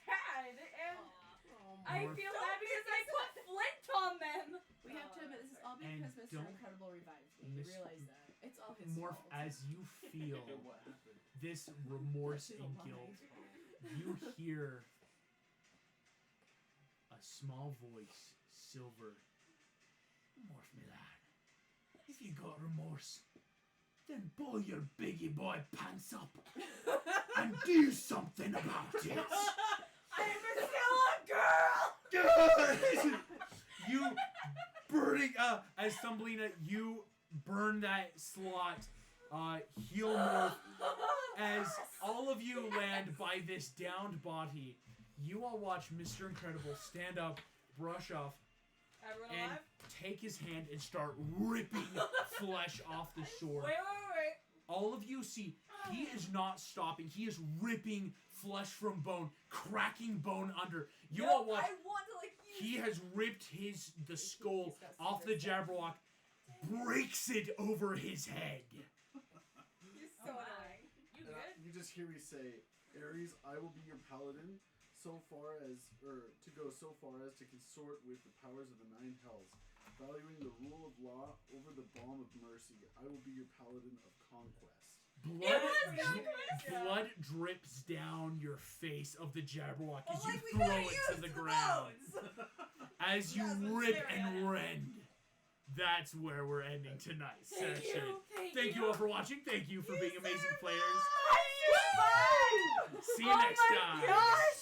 S2: sad, and
S7: Oh,
S2: I
S1: Morph.
S2: feel bad because I put flint on them.
S7: we have to admit, this is all
S1: And
S7: because Mr.
S1: don't
S7: Incredible revived me. You
S1: miss-
S7: realize that. It's all his
S1: Morph,
S7: fault.
S1: as you feel
S5: What happened?
S1: this remorse
S7: She's
S1: and
S7: alive.
S1: guilt, you hear a small voice, Silver. Morph, my lad, if you got remorse, then pull your biggie boy pants up and do something about it.
S2: I'm still a girl.
S1: You burning as Thumbelina, you burn that slot, heal Morph. As all of you land by this downed body, you all watch Mr. Incredible stand up, brush off,
S3: Everyone
S1: and
S3: alive?
S1: take his hand and start ripping flesh off the shore.
S3: Wait.
S1: All of you see he is not stopping. He is ripping flesh from bone, cracking bone under. You all watch.
S3: I want to use
S1: He has ripped the skull
S7: He's got
S1: off the
S7: secrets.
S1: Jabberwock, breaks it over his head.
S3: You're so
S2: Oh my.
S3: annoying.
S2: You
S5: And
S2: good?
S5: you just hear me say, Ares, I will be your paladin so far as, or to go so far as to consort with the powers of the nine hells. Valuing the rule of law over the balm of mercy, I will be your paladin of conquest.
S1: Blood drips down your face of the Jabberwock as
S3: Well,
S1: you
S3: we
S1: throw
S3: could've
S1: it to
S3: used
S1: the
S3: the
S1: ground.
S3: bones.
S1: As you
S3: That's what's
S1: rip
S3: scary,
S1: and
S3: yeah.
S1: rend. That's where we're ending tonight's
S2: Thank
S1: session.
S2: you.
S1: Thank you all for watching. Thank you for being amazing players.
S2: I survived!
S1: See you
S2: Oh
S1: next
S2: my
S1: time.
S2: gosh!